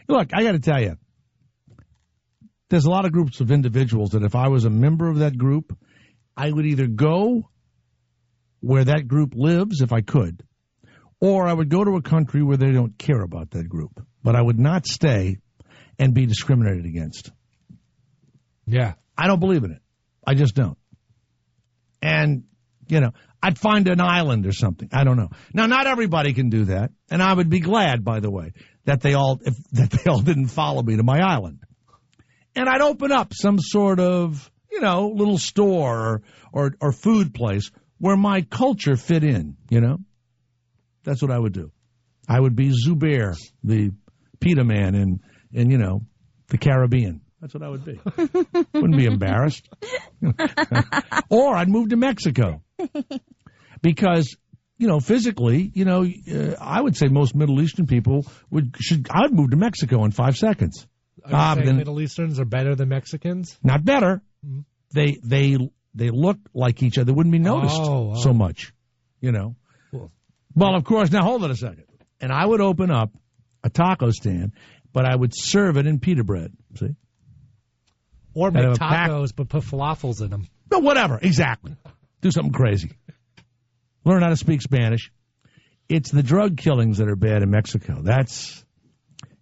Look, I got to tell you, there's a lot of groups of individuals that if I was a member of that group, I would either go where that group lives if I could, or I would go to a country where they don't care about that group. But I would not stay and be discriminated against. Yeah. I don't believe in it. I just don't. And, I'd find an island or something. I don't know. Now, not everybody can do that. And I would be glad, by the way, that they all didn't follow me to my island. And I'd open up some sort of, little store or food place where my culture fit in, That's what I would do. I would be Zubair, the pita man in the Caribbean. That's what I would be. Wouldn't be embarrassed. Or I'd move to Mexico. Because, physically, I would say most Middle Eastern people I'd move to Mexico in 5 seconds. Are you saying Middle Easterns are better than Mexicans? Not better. Mm-hmm. They look like each other. They wouldn't be noticed so much, Cool. Well, of course, now hold on a second. And I would open up a taco stand, but I would serve it in pita bread. See? Or make tacos, but put falafels in them. No, whatever. Exactly. Do something crazy. Learn how to speak Spanish. It's the drug killings that are bad in Mexico. That's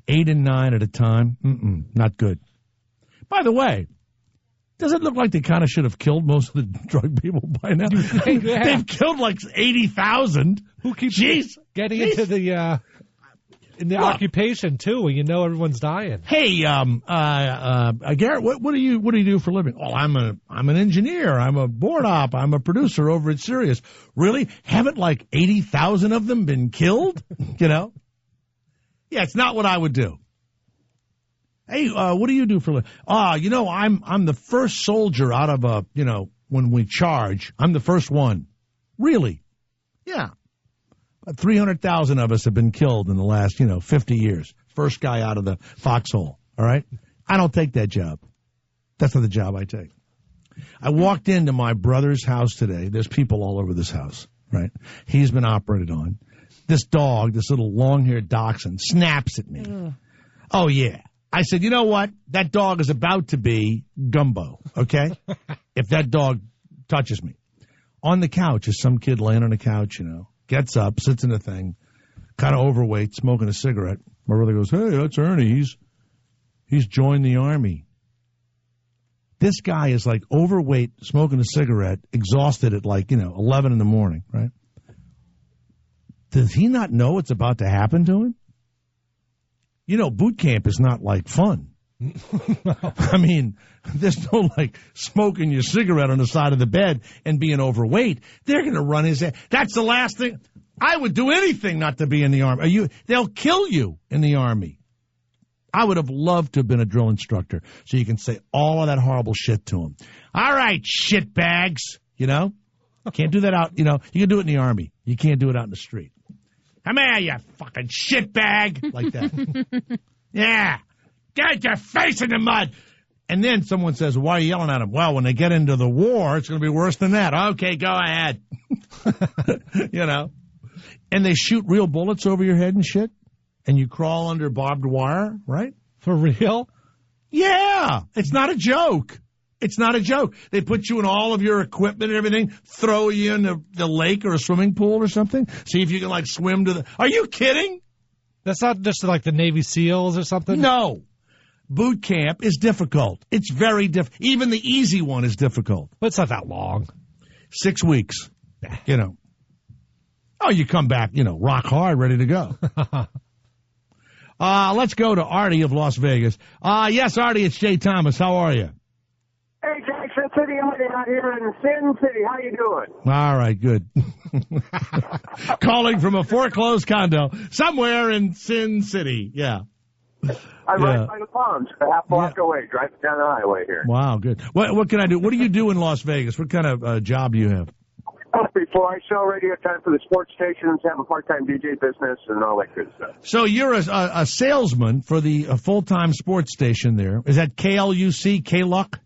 8 and 9 at a time. Not good. By the way, does it look like they kind of should have killed most of the drug people by now? Yeah. They've killed like 80,000. Who keeps Jeez. getting into the in the occupation too, when you know everyone's dying? Hey, Garrett, what do you do for a living? Oh, I'm an engineer. I'm a board op. I'm a producer over at Sirius. Really? Haven't like 80,000 of them been killed? You know? Yeah, it's not what I would do. Hey, what do you do for a living? I'm the first soldier out of when we charge. I'm the first one. Really? Yeah. 300,000 of us have been killed in the last, 50 years. First guy out of the foxhole. All right? I don't take that job. That's not the job I take. I walked into my brother's house today. There's people all over this house, right? He's been operated on. This dog, this little long-haired dachshund, snaps at me. Oh, yeah. I said, you know what? That dog is about to be Gumbo, okay? If that dog touches me. On the couch is some kid laying on the couch, gets up, sits in the thing, kind of overweight, smoking a cigarette. My brother goes, hey, that's Ernie. He's joined the Army. This guy is like overweight, smoking a cigarette, exhausted at 11 in the morning, right? Does he not know what's about to happen to him? Boot camp is not like fun. I mean, there's no smoking your cigarette on the side of the bed and being overweight. They're going to run his head. That's the last thing. I would do anything not to be in the Army. They'll kill you in the Army. I would have loved to have been a drill instructor so you can say all of that horrible shit to them. All right, shit bags. Can't do that out. You can do it in the Army. You can't do it out in the street. Come here, you fucking shit bag. Like that. Yeah. Get your face in the mud. And then someone says, why are you yelling at them? Well, when they get into the war, it's going to be worse than that. Okay, go ahead. And they shoot real bullets over your head and shit. And you crawl under barbed wire, right? For real? Yeah. It's not a joke. It's not a joke. They put you in all of your equipment and everything, throw you in the lake or a swimming pool or something, see if you can swim to the... Are you kidding? That's not just like the Navy SEALs or something? No. Boot camp is difficult. It's very difficult. Even the easy one is difficult. But it's not that long. 6 weeks. Oh, you come back, rock hard, ready to go. Let's go to Artie of Las Vegas. Yes, Artie, it's Jay Thomas. How are you? Hey, Jackson City, Artie out here in Sin City. How you doing? All right, good. Calling from a foreclosed condo somewhere in Sin City. Yeah. I'm right by the Palms, a half block away, driving down the highway here. Wow, good. What can I do? What do you do in Las Vegas? What kind of job do you have? Before I sell radio time for the sports stations, have a part-time DJ business, and all that good stuff. So you're a salesman for the full-time sports station there. Is that KLUC, K-Luck?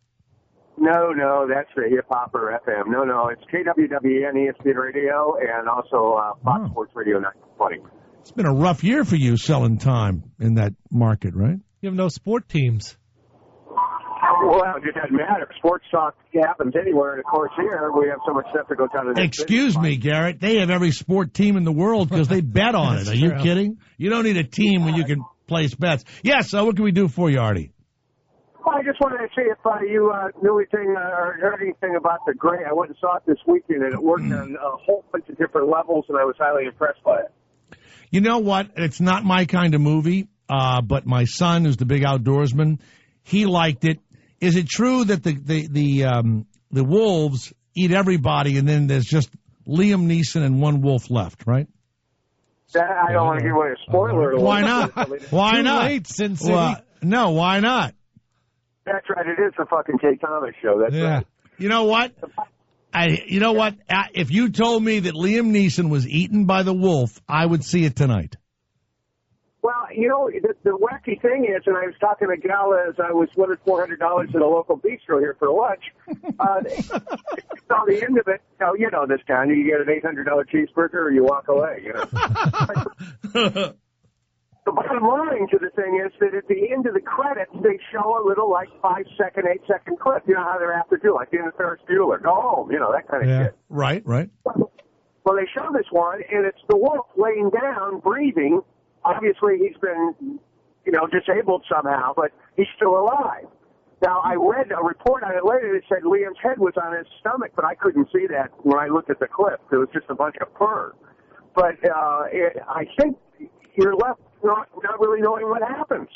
No, that's the Hip Hopper FM. No, it's KWWN ESPN Radio and also Fox Sports Radio 920. It's been a rough year for you selling time in that market, right? You have no sport teams. Well, it doesn't matter. Sports talk happens anywhere, and of course here we have so much stuff that goes on in the Excuse me, Garrett. They have every sport team in the world because they bet on it. Are you kidding? You don't need a team when you can place bets. Yes, so what can we do for you, Artie? Well, I just wanted to see if you knew anything or heard anything about the Gray. I went and saw it this weekend, and it worked on a whole bunch of different levels, and I was highly impressed by it. You know what? It's not my kind of movie, but my son, who's the big outdoorsman, he liked it. Is it true that the wolves eat everybody, and then there's just Liam Neeson and one wolf left, right? I don't want to give away a spoiler. Why not? Why not? Late, Sin City. No, why not? That's right. It is the fucking Jay Thomas show. That's right. You know what? If you told me that Liam Neeson was eaten by the wolf, I would see it tonight. Well, the wacky thing is, and I was talking to Gal as I was winning $400 at a local bistro here for lunch. On the end of it, you know this town, you get an $800 cheeseburger or you walk away. The bottom line to the thing is that at the end of the credits, they show a little 5-second, 8-second clip. You know how they're apt to do, like the end of Ferris Bueller. Go home, that kind of shit. Right. Well, they show this one, and it's the wolf laying down, breathing. Obviously, he's been, disabled somehow, but he's still alive. Now, I read a report on it later that said Liam's head was on his stomach, but I couldn't see that when I looked at the clip. It was just a bunch of fur. But I think you're left not really knowing what happens.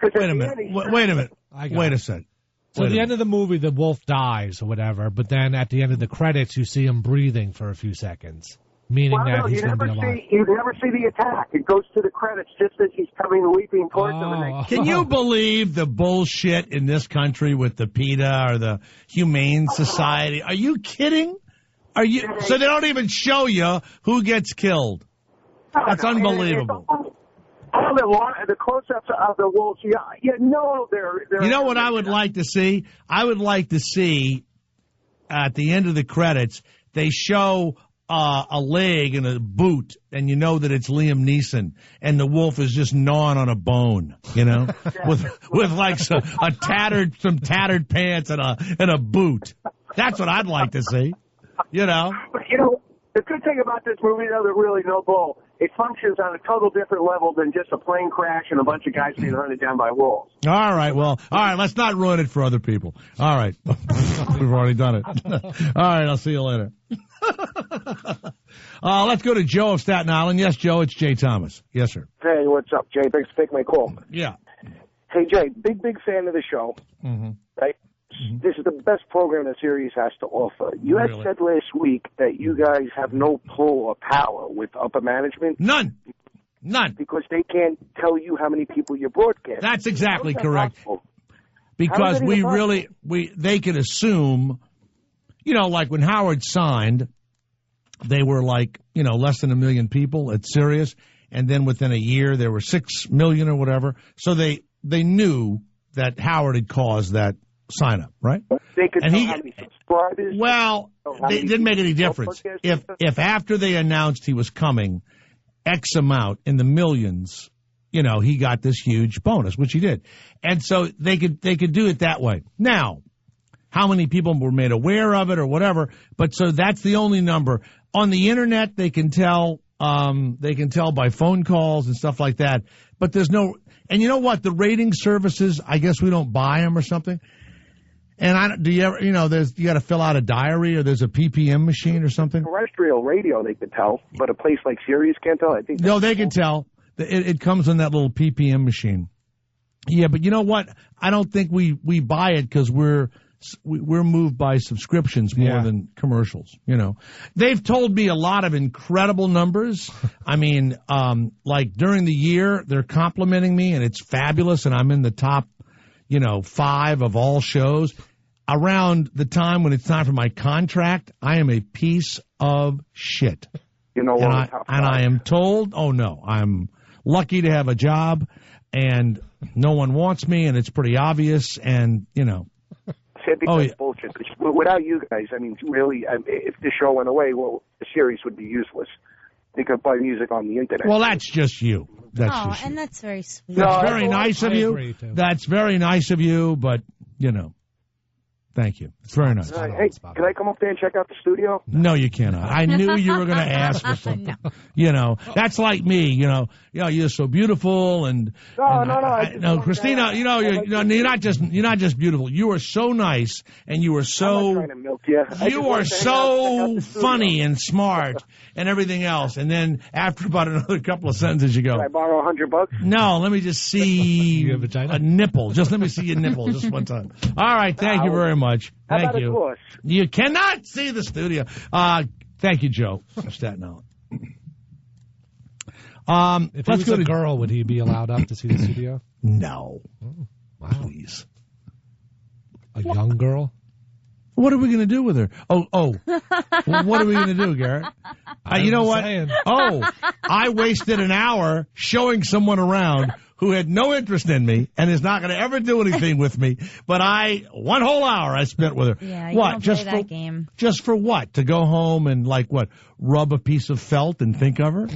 Wait a minute. Wait a minute. Wait a second. So at the end of the movie, the wolf dies or whatever, but then at the end of the credits, you see him breathing for a few seconds, meaning that he's going to be alive. You never see the attack. It goes to the credits just as he's coming leaping towards them. And Can you believe the bullshit in this country with the PETA or the Humane Society? Are you kidding? So they don't even show you who gets killed. That's unbelievable. All the close-ups of the wolves, they're... You know what I would like to see? I would like to see, at the end of the credits, they show a leg and a boot, and you know that it's Liam Neeson, and the wolf is just gnawing on a bone, with like some tattered pants and a boot. That's what I'd like to see, But, the good thing about this movie, though, there's really no bull. It functions on a total different level than just a plane crash and a bunch of guys being hunted down by wolves. All right, let's not ruin it for other people. All right. We've already done it. All right, I'll see you later. Let's go to Joe of Staten Island. Yes, Joe, it's Jay Thomas. Yes, sir. Hey, what's up, Jay? Thanks for taking my call. Yeah. Hey, Jay, big fan of the show. Mm-hmm. Right? This is the best program the series has to offer. You had said last week that you guys have no pull or power with upper management. None. Because they can't tell you how many people you broadcast. That's exactly correct. Because they can assume, like when Howard signed, they were like, less than 1 million people at Sirius. And then within a year, there were 6 million or whatever. So they knew that Howard had caused that sign up, right? They could tell how many subscribers. Well, it didn't make any difference. If after they announced he was coming, X amount in the millions, he got this huge bonus, which he did. And so they could do it that way. Now, how many people were made aware of it or whatever, but so that's the only number. On the internet, they can tell by phone calls and stuff like that, but there's no, and you know what? The rating services, I guess we don't buy them or something. And do you ever, you got to fill out a diary or there's a PPM machine or something? Terrestrial radio, they could tell, but a place like Sirius can't tell. I think. No, they can tell. It comes in that little PPM machine. Yeah, but you know what? I don't think we buy it because we're moved by subscriptions more than commercials. They've told me a lot of incredible numbers. I mean, like during the year, they're complimenting me and it's fabulous, and I'm in the top 5 of all shows. Around the time when it's time for my contract, I am a piece of shit. And I am told, oh no, I'm lucky to have a job, and no one wants me, and it's pretty obvious, and That's bullshit. Without you guys, I mean, really, if the show went away, the series would be useless. They could buy music on the internet. Well, that's just you. And that's very sweet. That's very nice of you. That's very nice of you, but, thank you. It's very nice. Hey, can I come up there and check out the studio? No, you cannot. I knew you were going to ask for something. No. That's like me, you're so beautiful and no, Christina, you're not just beautiful. You are so nice and you are so I'm not trying to milk you. You are so funny and smart and everything else. And then after about another couple of sentences you go, can I borrow $100? No, let me just see a nipple. Just let me see your nipple just one time. All right, thank you very much. Thank you. You cannot see the studio. Thank you, Joe. Staten Island. If he was a girl, would he be allowed up to see the studio? No. Oh, wow. Please. A young girl? What are we going to do with her? Oh. What are we going to do, Garrett? You know what? I wasted an hour showing someone around who had no interest in me and is not going to ever do anything with me. But one whole hour I spent with her. Yeah, you don't play that game. Just for what? To go home and rub a piece of felt and think of her?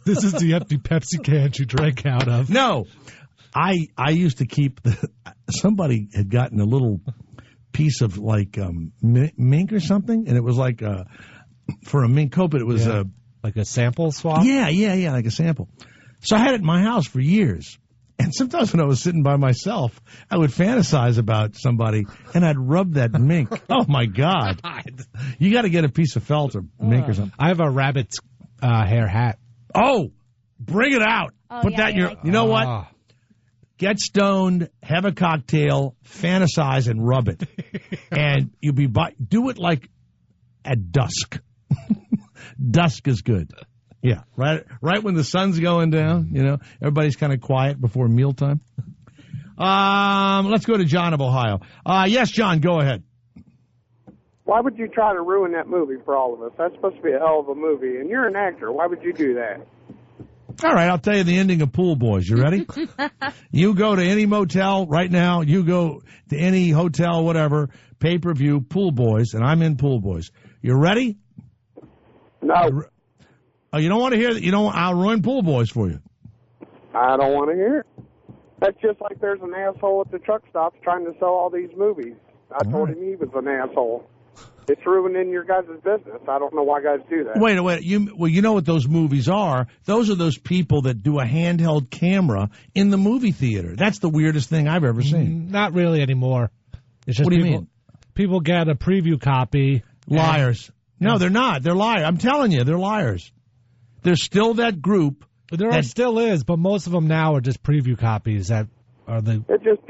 This is the empty Pepsi can you drank out of. No. I used to keep somebody had gotten a little piece of mink or something, and it was for a mink coat, but it was like a sample swap? Yeah, like a sample. So I had it in my house for years. And sometimes when I was sitting by myself, I would fantasize about somebody, and I'd rub that mink. Oh, my God. You got to get a piece of felt or mink or something. I have a rabbit's hair hat. Oh, bring it out. Put that in your... You know what? Get stoned, have a cocktail, fantasize, and rub it. And you'll be... Do it like at dusk. Dusk is good. Yeah, right when the sun's going down, everybody's kind of quiet before mealtime. Let's go to John of Ohio. Yes, John, go ahead. Why would you try to ruin that movie for all of us? That's supposed to be a hell of a movie, and you're an actor. Why would you do that? All right, I'll tell you the ending of Pool Boys. You ready? You go to any motel right now. You go to any hotel, whatever, pay-per-view, Pool Boys, and I'm in Pool Boys. You ready? No. Oh, you don't want to hear that? I'll ruin Pool Boys for you. I don't want to hear it. That's just like there's an asshole at the truck stops trying to sell all these movies. I told him he was an asshole. It's ruining your guys' business. I don't know why guys do that. Wait. You know what those movies are? Those are those people that do a handheld camera in the movie theater. That's the weirdest thing I've ever seen. Not really anymore. It's just what do you mean? People get a preview copy. Liars. No, they're not. They're liars. I'm telling you, they're liars. There's still that group. Still is, but most of them now are just preview copies that are the... It just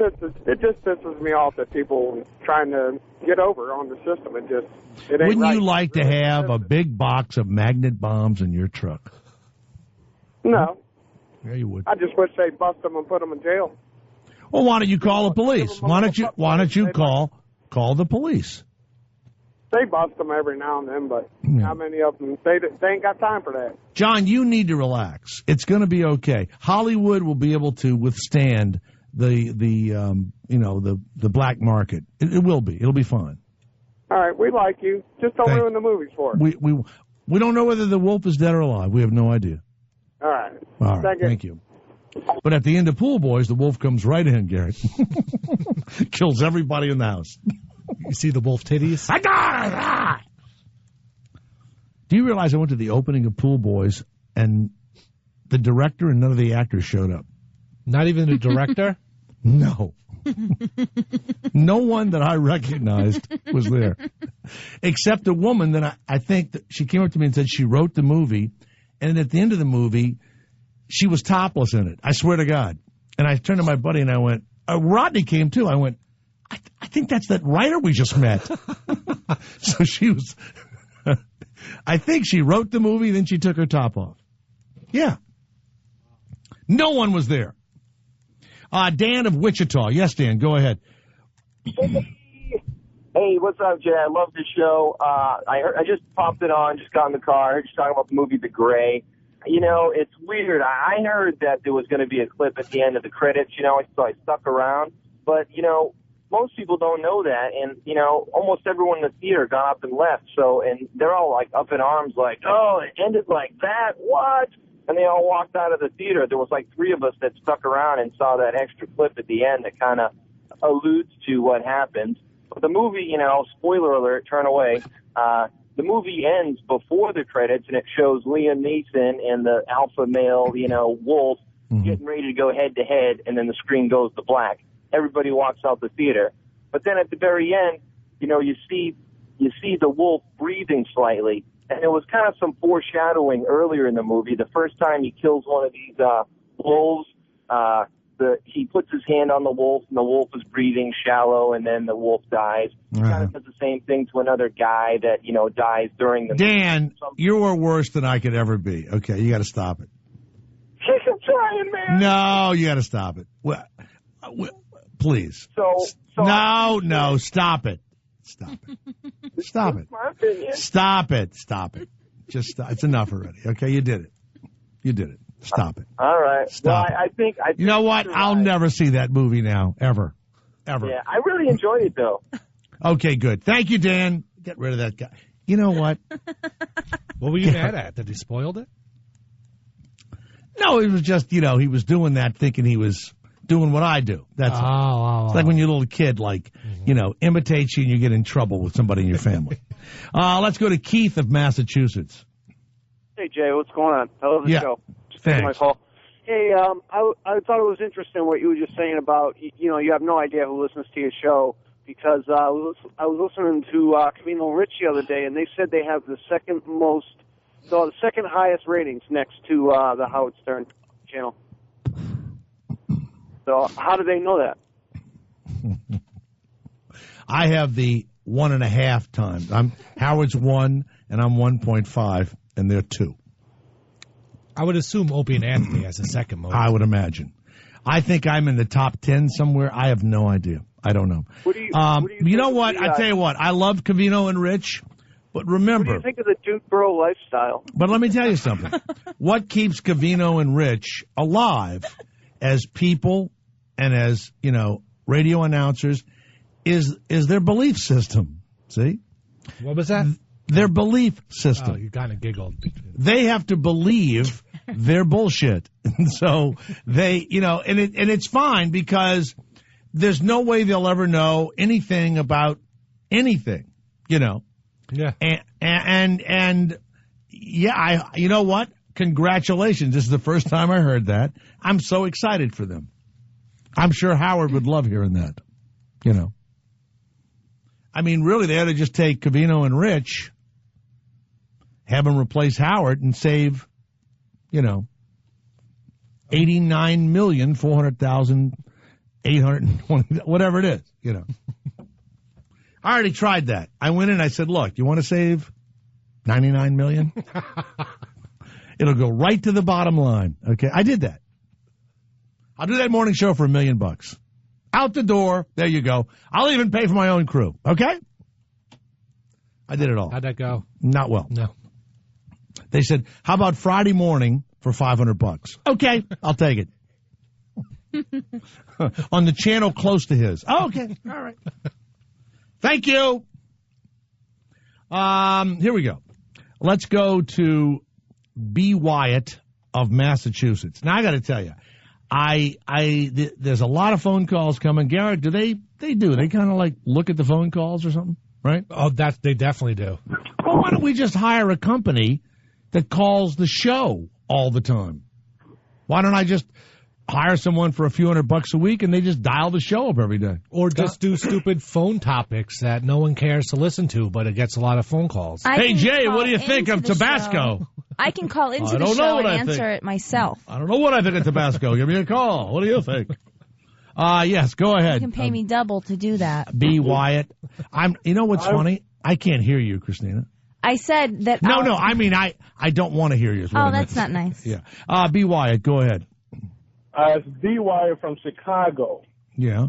pisses me off that people trying to get over on the system. It ain't Wouldn't right. you like to have a big box of magnet bombs in your truck? No. Yeah, you would. I just wish they'd bust them and put them in jail. Well, why don't you call the police? Why don't you call the police? They bust them every now and then, but how many of them? They ain't got time for that. John, you need to relax. It's going to be okay. Hollywood will be able to withstand the black market. It will be. It'll be fine. All right, we like you. Just don't ruin the movies for us. We don't know whether the wolf is dead or alive. We have no idea. All right. Thank you. But at the end of Pool Boys, the wolf comes right in, Garrett. Kills everybody in the house. You see the wolf titties? Do you realize I went to the opening of Pool Boys and the director and none of the actors showed up? Not even the director? No. No one that I recognized was there. Except a woman that I think that she came up to me and said she wrote the movie, and at the end of the movie, she was topless in it. I swear to God. And I turned to my buddy and I went, Rodney came too. I went, I think that's that writer we just met. So she was, I think she wrote the movie, then she took her top off. Yeah. No one was there. Dan of Wichita. Yes, Dan, go ahead. Hey, what's up, Jay? I love the show. I just popped it on, just got in the car. I heard you talking about the movie The Gray. It's weird. I heard that there was going to be a clip at the end of the credits, so I stuck around. But, most people don't know that, and, almost everyone in the theater got up and left, and they're all, up in arms, oh, it ended like that, what? And they all walked out of the theater. There was, 3 of us that stuck around and saw that extra clip at the end that kind of alludes to what happened. But the movie, spoiler alert, turn away, the movie ends before the credits, and it shows Liam Neeson and the alpha male, wolf, getting ready to go head-to-head, and then the screen goes to black. Everybody walks out the theater. But then at the very end, you see the wolf breathing slightly. And there was kind of some foreshadowing earlier in the movie. The first time he kills one of these wolves, he puts his hand on the wolf, and the wolf is breathing shallow, and then the wolf dies. He kind of does the same thing to another guy that, dies during the Dan, you were worse than I could ever be. Okay, you got to stop it. I'm trying, man. No, you got to stop it. Well, please. So no, stop it. Stop it. Stop it. My opinion. Stop it. Stop it. Just stop. It's enough already. Okay, you did it. Stop it. All right. Stop. Well, I think you know what? I'll never see that movie now, ever. Yeah, I really enjoyed it though. Okay, good. Thank you, Dan. Get rid of that guy. You know what? What were you mad at? That he spoiled it? No, it was just, he was doing that thinking he was doing what I do. That's it. It's like when you're a little kid, imitates you and you get in trouble with somebody in your family. Let's go to Keith of Massachusetts. Hey, Jay, what's going on? I love the show. Just taking my call. Hey, I thought it was interesting what you were just saying about, you have no idea who listens to your show, because I was listening to Covino and Rich the other day, and they said they have the second highest ratings next to the Howard Stern channel. So how do they know that? I have the 1.5 times. Howard's 1, and I'm 1.5, and they're 2. I would assume Opie and Anthony as a second most. I would imagine. I think I'm in the top 10 somewhere. I have no idea. I don't know. What do you you know what? I tell you what. I love Covino and Rich, but remember. What do you think of the Duke Bro lifestyle? But let me tell you something. What keeps Covino and Rich alive as people and as, radio announcers is their belief system. See? What was that? Their belief system. Oh, you kind of giggled. They have to believe their bullshit. And so they, and it's fine because there's no way they'll ever know anything about anything, Yeah. And you know what? Congratulations. This is the first time I heard that. I'm so excited for them. I'm sure Howard would love hearing that, I mean, really, they ought to just take Covino and Rich, have them replace Howard, and save, 89,400,820, whatever it is, I already tried that. I went in and I said, look, you want to save 99 million? It'll go right to the bottom line. Okay, I did that. I'll do that morning show for $1 million. Out the door. There you go. I'll even pay for my own crew. Okay? I did it all. How'd that go? Not well. No. They said, how about Friday morning for $500? Okay, I'll take it. On the channel close to his. Oh, okay. All right. Thank you. Here we go. Let's go to B. Wyatt of Massachusetts. Now, I got to tell you, there's a lot of phone calls coming. Garrett, do they do? They kind of like look at the phone calls or something, right? Oh, they definitely do. Well, why don't we just hire a company that calls the show all the time? Why don't I just hire someone for a few $100 a week and they just dial the show up every day? Or just do stupid phone topics that no one cares to listen to, but it gets a lot of phone calls. Hey, Jay, what do you think of Tabasco? I can call into the show and answer it myself. I don't know what I think of Tabasco. Give me a call. What do you think? Yes, go ahead. You can pay me double to do that. B. Wyatt. You know what's funny? I can't hear you, Christina. I said that. No, I mean, I don't want to hear you. Oh, that's not nice. Yeah. B. Wyatt, go ahead. It's D. Wyatt from Chicago. Yeah.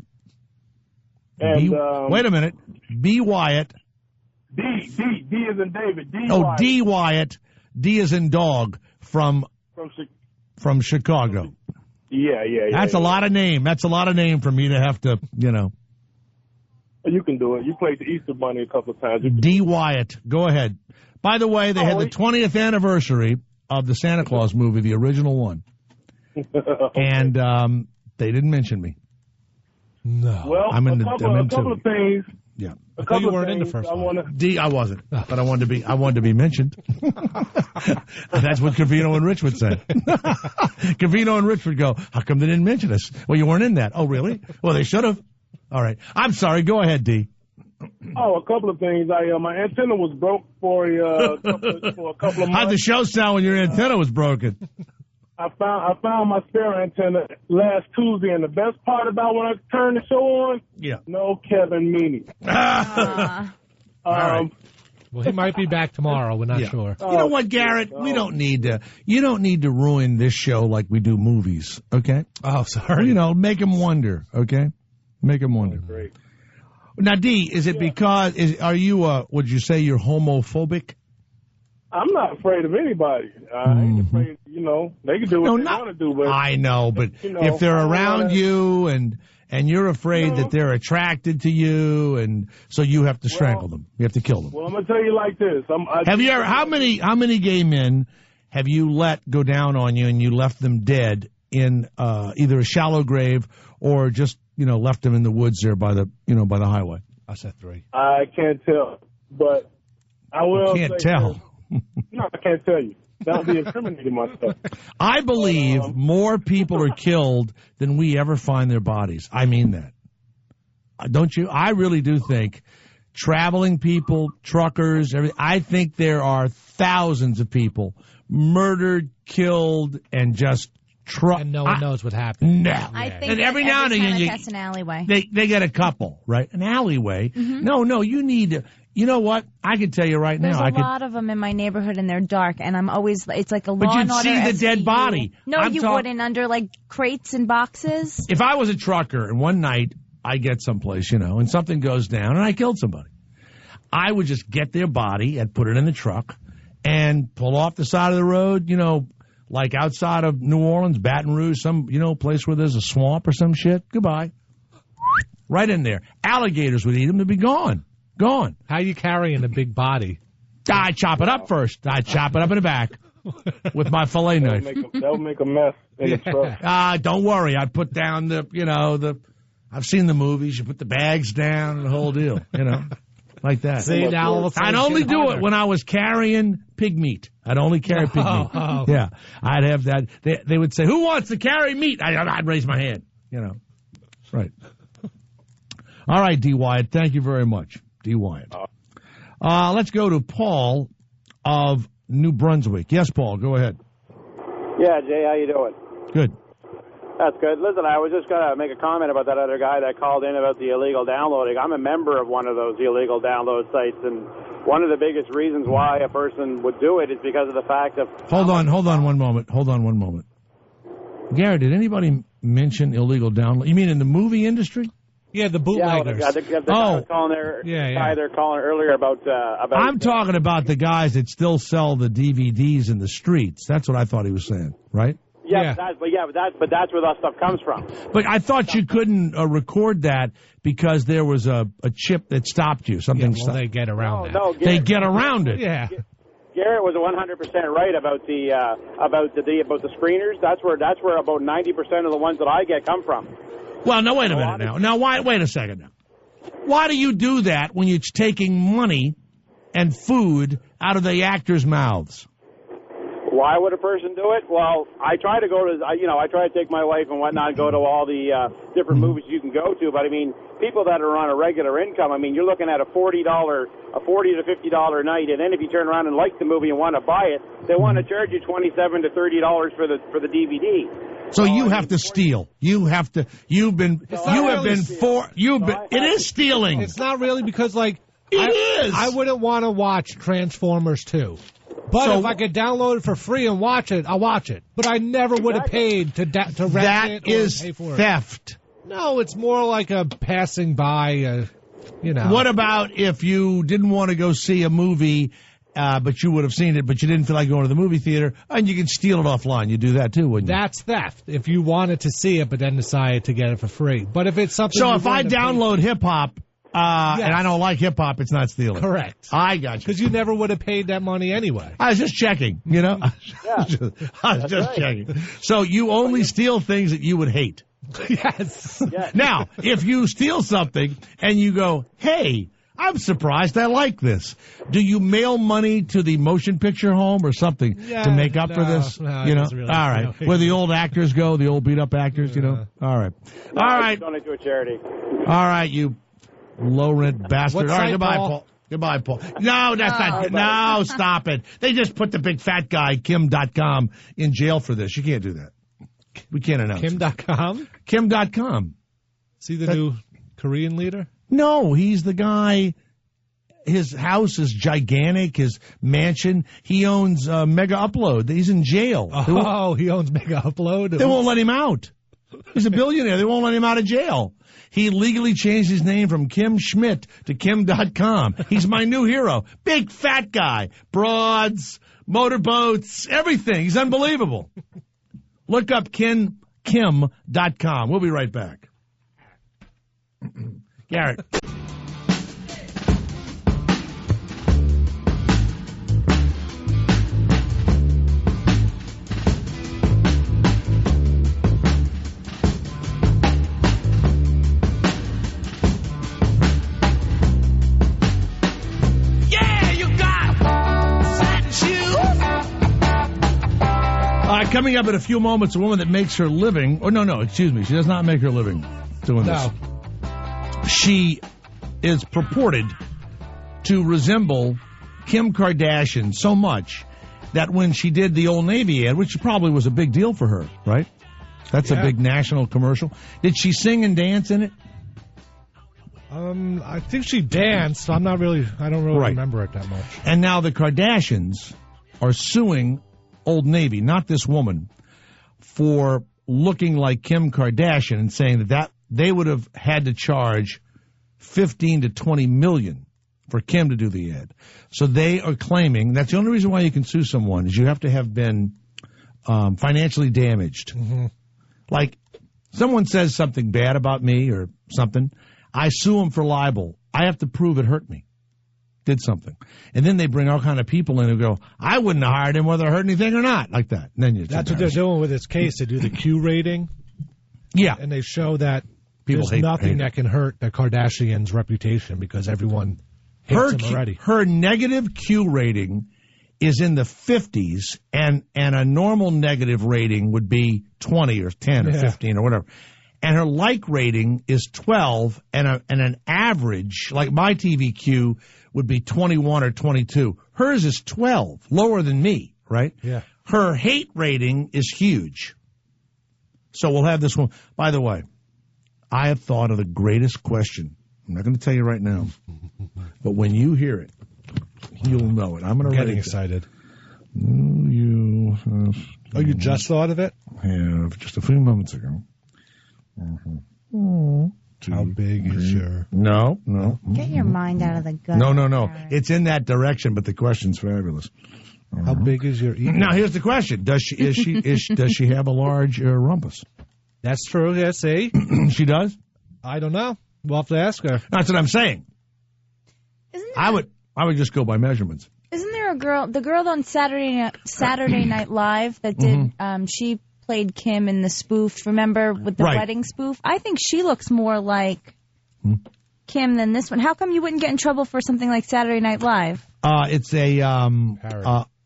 And wait a minute. B. Wyatt. D as in David. Wyatt. D. Wyatt. D as in dog from Chicago. Yeah. That's a lot of name. That's a lot of name for me to have to, You can do it. You played the Easter Bunny a couple of times. D. Wyatt. Go ahead. By the way, they had the 20th anniversary of the Santa Claus movie, the original one. And they didn't mention me. No. Well, I'm in a couple of things. Yeah. I thought you weren't in the first one. D, I wasn't, but I wanted to be mentioned. That's what Covino and Rich would say. Covino and Rich would go, how come they didn't mention us? Well, you weren't in that. Oh, really? Well, they should have. All right. I'm sorry. Go ahead, D. Oh, a couple of things. My antenna was broke for a couple of months. How'd the show sound when your antenna was broken? I found my spare antenna last Tuesday, and the best part about when I turned the show on, no Kevin Meaney. All right. Well, he might be back tomorrow. We're not sure. You know what, Garrett? We don't need to. You don't need to ruin this show like we do movies. Okay? Oh, sorry. Make them wonder. Okay? Make them wonder. Great. Now, D, is it because are you? Would you say you're homophobic? I'm not afraid of anybody. I ain't afraid. They can do what they want to do. But I know, but if they're around you and you're afraid that they're attracted to you, and so you have to strangle them, you have to kill them. Well, I'm gonna tell you like this. Have you ever? How many gay men have you let go down on you and you left them dead in either a shallow grave or just left them in the woods there by the by the highway? I said 3. I can't tell, but I will. You can't tell. No, I can't tell you. That'll be incriminating myself. I believe more people are killed than we ever find their bodies. I mean that. Don't you? I really do think traveling people, truckers, I think there are thousands of people murdered, killed, and just and no one knows what happened. No. I think and every now and again, that's an alleyway. They get a couple, right? An alleyway. Mm-hmm. No, you need. You know what? I can tell you right There's now. There's a lot of them in my neighborhood, and they're dark, and I'm always. It's like a But Law you'd and Order see the SVU. dead body. No, you wouldn't under like crates and boxes. If I was a trucker and one night I get someplace, and something goes down and I killed somebody, I would just get their body and put it in the truck and pull off the side of the road, like outside of New Orleans, Baton Rouge, some, place where there's a swamp or some shit. Goodbye. Right in there. Alligators would eat them. They'd be gone. Gone. How are you carrying a big body? I chop it up first. I chop it up in the back with my fillet knife. That'll make a mess in the truck. Don't worry. I put down I've seen the movies. You put the bags down, the whole deal, like that. See, now all of a sudden I'd only do harder. it when I was carrying pig meat. I'd only carry pig meat. Oh. Yeah, I'd have that. They would say, "Who wants to carry meat?" I'd raise my hand. Right. All right, D. Wyatt. Thank you very much, D. Wyatt. Let's go to Paul of New Brunswick. Yes, Paul. Go ahead. Yeah, Jay, how you doing? Good. That's good. Listen, I was just going to make a comment about that other guy that called in about the illegal downloading. I'm a member of one of those illegal download sites, and one of the biggest reasons why a person would do it is because of the fact of... Hold on one moment. Garrett, did anybody mention illegal download? You mean in the movie industry? Yeah, the bootleggers. Yeah, the guy was calling there. Guy they're calling earlier about. I'm talking about the guys that still sell the DVDs in the streets. That's what I thought he was saying, right? Yeah. But that's where that stuff comes from. But I thought you couldn't record that because there was a chip that stopped you. Something stopped. They get around that. No, they get around it. Yeah. Garrett was 100% right about the screeners. That's where about 90% of the ones that I get come from. Well, no, wait a minute now. Now, wait a second now. Why do you do that when you're taking money and food out of the actors' mouths? Why would a person do it? Well, I try to take my wife and whatnot and go to all the different movies you can go to. But, I mean, people that are on a regular income, I mean, you're looking at a $40 to $50 night. And then if you turn around and like the movie and want to buy it, they want to charge you $27 to $30 for the DVD. So you have to steal. It is stealing. It's not really because, it is. I wouldn't want to watch Transformers 2. But if I could download it for free and watch it, I'll watch it. But I never would have paid to rent it or pay for it. Theft. No, it's more like a passing by, What about if you didn't want to go see a movie, but you would have seen it, but you didn't feel like going to the movie theater, and you can steal it offline? You do that too, wouldn't you? That's theft. If you wanted to see it, but then decided to get it for free. But if it's something... So if I download hip-hop, and I don't like hip-hop, it's not stealing. Correct. I got you. Because you never would have paid that money anyway. I was just checking, I was just checking. So you only steal things that you would hate. Yes. Now, if you steal something and you go, hey, I'm surprised I like this, do you mail money to the motion picture home or something to make up for this? No, really, all right. Where the old actors go, the old beat-up actors, All right. No, all right. Donate to a charity. All right, you low-rent bastard. What all right, site, goodbye, Paul? Goodbye, Paul. No, that's not. No, stop it. They just put the big fat guy, Kim.com, in jail for this. You can't do that. We can't announce Kim.com? Kim.com. Is he the new Korean leader? No, he's the guy. His house is gigantic, his mansion. He owns Mega Upload. He's in jail. Oh, he owns Mega Upload? They won't let him out. He's a billionaire. They won't let him out of jail. He legally changed his name from Kim Schmidt to Kim.com. He's my new hero. Big fat guy. Broads, motorboats, everything. He's unbelievable. Look up Kim.com. We'll be right back. Garrett. Coming up in a few moments, a woman that makes her living. Excuse me. She does not make her living doing this. She is purported to resemble Kim Kardashian so much that when she did the Old Navy ad, which probably was a big deal for her, right? That's a big national commercial. Did she sing and dance in it? I think she danced. I don't really remember it that much. And now the Kardashians are suing Old Navy, not this woman, for looking like Kim Kardashian and saying that they would have had to charge $15 to $20 million for Kim to do the ad. So they are claiming that's the only reason why you can sue someone is you have to have been financially damaged. Mm-hmm. Like someone says something bad about me or something, I sue them for libel. I have to prove it hurt me, did something. And then they bring all kind of people in and go, I wouldn't have hired him whether it hurt anything or not, like that. And then that's what they're doing with this case. They do the Q rating. Yeah. And they show that there's nothing that can hurt the Kardashians' reputation because everyone hates them already. Her negative Q rating is in the 50s, and a normal negative rating would be 20 or 10 or 15 or whatever. And her like rating is 12, and an average, like my TVQ, would be 21 or 22. Hers is 12, lower than me, right? Yeah. Her hate rating is huge. So we'll have this one. By the way, I have thought of the greatest question. I'm not going to tell you right now, but when you hear it, you'll know it. I'm going to getting excited. You just thought of it? Yeah, just a few moments ago. How big is your... No. Get your mind out of the gut. No. It's in that direction, but the question's fabulous. How big is your ego? Now, here's the question. Does she have a large rumpus? That's true, yes, see? She does? I don't know. We'll have to ask her. That's what I'm saying. I would just go by measurements. Isn't there a girl, the girl on Saturday Night Live that did, she played Kim in the spoof, remember, with the wedding spoof? I think she looks more like Kim than this one. How come you wouldn't get in trouble for something like Saturday Night Live? It's a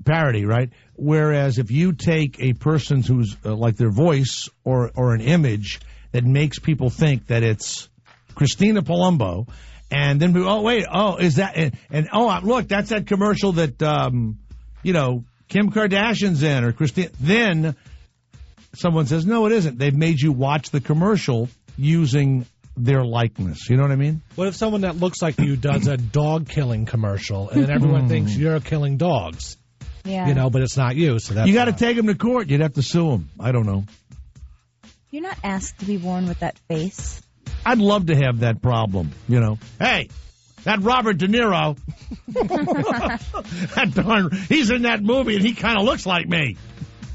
parody, right? Whereas if you take a person who's like their voice or an image that makes people think that it's Christina Palumbo, and then is that look, that's that commercial that Kim Kardashian's in or Christina. Then someone says, no, it isn't. They've made you watch the commercial using their likeness. You know what I mean? What if someone that looks like you does a dog killing commercial and then everyone thinks you're killing dogs? Yeah. But it's not you. So that's you got to take them to court. You'd have to sue them. I don't know. You're not asked to be born with that face. I'd love to have that problem. Hey, that Robert De Niro, he's in that movie and he kind of looks like me.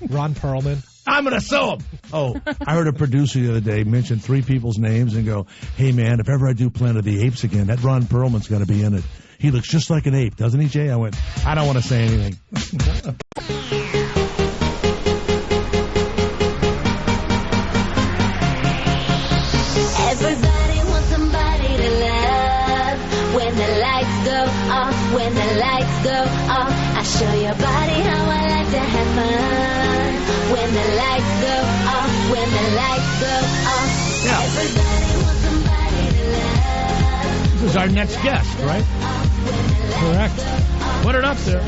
Ron Perlman. I'm going to sue him. Oh, I heard a producer the other day mention 3 people's names and go, hey, man, if ever I do Planet of the Apes again, that Ron Perlman's going to be in it. He looks just like an ape, doesn't he, Jay? I went, I don't want to say anything. Everybody wants somebody to love. When the lights go off, when the lights go off, I show your body how I like to have fun. When the lights go off, when the lights go off, everybody wants somebody to love. This is our next guest, right? Correct. Put it up there.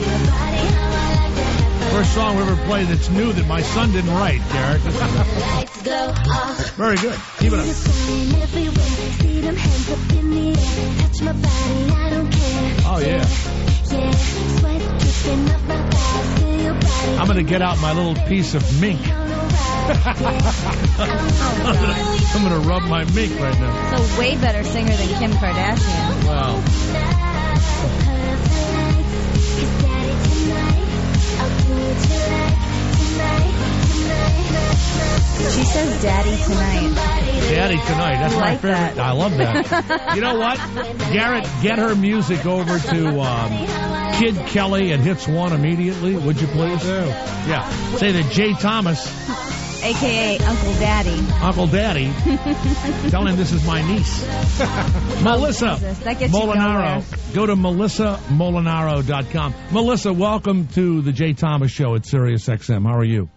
First song we ever played that's new that my son didn't write, Garrett. Very good. Keep it up. Oh, yeah. I'm going to get out my little piece of mink. I'm going to rub my mink right now. So way better singer than Kim Kardashian. Wow. She says daddy tonight. Daddy tonight. That's my favorite. That. I love that. You know what? Garrett, get her music over to Kid Kelly at Hits 1 immediately, would you please? Yeah. Say that Jay Thomas, a.k.a. Uncle Daddy. Uncle Daddy. Tell him this is my niece. Melissa Molinaro. Go to melissamolinaro.com. Melissa, welcome to the Jay Thomas Show at Sirius XM. How are you?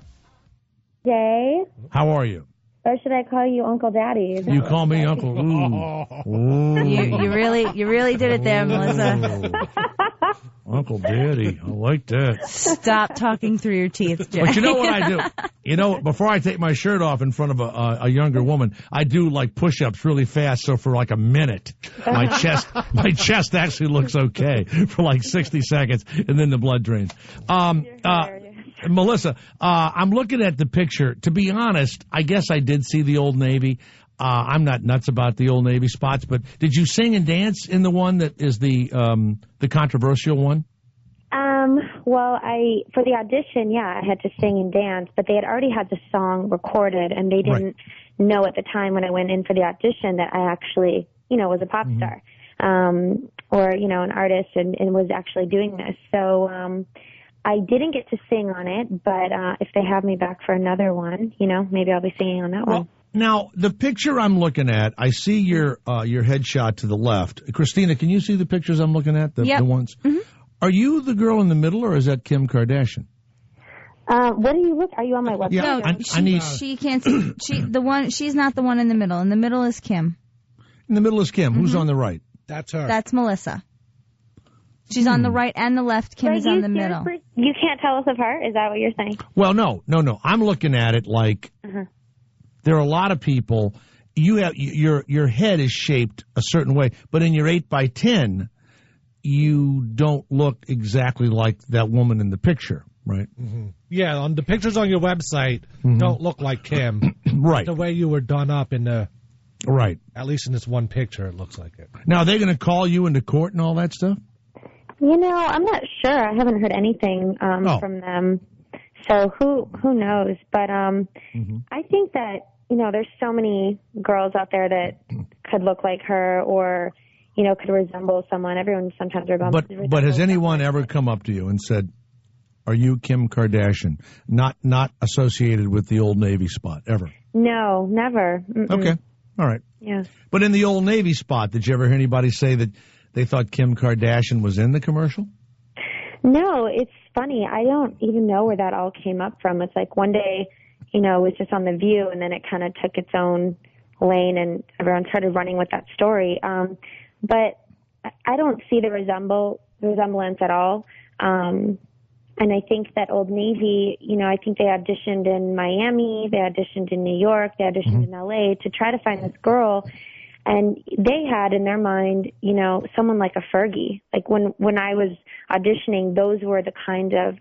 Jay. How are you? Or should I call you Uncle Daddy? You call me Uncle. Ooh. You really did it there, Melissa. Uncle Daddy. I like that. Stop talking through your teeth, Jay. But you know what I do? You know, before I take my shirt off in front of a younger woman, I do like push-ups really fast. So for like a minute, my chest actually looks okay for like 60 seconds, and then the blood drains. Melissa, I'm looking at the picture. To be honest, I guess I did see the Old Navy. I'm not nuts about the Old Navy spots, but did you sing and dance in the one that is the controversial one? Well, for the audition, yeah, I had to sing and dance, but they had already had the song recorded, and they didn't know at the time when I went in for the audition that I actually, was a pop star, or, an artist and was actually doing this. So, I didn't get to sing on it, but if they have me back for another one, maybe I'll be singing on that one. Now, the picture I'm looking at, I see your headshot to the left. Christina, can you see the pictures I'm looking at? The ones? Mm-hmm. Are you the girl in the middle, or is that Kim Kardashian? What do you look? Are you on my website? Yeah, no, she can't see. She's not the one in the middle. In the middle is Kim. In the middle is Kim. Mm-hmm. Who's on the right? That's her. That's Melissa. She's on the right and the left. Kim is on the middle. You can't tell us of her? Is that what you're saying? Well, no. I'm looking at it like there are a lot of people. You have your head is shaped a certain way, but in your 8x10, you don't look exactly like that woman in the picture, right? Mm-hmm. Yeah, on the pictures on your website don't look like Kim. Right. The way you were done up in the right. At least in this one picture, it looks like it. Now, are they going to call you into court and all that stuff? I'm not sure. I haven't heard anything from them. So who knows? But I think that, there's so many girls out there that could look like her or, could resemble someone. Everyone sometimes resembles But has anyone ever come up to you and said, are you Kim Kardashian? Not associated with the Old Navy spot, ever? No, never. Mm-mm. Okay. All right. Yeah. But in the Old Navy spot, did you ever hear anybody say that they thought Kim Kardashian was in the commercial? No, it's funny. I don't even know where that all came up from. It's like one day, it was just on The View, and then it kind of took its own lane, and everyone started running with that story. But I don't see the resemblance at all. And I think that Old Navy, I think they auditioned in Miami, they auditioned in New York, they auditioned in LA to try to find this girl. And they had in their mind, someone like a Fergie. Like when I was auditioning, those were the kind of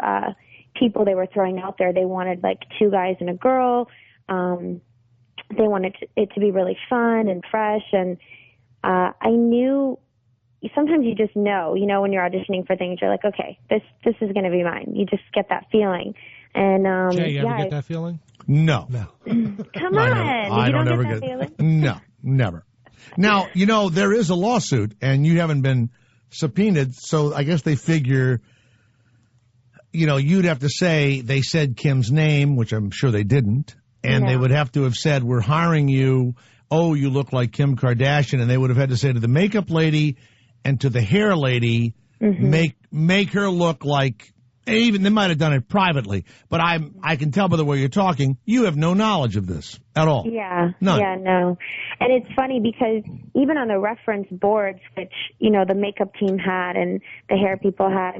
people they were throwing out there. They wanted like two guys and a girl. They wanted it to be really fun and fresh. And I knew sometimes you just know, when you're auditioning for things, you're like, okay, this is going to be mine. You just get that feeling. And Jay, you ever get that feeling? No. Come on. I don't ever get that feeling? No, never. Now, there is a lawsuit, and you haven't been subpoenaed, so I guess they figure, you'd have to say they said Kim's name, which I'm sure they didn't, and they would have to have said, we're hiring you, you look like Kim Kardashian, and they would have had to say to the makeup lady and to the hair lady, make her look like, even they might have done it privately, but I can tell by the way you're talking, you have no knowledge of this at all. Yeah. None. Yeah, no. And it's funny because even on the reference boards, which, the makeup team had and the hair people had,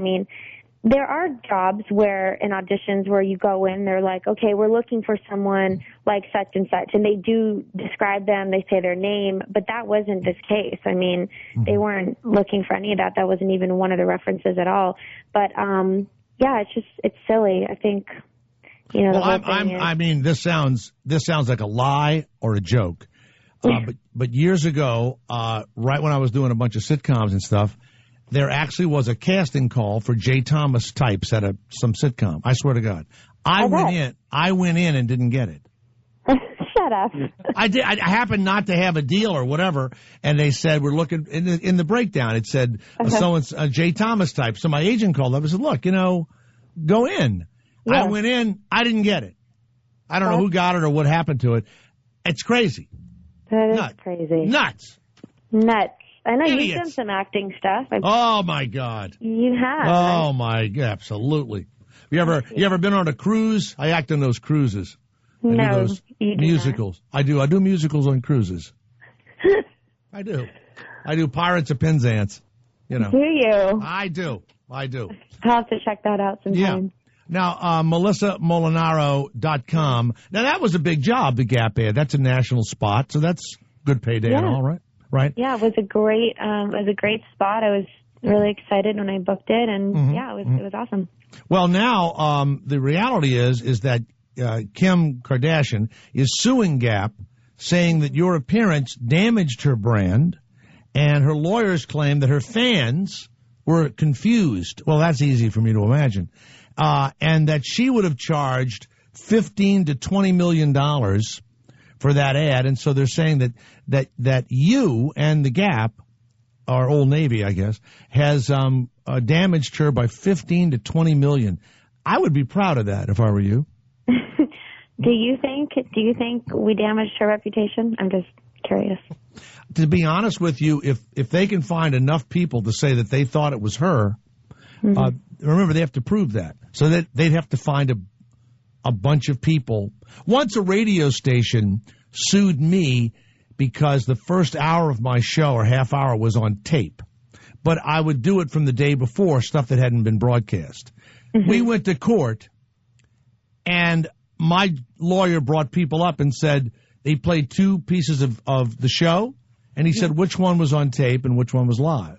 there are jobs where in auditions where you go in, they're like, okay, we're looking for someone like such and such. And they do describe them, they say their name, but that wasn't this case. They weren't looking for any of that. That wasn't even one of the references at all. But, yeah, it's silly. I think, this sounds like a lie or a joke. But years ago, right when I was doing a bunch of sitcoms and stuff, there actually was a casting call for J. Thomas types at some sitcom. I swear to God, I went in and didn't get it. Shut up. I did. I happened not to have a deal or whatever, and they said we're looking in the breakdown. It said someone's J. Thomas type. So my agent called up and said, "Look, go in." Yeah. I went in. I didn't get it. I don't know who got it or what happened to it. It's crazy. That is crazy. Nuts. I know Idiots. You've done some acting stuff. Oh my God. You have. Oh my, absolutely. You ever been on a cruise? I act on those cruises. No, you do musicals. not. I do. I do musicals on cruises. I do. I do Pirates of Penzance. You know. Do you? I do. I'll have to check that out sometime. Yeah. Now, MelissaMolinaro.com. Now, that was a big job, the Gap ad. That's a national spot, so that's good payday and all, right? Right. Yeah, it was a great spot. I was really excited when I booked it, and it was awesome. Well, now the reality is that Kim Kardashian is suing Gap, saying that your appearance damaged her brand, and her lawyers claim that her fans were confused. Well, that's easy for me to imagine. And that she would have charged $15 to $20 million for that ad. And so they're saying that you and the Gap, or Old Navy, I guess, has damaged her by $15 to $20 million. I would be proud of that if I were you. Do you think we damaged her reputation? I'm just curious. To be honest with you, if they can find enough people to say that they thought it was her, remember, they have to prove that. So that they'd have to find a bunch of people. Once a radio station sued me because the first hour of my show or half hour was on tape. But I would do it from the day before, stuff that hadn't been broadcast. We went to court, and my lawyer brought people up and said they played two pieces of the show, and he said which one was on tape and which one was live.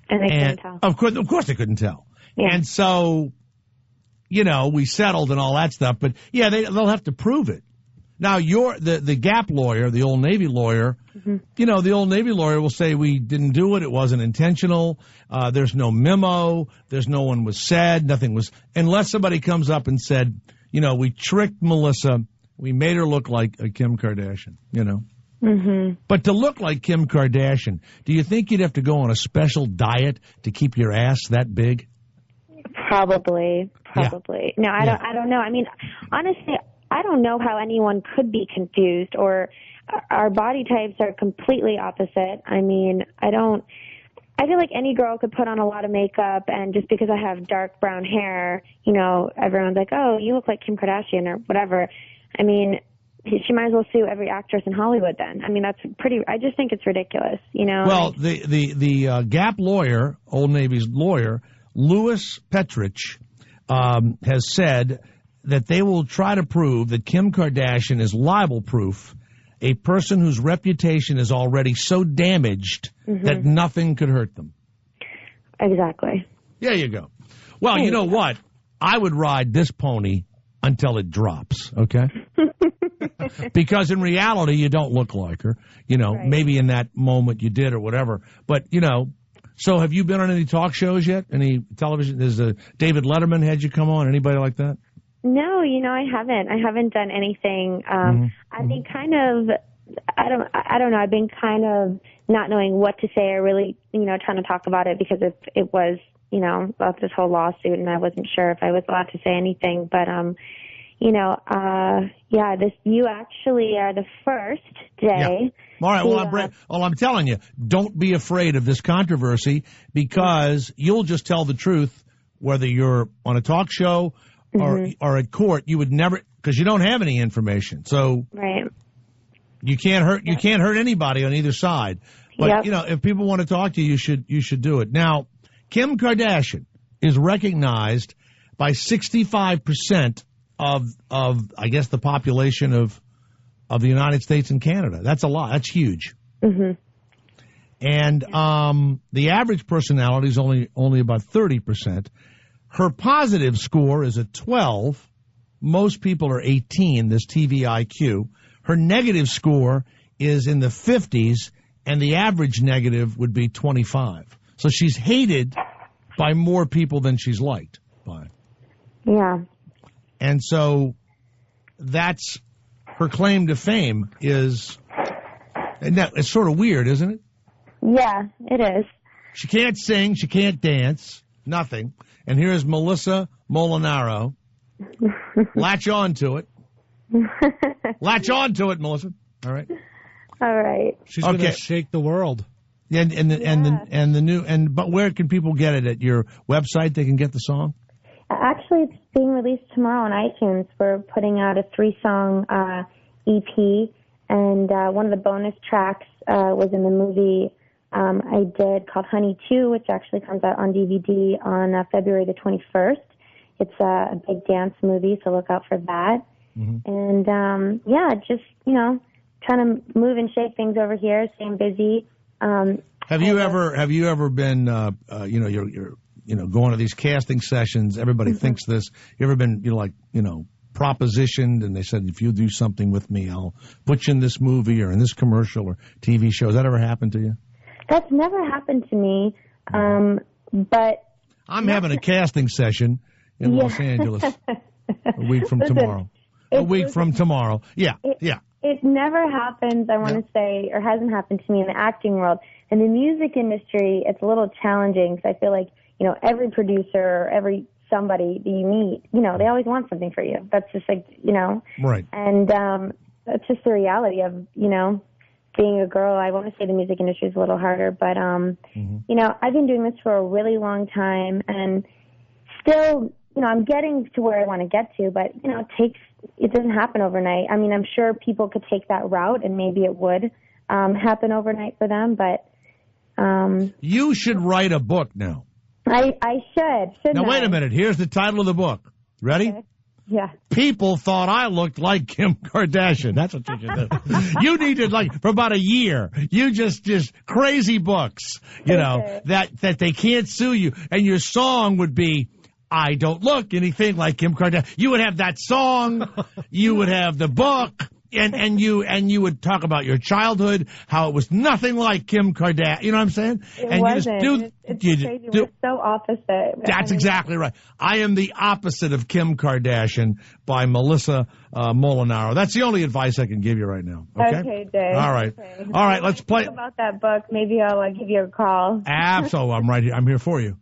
And they couldn't tell. Of course they couldn't tell. Yeah. And so, we settled and all that stuff. But, yeah, they'll have to prove it. Now, the Gap lawyer, the Old Navy lawyer, the Old Navy lawyer will say we didn't do it. It wasn't intentional. There's no memo. There's no one was said. Nothing was. Unless somebody comes up and said, we tricked Melissa. We made her look like a Kim Kardashian, But to look like Kim Kardashian, do you think you'd have to go on a special diet to keep your ass that big? Probably. Yeah. No, I don't know. I mean, honestly, I don't know how anyone could be confused, or our body types are completely opposite. I mean, I feel like any girl could put on a lot of makeup, and just because I have dark brown hair, everyone's like, oh, you look like Kim Kardashian or whatever. I mean, she might as well sue every actress in Hollywood then. I mean, I just think it's ridiculous, Well, the Gap lawyer, Old Navy's lawyer, Louis Petrich, has said that they will try to prove that Kim Kardashian is libel-proof, a person whose reputation is already so damaged that nothing could hurt them. Exactly. There you go. Well, you know what? I would ride this pony until it drops, okay? Because in reality, you don't look like her. Right. Maybe in that moment you did or whatever. But, so have you been on any talk shows yet? Any television? Has David Letterman had you come on? Anybody like that? No, I haven't. I haven't done anything. I've been kind of, I don't know. I've been kind of not knowing what to say or really, trying to talk about it because it was, about this whole lawsuit, and I wasn't sure if I was allowed to say anything. But, you actually are the first day. Yeah. All right. Well, I'm telling you, don't be afraid of this controversy because you'll just tell the truth, whether you're on a talk show or at court. You would never, because you don't have any information. So you can't hurt anybody on either side. But if people want to talk to you, you should do it. Now, Kim Kardashian is recognized by 65% of I guess the population of the United States and Canada. That's a lot. That's huge. And the average personality is only about 30%. Her positive score is a 12. Most people are 18, this TV IQ. Her negative score is in the 50s, and the average negative would be 25. So she's hated by more people than she's liked by. Yeah. And so that's her claim to fame is, and that, it's sort of weird, isn't it? Yeah, it is. She can't sing, she can't dance, nothing. And here's Melissa Molinaro. Latch on to it. Latch on to it, Melissa. All right. All right. She's going to shake the world. But where can people get it? At your website they can get the song? Actually, it's being released tomorrow on iTunes. We're putting out a 3-song EP, and one of the bonus tracks was in the movie I did called Honey 2, which actually comes out on DVD on February the 21st. It's a big dance movie, so look out for that. And just trying to move and shake things over here, staying busy. Have you ever been you're going to these casting sessions? Everybody thinks this. You ever been propositioned, and they said, if you do something with me, I'll put you in this movie or in this commercial or TV show? Has that ever happened to you? That's never happened to me, but I'm having a casting session in Los Angeles a week from tomorrow. A week from tomorrow. Yeah. It never happens, I want to say, or hasn't happened to me in the acting world. In the music industry, it's a little challenging because I feel like, every producer or every somebody that you meet, they always want something for you. That's just like, Right. And that's just the reality of, being a girl. I want to say the music industry is a little harder, but, I've been doing this for a really long time, and still, I'm getting to where I want to get to, but, it doesn't happen overnight. I mean, I'm sure people could take that route, and maybe it would happen overnight for them, but... you should write a book now. I should. Now, wait a minute. Here's the title of the book. Ready? Okay. Yeah. People thought I looked like Kim Kardashian. That's what you should do. You needed, for about a year, you just crazy books, that they can't sue you. And your song would be, I don't look anything like Kim Kardashian. You would have that song, you would have the book, and you would talk about your childhood, how it was nothing like Kim Kardashian. You know what I'm saying? It wasn't. It's crazy. We're so opposite. That's exactly right. I am the opposite of Kim Kardashian by Melissa Molinaro. That's the only advice I can give you right now. Okay, Dave. All right. Okay. All right, let's play. Think about that book. Maybe I'll give you a call. Absolutely. I'm right here. I'm here for you.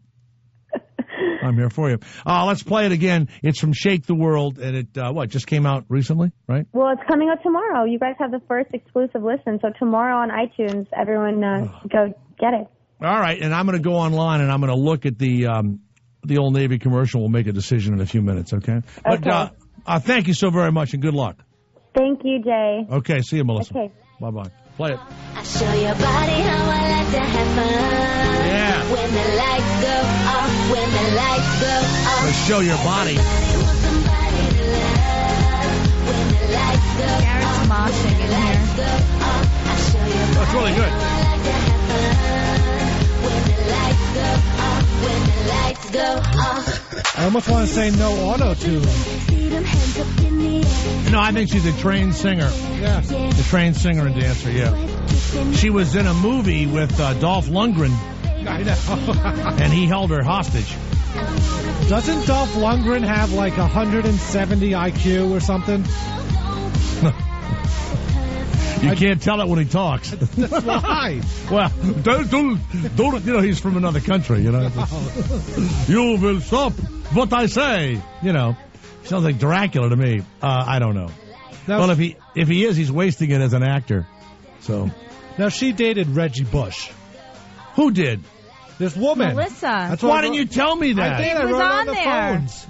I'm here for you. Let's play it again. It's from Shake the World, and it just came out recently, right? Well, it's coming out tomorrow. You guys have the first exclusive listen, so tomorrow on iTunes, everyone go get it. All right, and I'm going to go online, and I'm going to look at the Old Navy commercial. We'll make a decision in a few minutes, okay? But thank you so very much, and good luck. Thank you, Jay. Okay, see you, Melissa. Okay. Bye-bye. Play it. I show your body how I like to have fun. Yeah. When the lights go off, when the lights go off. Let's show your body. Garrett's moshing in here. That's really good. I almost want to say no auto-tune. No, I think she's a trained singer. Yeah. A trained singer and dancer, yeah. She was in a movie with Dolph Lundgren. I know. And he held her hostage. Doesn't Dolph Lundgren have 170 IQ or something? You can't tell it when he talks. That's why. Well, don't, he's from another country, You will stop what I say, Sounds like Dracula to me. I don't know. Now, well, if he is, he's wasting it as an actor. So. Now, she dated Reggie Bush. Who did? This woman. Melissa. Why didn't you tell me that? I did. It was wrote on the there. phones.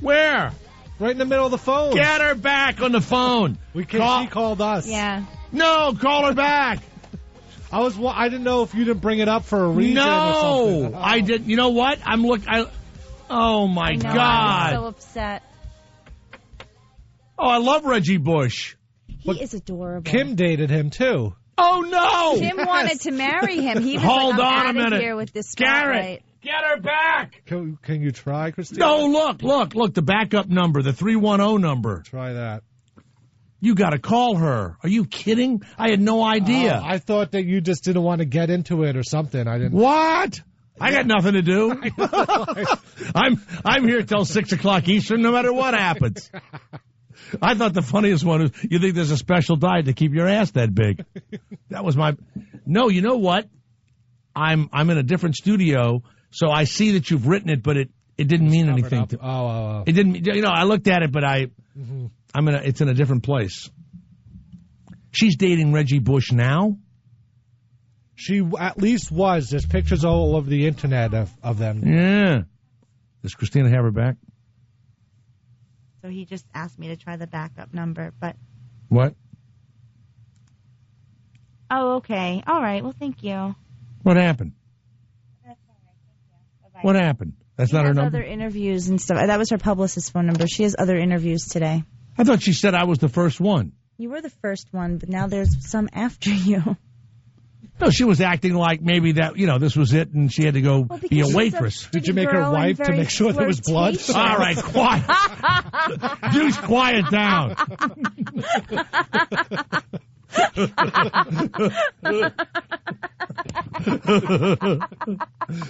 Where? Right in the middle of the phone. Get her back on the phone. She called us. Yeah. No, call her back. I didn't know if you didn't bring it up for a reason or something. No, I didn't. You know what? Oh, my God. I'm so upset. Oh, I love Reggie Bush. He is adorable. Kim dated him, too. Oh, no. Kim wanted to marry him. He was Hold I'm on a out minute. of here with this spotlight. Garrett, get her back. Can you try, Christina? No, look, the backup number, the 310 number. Try that. You got to call her. Are you kidding? I had no idea. I thought that you just didn't want to get into it or something. I didn't. What? I got nothing to do. I'm here till 6 o'clock Eastern, no matter what happens. I thought the funniest one is you think there's a special diet to keep your ass that big. That was my. No, you know what? I'm in a different studio, so I see that you've written it, but it didn't mean anything. It didn't. I looked at it, but it's in a different place. She's dating Reggie Bush now? She at least was. There's pictures all over the internet of them. Yeah. Does Christina have her back? So he just asked me to try the backup number. But What? oh, okay, all right. Well, thank you. What happened? What happened? That's not her number? Other interviews and stuff. That was her publicist's phone number. She has other interviews today. I thought she said I was the first one. You were the first one, but now there's some after you. No, she was acting like maybe that, this was it, and she had to go be a waitress. Did you make her wife to make sure there was blood? All right, quiet. Deuce, quiet down.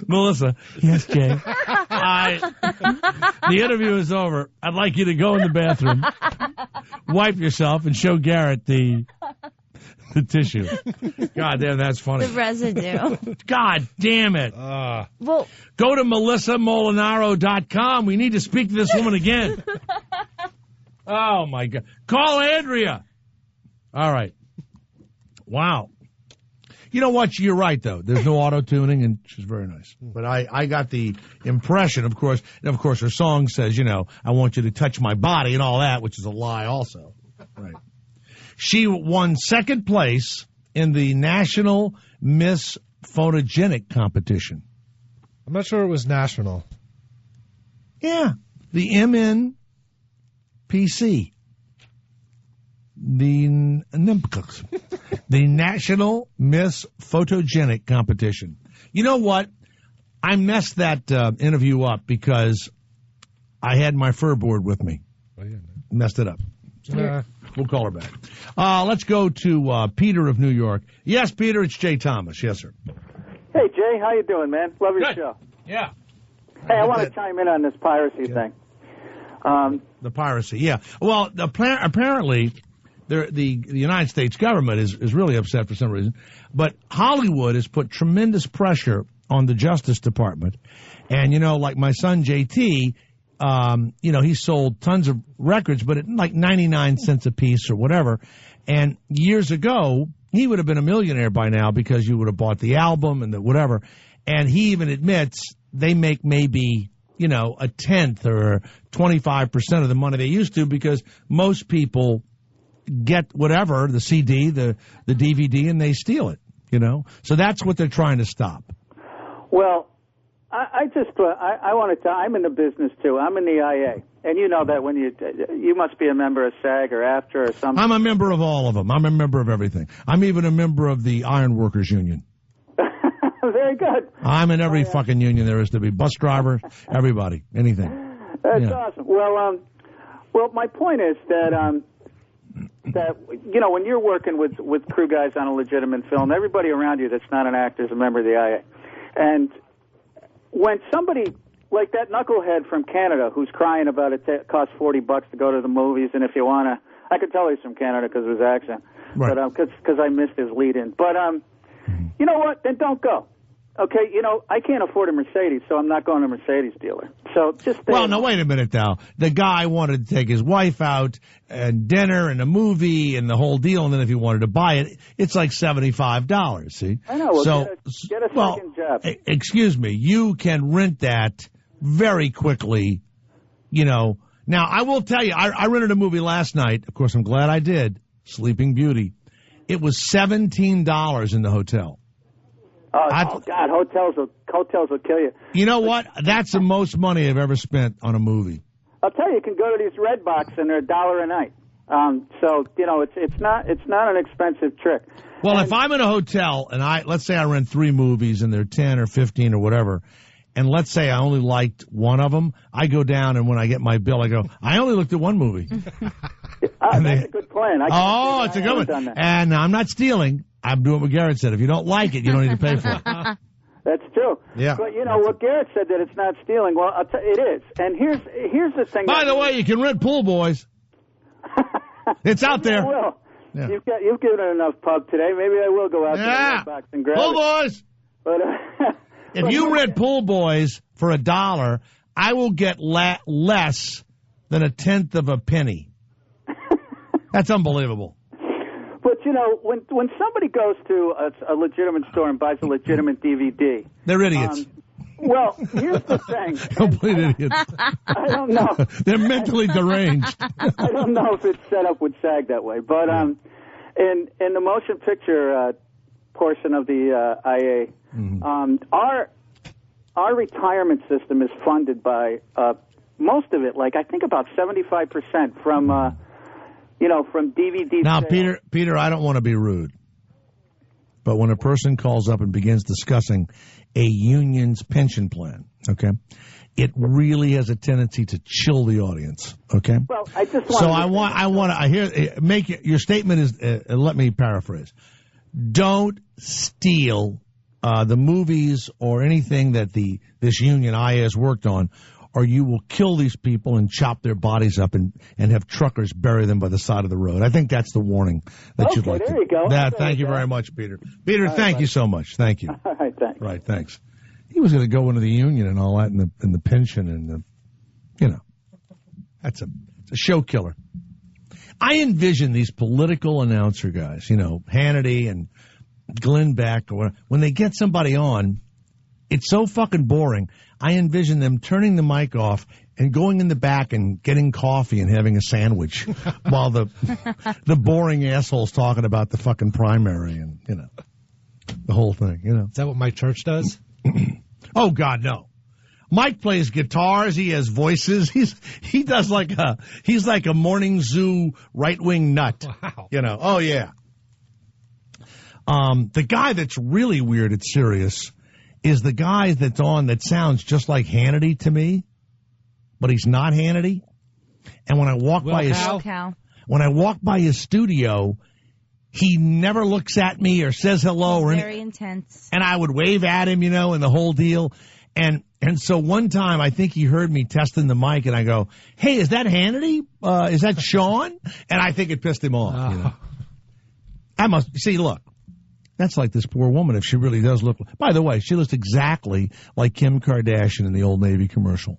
Melissa. Yes, Jay. The interview is over. I'd like you to go in the bathroom, wipe yourself, and show Garrett the tissue. God damn, that's funny. The residue. God damn it. Well, go to melissamolinaro.com. We need to speak to this woman again. Oh, my God. Call Andrea. All right. Wow. You know what? You're right, though. There's no auto-tuning, and she's very nice. But I got the impression, of course, her song says, I want you to touch my body and all that, which is a lie also. Right. She won second place in the National Miss Photogenic competition. I'm not sure it was national. Yeah. The MNPC. The National Miss Photogenic competition. You know what? I messed that interview up because I had my fur board with me. Oh, yeah. Messed it up. We'll call her back. Let's go to Peter of New York. Yes, Peter, it's Jay Thomas. Yes, sir. Hey, Jay, how you doing, man? Love your show. Yeah. Hey, I want to chime in on this piracy thing. The piracy, yeah. Well, apparently, the United States government is really upset for some reason, but Hollywood has put tremendous pressure on the Justice Department. And, like my son, JT, he sold tons of records, but at like 99 cents a piece or whatever. And years ago, he would have been a millionaire by now because you would have bought the album and the whatever. And he even admits they make maybe, a tenth or 25% of the money they used to because most people get whatever, the CD, the DVD, and they steal it, So that's what they're trying to stop. Well, I wanted to. I'm in the business too. I'm in the IA, and you know that when you must be a member of SAG or AFTRA or something. I'm a member of all of them. I'm a member of everything. I'm even a member of the Iron Workers Union. Very good. I'm in every fucking union there is to be. Bus driver, everybody, anything. That's awesome. Well, my point is that when you're working with crew guys on a legitimate film, everybody around you that's not an actor is a member of the IA, and when somebody like that knucklehead from Canada who's crying about it costs $40 to go to the movies, and if you want to, I could tell he's from Canada because of his accent, right. But because I missed his lead-in. But you know what? Then don't go. Okay, I can't afford a Mercedes, so I'm not going to a Mercedes dealer. So just stay. Well, no, wait a minute now. The guy wanted to take his wife out and dinner and a movie and the whole deal, and then if he wanted to buy it, it's like $75. See? I know. Well, so get a second job. Excuse me. You can rent that very quickly. Now I will tell you. I rented a movie last night. Of course, I'm glad I did. Sleeping Beauty. It was $17 in the hotel. Oh, God, hotels will kill you. You know what? That's the most money I've ever spent on a movie. I'll tell you, you can go to these Redbox and they're $1 a night. So it's not an expensive trick. Well, if I'm in a hotel and let's say I rent 3 movies and they're 10 or 15 or whatever, and let's say I only liked one of them, I go down and when I get my bill, I go, I only looked at one movie. That's a good plan. It's a good one. And I'm not stealing. I'm doing what Garrett said. If you don't like it, you don't need to pay for it. That's true. Yeah. But what Garrett said that it's not stealing. Well, it is. And here's the thing. By the way, you can rent Pool Boys. It's out there. Well, yeah. You've given it enough pub today. Maybe I will go out to the Redbox and grab Pool Boys. But if you rent Pool Boys for $1, I will get less than a tenth of a penny. That's unbelievable. But, when somebody goes to a legitimate store and buys a legitimate DVD... They're idiots. Well, here's the thing. Complete idiots. I don't know. They're mentally deranged. I don't know if it's set up with SAG that way, but in the motion picture portion of the IA, our retirement system is funded by most of it, like I think about 75% from from DVD. Now, sales. Peter, I don't want to be rude, but when a person calls up and begins discussing a union's pension plan, okay, it really has a tendency to chill the audience. Okay. Well, I just so I want to hear make your statement is. Let me paraphrase. Don't steal the movies or anything that this union IA has worked on, or you will kill these people and chop their bodies up and have truckers bury them by the side of the road. I think that's the warning that you'd like to. There you go. Thank you very much, Peter. Peter, thank you so much. Thank you. All right, thanks. Right, thanks. He was going to go into the union and all that, and the pension and that's a show killer. I envision these political announcer guys, Hannity and Glenn Beck, or when they get somebody on, it's so fucking boring. I envision them turning the mic off and going in the back and getting coffee and having a sandwich while the boring asshole's talking about the fucking primary and, the whole thing, Is that what Mike Church does? Oh, God, no. Mike plays guitars. He has voices. He's like a morning zoo right-wing nut. Wow. Oh, yeah. The guy that's really weird at Sirius is the guy that's on that sounds just like Hannity to me, but he's not Hannity. And when I walk by his studio, he never looks at me or says hello or very intense. And I would wave at him, and the whole deal. And so one time I think he heard me testing the mic, and I go, "Hey, is that Hannity? Is that Sean?" And I think it pissed him off. I must see. Look. That's like this poor woman, if she really does look. By the way, she looks exactly like Kim Kardashian in the Old Navy commercial.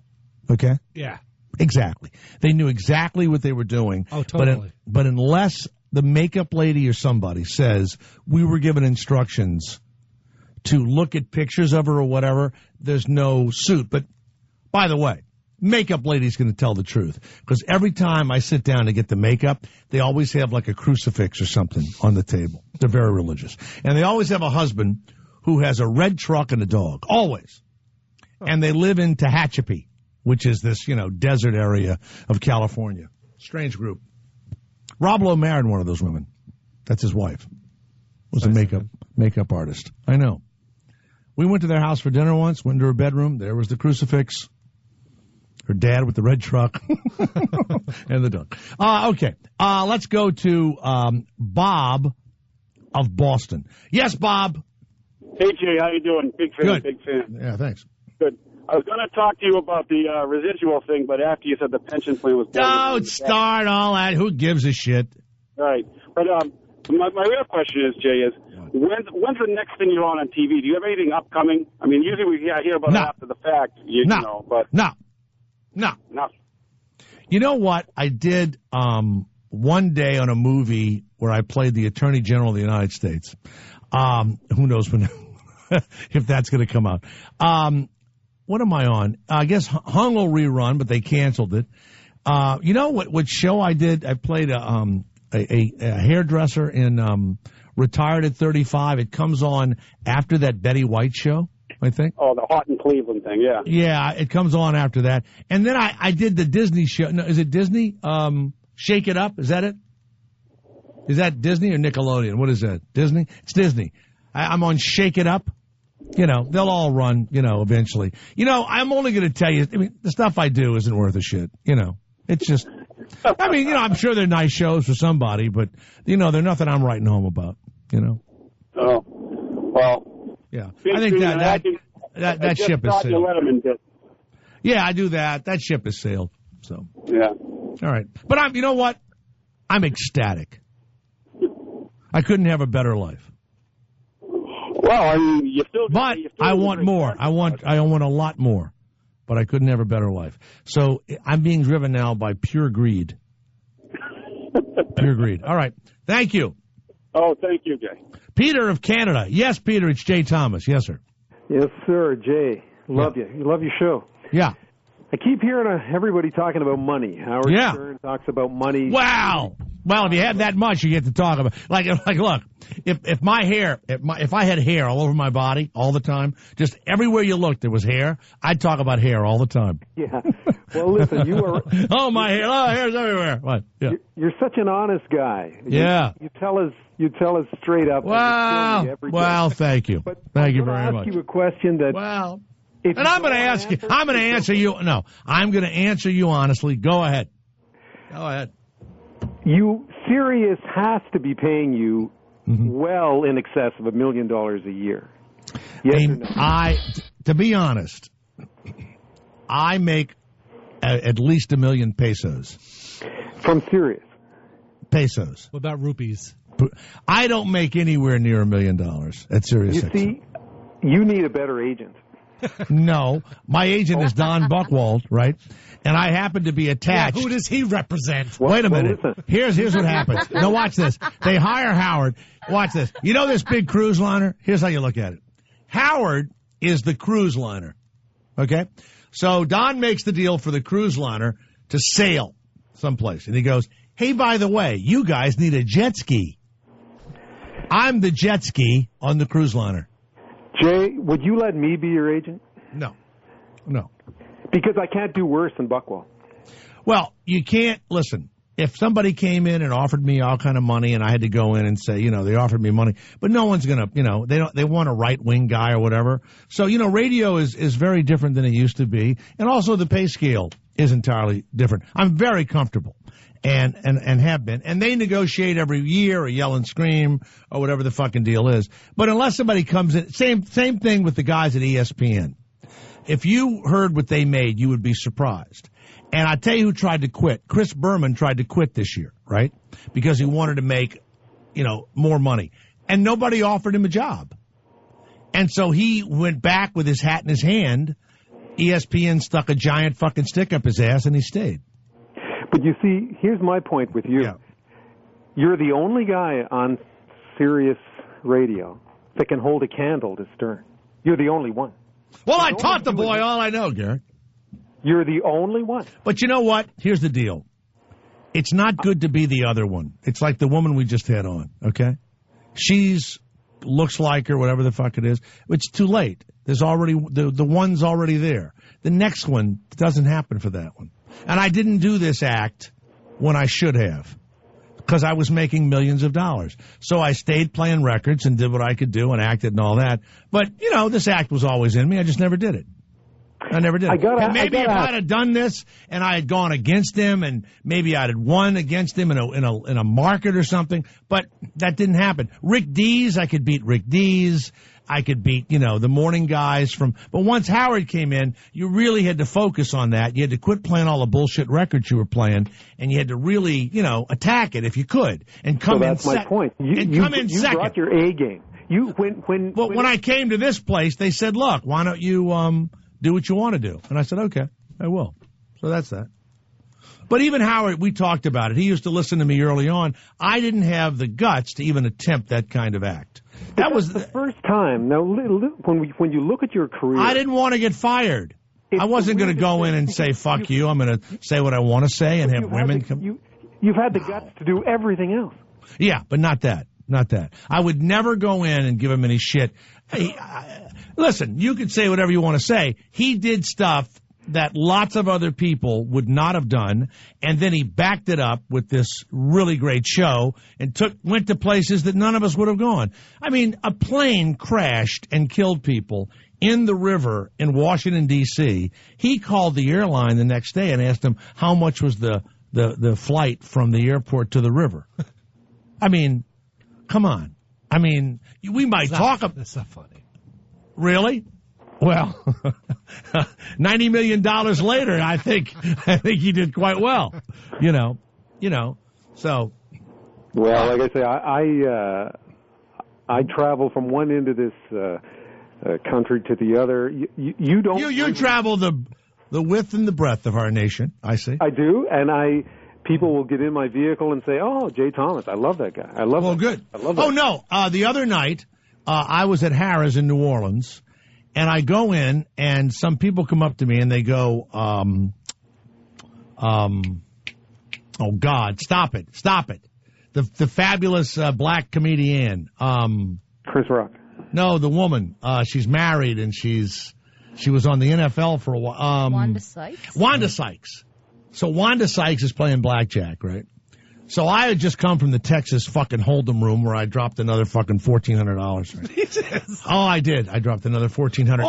Okay? Yeah. Exactly. They knew exactly what they were doing. Oh, totally. But unless the makeup lady or somebody says, we were given instructions to look at pictures of her or whatever, there's no suit. But, by the way, makeup lady's going to tell the truth. Because every time I sit down to get the makeup, they always have like a crucifix or something on the table. They're very religious. And they always have a husband who has a red truck and a dog. Always. And they live in Tehachapi, which is this, desert area of California. Strange group. Rob Lowe married one of those women. That's his wife. Was a makeup artist. I know. We went to their house for dinner once, went into her bedroom. There was the crucifix. Her dad with the red truck and the dog. Okay. Let's go to Bob of Boston. Yes, Bob. Hey, Jay. How you doing? Big fan. Good. Big fan. Yeah, thanks. Good. I was going to talk to you about the residual thing, but after you said the pension plan was... Don't start all that. Who gives a shit? Right. But my real question is, Jay, is when's the next thing you're on TV? Do you have anything upcoming? I mean, usually we hear about it after the fact, but... No. You know what? I did one day on a movie where I played the Attorney General of the United States. Who knows when if that's going to come out. What am I on? I guess Hung will rerun, but they canceled it. You know what show I did? I played a hairdresser in Retired at 35. It comes on after that Betty White show, I think. Oh, the Hot in Cleveland thing, yeah. Yeah, it comes on after that. And then I did the Disney show. No, is it Disney? Shake It Up, is that it? Is that Disney or Nickelodeon? What is that? Disney? It's Disney. I'm on Shake It Up. They'll all run, eventually. I'm only going to tell you, the stuff I do isn't worth a shit. It's just, I'm sure they're nice shows for somebody, but, they're nothing I'm writing home about, Oh, well. Yeah. I think that ship is sailed. Yeah, I do that. That ship has sailed. So. Yeah. All right. But you know what? I'm ecstatic. I couldn't have a better life. Well, you still. But I want more. I want a lot more. But I couldn't have a better life. So I'm being driven now by pure greed. Pure greed. All right. Thank you. Oh, thank you, Jay. Peter of Canada. Yes, Peter, it's Jay Thomas. Yes, sir. Yes, sir, Jay. Love you. You love your show. Yeah. I keep hearing everybody talking about money. Howard Stern talks about money. Wow. Well, if you have that much, you get to talk about like look, if my hair, if I had hair all over my body all the time, just everywhere you looked there was hair, I'd talk about hair all the time. Yeah. Well, listen, you are. Oh, my hair! Oh, hair's everywhere. What? Yeah. You're such an honest guy. Yeah. You tell us straight up. Wow. Well, thank you. Thank you very much. Ask you a question that. Well. And I'm going to ask you. I'm going to answer you. No, I'm going to answer you honestly. Go ahead. Go ahead. Sirius has to be paying you well in excess of $1 million a year. Yes or no? To be honest, I make at least 1 million pesos from Sirius. Pesos. What about rupees? I don't make anywhere near $1 million at Sirius. You see, you need a better agent. No, my agent is Don Buchwald, right? And I happen to be attached. Yeah, who does he represent? Wait a minute. Here's what happens. Now watch this. They hire Howard. Watch this. You know this big cruise liner? Here's how you look at it. Howard is the cruise liner. Okay? So Don makes the deal for the cruise liner to sail someplace. And he goes, hey, by the way, you guys need a jet ski. I'm the jet ski on the cruise liner. Jay, would you let me be your agent? No. Because I can't do worse than Buchwald. Well, you can't, listen, if somebody came in and offered me all kind of money and I had to go in and say, they offered me money, but no one's going to, they want a right-wing guy or whatever. So, radio is very different than it used to be. And also the pay scale is entirely different. I'm very comfortable. And have been. And they negotiate every year or yell and scream or whatever the fucking deal is. But unless somebody comes in, same thing with the guys at ESPN. If you heard what they made, you would be surprised. And I tell you who tried to quit. Chris Berman tried to quit this year, right? Because he wanted to make, more money. And nobody offered him a job. And so he went back with his hat in his hand. ESPN stuck a giant fucking stick up his ass and he stayed. But you see, here's my point with you. Yeah. You're the only guy on Sirius Radio that can hold a candle to Stern. You're the only one. Well, I taught the boy all I know, Gary. You're the only one. But you know what? Here's the deal. It's not good to be the other one. It's like the woman we just had on, okay? Looks like her, whatever the fuck it is. It's too late. There's already, the one's already there. The next one doesn't happen for that one. And I didn't do this act when I should have because I was making millions of dollars. So I stayed playing records and did what I could do and acted and all that. But, this act was always in me. I just never did it. I never did it. And maybe if I'd have done this and I had gone against him and maybe I'd have won against him in a market or something, but that didn't happen. Rick Dees, I could beat Rick Dees. I could beat, the morning guys but once Howard came in, you really had to focus on that. You had to quit playing all the bullshit records you were playing, and you had to really, attack it if you could, and come in second. So that's my point. You brought your A game. When I came to this place, they said, look, why don't you, do what you want to do? And I said, okay, I will. So that's that. But even Howard, we talked about it. He used to listen to me early on. I didn't have the guts to even attempt that kind of act. That was the first time. Now, when you look at your career, I didn't want to get fired. I wasn't going to go in and say "fuck you." I'm going to say what I want to say and have women come. You've had the guts to do everything else. Yeah, but not that. Not that. I would never go in and give him any shit. Listen, you can say whatever you want to say. He did stuff that lots of other people would not have done, and then he backed it up with this really great show and went to places that none of us would have gone. I mean, a plane crashed and killed people in the river in Washington, D.C. He called the airline the next day and asked them how much was the flight from the airport to the river. I mean, come on. I mean, we might talk about... That's not funny. Really? Well, $90 million later, I think he did quite well. So. Well, like I say, I travel from one end of this country to the other. You don't. You travel the width and the breadth of our nation. I see. I do, and people will get in my vehicle and say, "Oh, Jay Thomas, I love that guy. I love." Oh, that good. Guy. I love that no, the other night I was at Harrah's in New Orleans. And I go in, and some people come up to me, and they go, oh, God, stop it. The fabulous black comedian. Chris Rock. No, the woman. She's married, and she was on the NFL for a while. Wanda Sykes? Wanda Sykes. So Wanda Sykes is playing blackjack, right? So I had just come from the Texas fucking Hold'em room where I dropped another fucking $1,400. Right? Jesus. Oh, I did. I dropped another $1,400.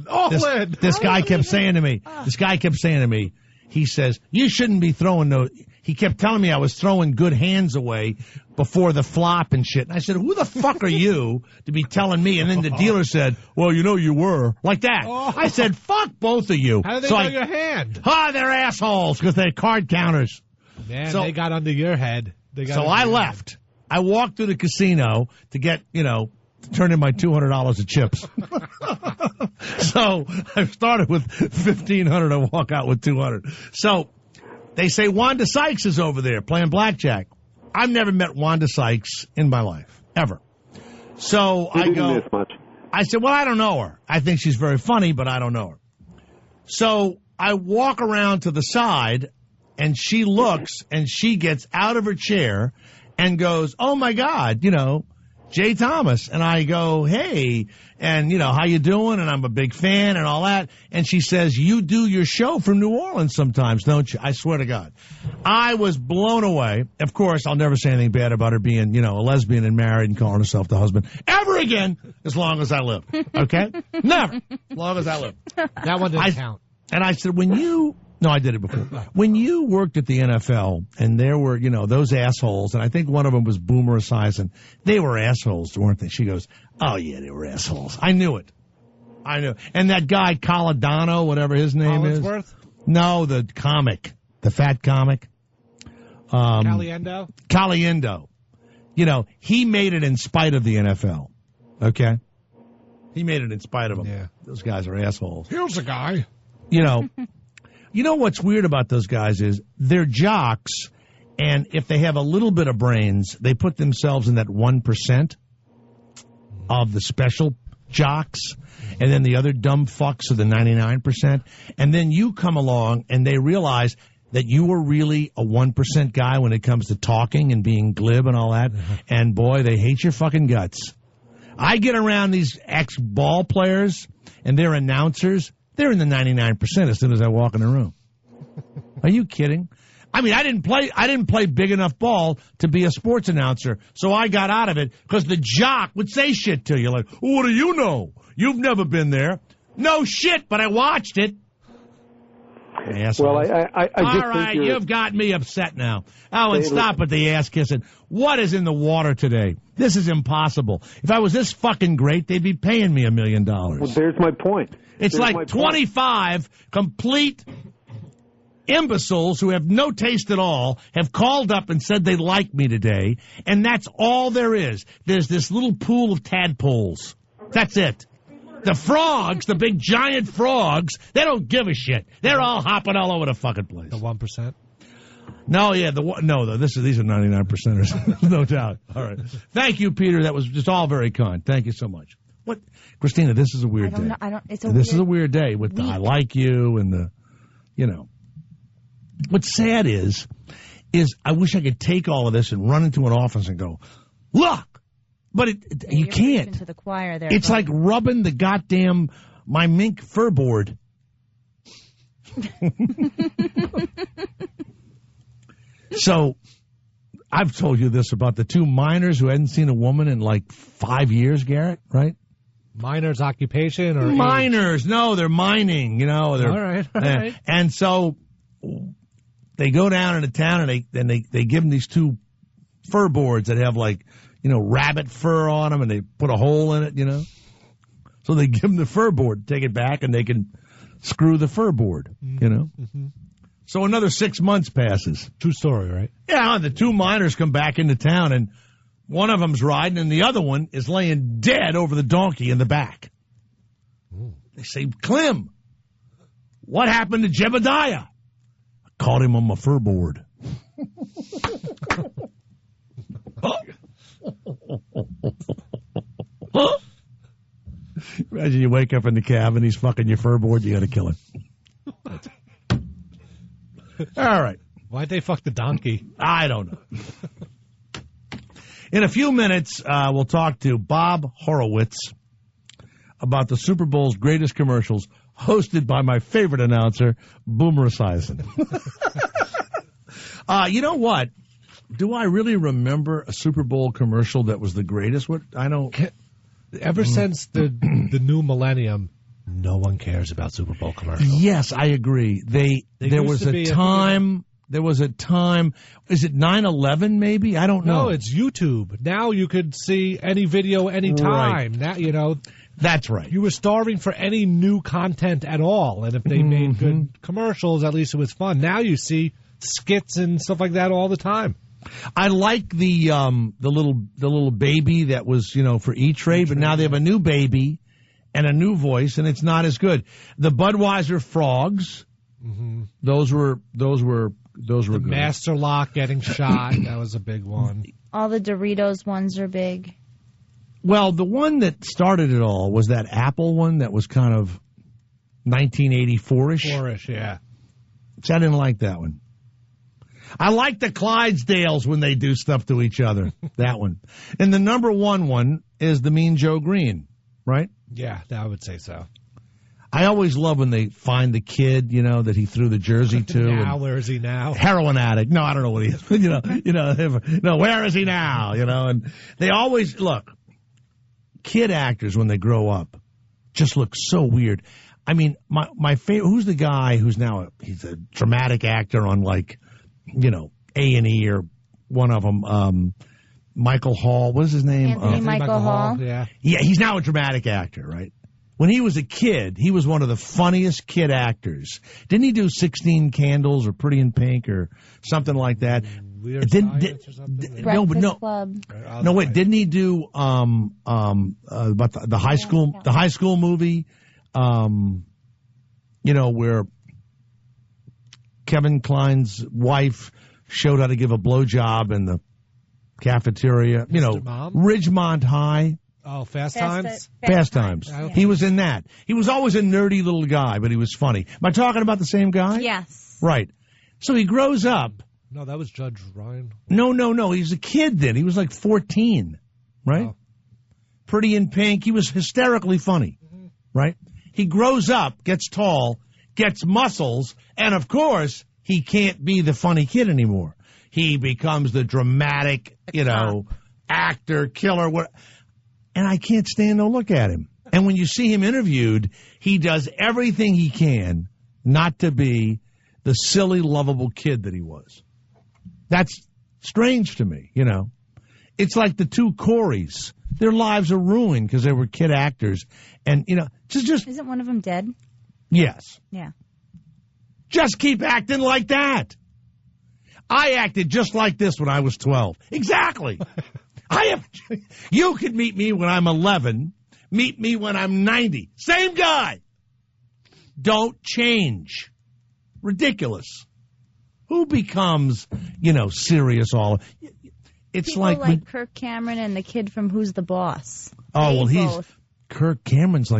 All in. This guy kept saying to me, he says, you shouldn't be throwing no. He kept telling me I was throwing good hands away before the flop and shit. And I said, who the fuck are you to be telling me? And then the dealer said, well, you were. Like that. I said, fuck both of you. How did they know your hand? They're assholes because they're card counters. Man, they got under your head. I left. I walked through the casino to get, to turn in my $200 of chips. So I started with $1,500. I walk out with $200. So they say Wanda Sykes is over there playing blackjack. I've never met Wanda Sykes in my life, ever. So I go. This much. I said, well, I don't know her. I think she's very funny, but I don't know her. So I walk around to the side, and she looks, and she gets out of her chair and goes, oh, my God, Jay Thomas. And I go, hey, and, how you doing? And I'm a big fan and all that. And she says, you do your show from New Orleans sometimes, don't you? I swear to God. I was blown away. Of course, I'll never say anything bad about her being, a lesbian and married and calling herself the husband ever again as long as I live. Okay? Never. As long as I live. That one didn't count. And I said, no, I did it before. When you worked at the NFL and there were, those assholes, and I think one of them was Boomer Esiason, they were assholes, weren't they? She goes, oh, yeah, they were assholes. I knew it. And that guy, Colodano, whatever his name Collinsworth? is. No, the comic, the fat comic. Caliendo? Caliendo. He made it in spite of the NFL. Okay? He made it in spite of them. Yeah. Those guys are assholes. Here's a guy. You know what's weird about those guys is they're jocks, and if they have a little bit of brains, they put themselves in that 1% of the special jocks, and then the other dumb fucks are the 99%. And then you come along, and they realize that you were really a 1% guy when it comes to talking and being glib and all that. And, boy, they hate your fucking guts. I get around these ex-ball players, and they're announcers. They're in the 99% as soon as I walk in the room. Are you kidding? I mean, I didn't play big enough ball to be a sports announcer, so I got out of it because the jock would say shit to you like, what do you know? You've never been there. No shit, but I watched it. Well, I just all right, you've got me upset now. Oh, and stop with the ass kissing. What is in the water today? This is impossible. If I was this fucking great, they'd be paying me $1 million. Well, there's my point. It's like 25 complete imbeciles who have no taste at all have called up and said they like me today, and that's all there is. There's this little pool of tadpoles. That's it. The frogs, the big giant frogs, they don't give a shit. They're all hopping all over the fucking place. The 1%? No, yeah, these are 99%ers, no doubt. All right. Thank you, Peter. That was just all very kind. Thank you so much. What, Christina? This is a weird day. This is a weird day with the I like you and the, What's sad is I wish I could take all of this and run into an office and go, look, but you can't. To the choir there, it's like rubbing the goddamn my mink fur board. So, I've told you this about the two miners who hadn't seen a woman in like 5 years, Garrett, right? Miners' occupation or miners? Age? No, they're mining. They're, all right. And so they go down into town and they give them these two fur boards that have like rabbit fur on them, and they put a hole in it. So they give them the fur board, take it back, and they can screw the fur board. Mm-hmm. So another 6 months passes. True story, right? Yeah, the two miners come back into town, and one of them's riding, and the other one is laying dead over the donkey in the back. Ooh. They say, Clem, what happened to Jebediah? I caught him on my fur board. Imagine you wake up in the cab and he's fucking your fur board. You got to kill him. All right. Why'd they fuck the donkey? I don't know. In a few minutes, we'll talk to Bob Horowitz about the Super Bowl's greatest commercials, hosted by my favorite announcer, Boomer Esiason. You know what? Do I really remember a Super Bowl commercial that was the greatest? What I don't. Ever since the new millennium, no one cares about Super Bowl commercials. Yes, I agree. There was a time. There was a time. Is it 9/11? Maybe I don't know. No, it's YouTube. Now you could see any video anytime. Right. Now That's right. You were starving for any new content at all, and if they made good commercials, at least it was fun. Now you see skits and stuff like that all the time. I like the little baby that was for E-Trade, but now they have a new baby and a new voice, and it's not as good. The Budweiser frogs, those were the good. Master Lock getting shot, that was a big one. All the Doritos ones are big. Well, the one that started it all was that Apple one that was kind of 1984-ish. 4-ish, yeah. So I didn't like that one. I like the Clydesdales when they do stuff to each other. That one. And the number one is the Mean Joe Green, right? Yeah, I would say so. I always love when they find the kid, that he threw the jersey to. Now, where is he now? Heroin addict. No, I don't know what he is. No, where is he now? And they always, look, kid actors when they grow up just look so weird. I mean, my favorite, who's the guy who's now, he's a dramatic actor on A&E or one of them, Michael Hall. What is his name? Anthony Michael Hall. Yeah, he's now a dramatic actor, right? When he was a kid, he was one of the funniest kid actors. Didn't he do 16 Candles or Pretty in Pink or something like that? Weird Science or something? Breakfast Club. No, wait, didn't he do about the high school movie? Where Kevin Kline's wife showed how to give a blowjob in the cafeteria. Ridgemont High. Oh, Fast Times? Fast Times. He was in that. He was always a nerdy little guy, but he was funny. Am I talking about the same guy? Yes. Right. So he grows up. No, that was Judge Ryan. No. He was a kid then. He was like 14, right? Oh. Pretty in Pink. He was hysterically funny, right? He grows up, gets tall, gets muscles, and of course, he can't be the funny kid anymore. He becomes the dramatic, actor, killer. And I can't stand to look at him. And when you see him interviewed, he does everything he can not to be the silly, lovable kid that he was. That's strange to me, It's like the two Coreys. Their lives are ruined because they were kid actors. And, just... Isn't one of them dead? Yes. Yeah. Just keep acting like that. I acted just like this when I was 12. Exactly. You could meet me when I'm 11, meet me when I'm 90. Same guy. Don't change. Ridiculous. Who becomes, serious all? It's people like Kirk Cameron and the kid from Who's the Boss. Oh, well, Kirk Cameron's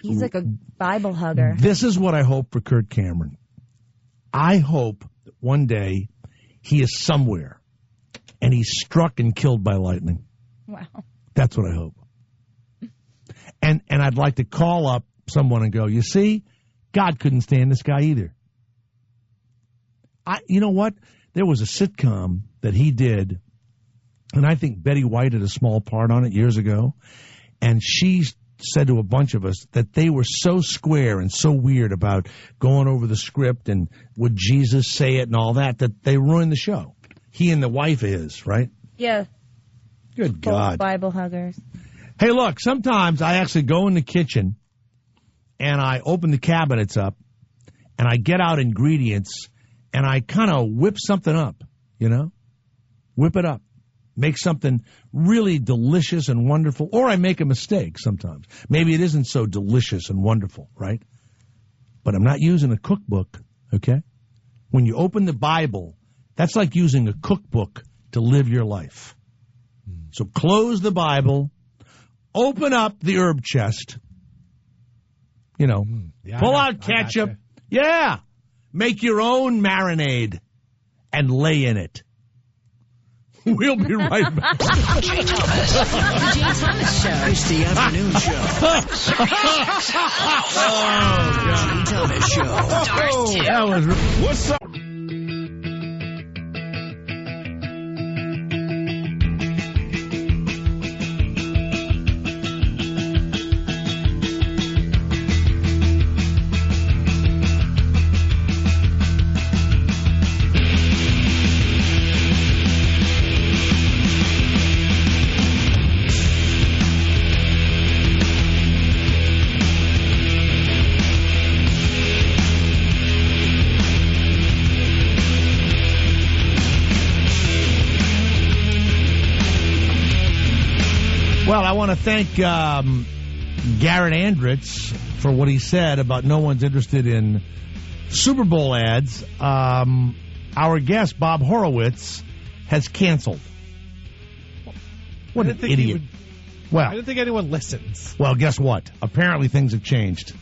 he's like a Bible hugger. This is what I hope for Kirk Cameron. I hope that one day he is somewhere and he's struck and killed by lightning. Wow. That's what I hope. And I'd like to call up someone and go, you see, God couldn't stand this guy either. You know what? There was a sitcom that he did, and I think Betty White had a small part on it years ago, and she said to a bunch of us that they were so square and so weird about going over the script and would Jesus say it and all that they ruined the show. He and the wife of his, right? Yeah. Good God. Bible huggers. Hey, look, sometimes I actually go in the kitchen and I open the cabinets up and I get out ingredients and I kind of whip something up, Whip it up. Make something really delicious and wonderful. Or I make a mistake sometimes. Maybe it isn't so delicious and wonderful, right? But I'm not using a cookbook, okay? When you open the Bible, that's like using a cookbook to live your life. So close the Bible, open up the herb chest, You know, Yeah, pull I out ketchup. Yeah. Make your own marinade and lay in it. We'll be right back. Jay Thomas. The Jay Thomas Show. It's the afternoon show. Jay Thomas Show. That was what's up? Well, I want to thank Garrett Andritz for what he said about no one's interested in Super Bowl ads. Our guest, Bob Horowitz, has canceled. What an idiot. Well, I don't think anyone listens. Well, guess what? Apparently things have changed.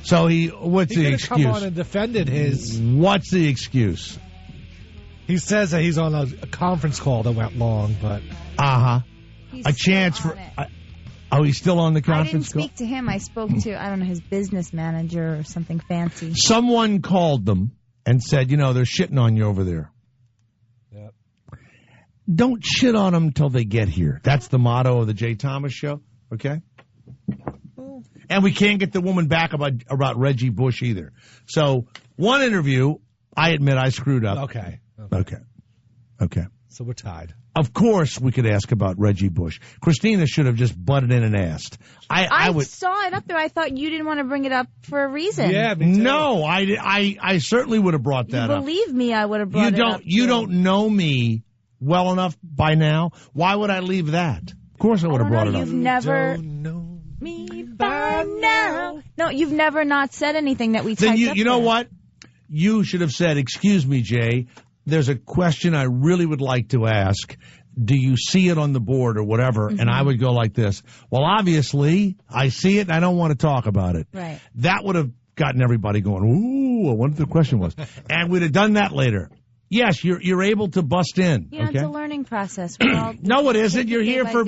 So what's the excuse? He come on and defended his... What's the excuse? He says that he's on a conference call that went long, but... A chance for... he's still on the conference call? I didn't speak to him. I spoke to, I don't know, his business manager or something fancy. Someone called them and said, they're shitting on you over there. Yep. Don't shit on them until they get here. That's the motto of the Jay Thomas Show, okay? And we can't get the woman back about Reggie Bush either. So, one interview, I admit I screwed up. Okay. So we're tied. Of course we could ask about Reggie Bush. Christina should have just butted in and asked. I saw it up there. I thought you didn't want to bring it up for a reason. Yeah, me too. No, I certainly would have brought that up. Believe me, I would have brought it up. You don't know me well enough by now. Why would I leave that? Of course I would have brought it up. You've never know me by now. No, you've never not said anything that we typed up. You know what? You should have said, "Excuse me, Jay. There's a question I really would like to ask. Do you see it on the board or whatever?" Mm-hmm. And I would go like this. Well, obviously, I see it and I don't want to talk about it. Right. That would have gotten everybody going, ooh, I wonder what the question was. And we'd have done that later. Yes, you're able to bust in. Yeah, okay? It's a learning process. No, it isn't. You're here for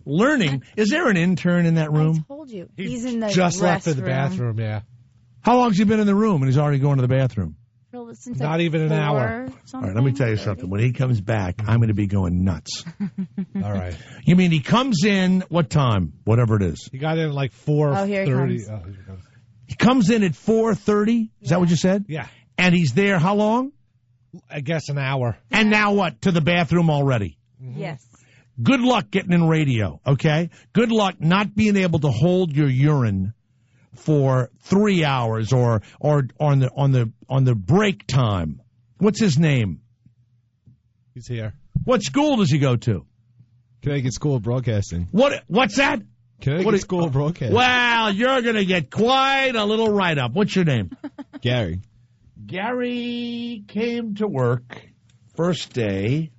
learning. Is there an intern in that room? I told you. He's in the just left in the bathroom, yeah. How long has he been in the room and he's already going to the bathroom? Since Not even an hour. All right, let me tell you something. When he comes back, I'm going to be going nuts. All right. You mean he comes in, what time? Whatever it is. He got in at like 4:30. Oh, here he comes. He comes in at 4:30? Is that what you said? Yeah. And he's there how long? I guess an hour. And now what? To the bathroom already? Mm-hmm. Yes. Good luck getting in radio, okay? Good luck not being able to hold your urine for 3 hours or on the break time. What's his name? He's here. What school does he go to? Connecticut School of Broadcasting. What's that? Connecticut School of Broadcasting. Well, you're going to get quite a little write-up. What's your name? Gary. Gary came to work first day.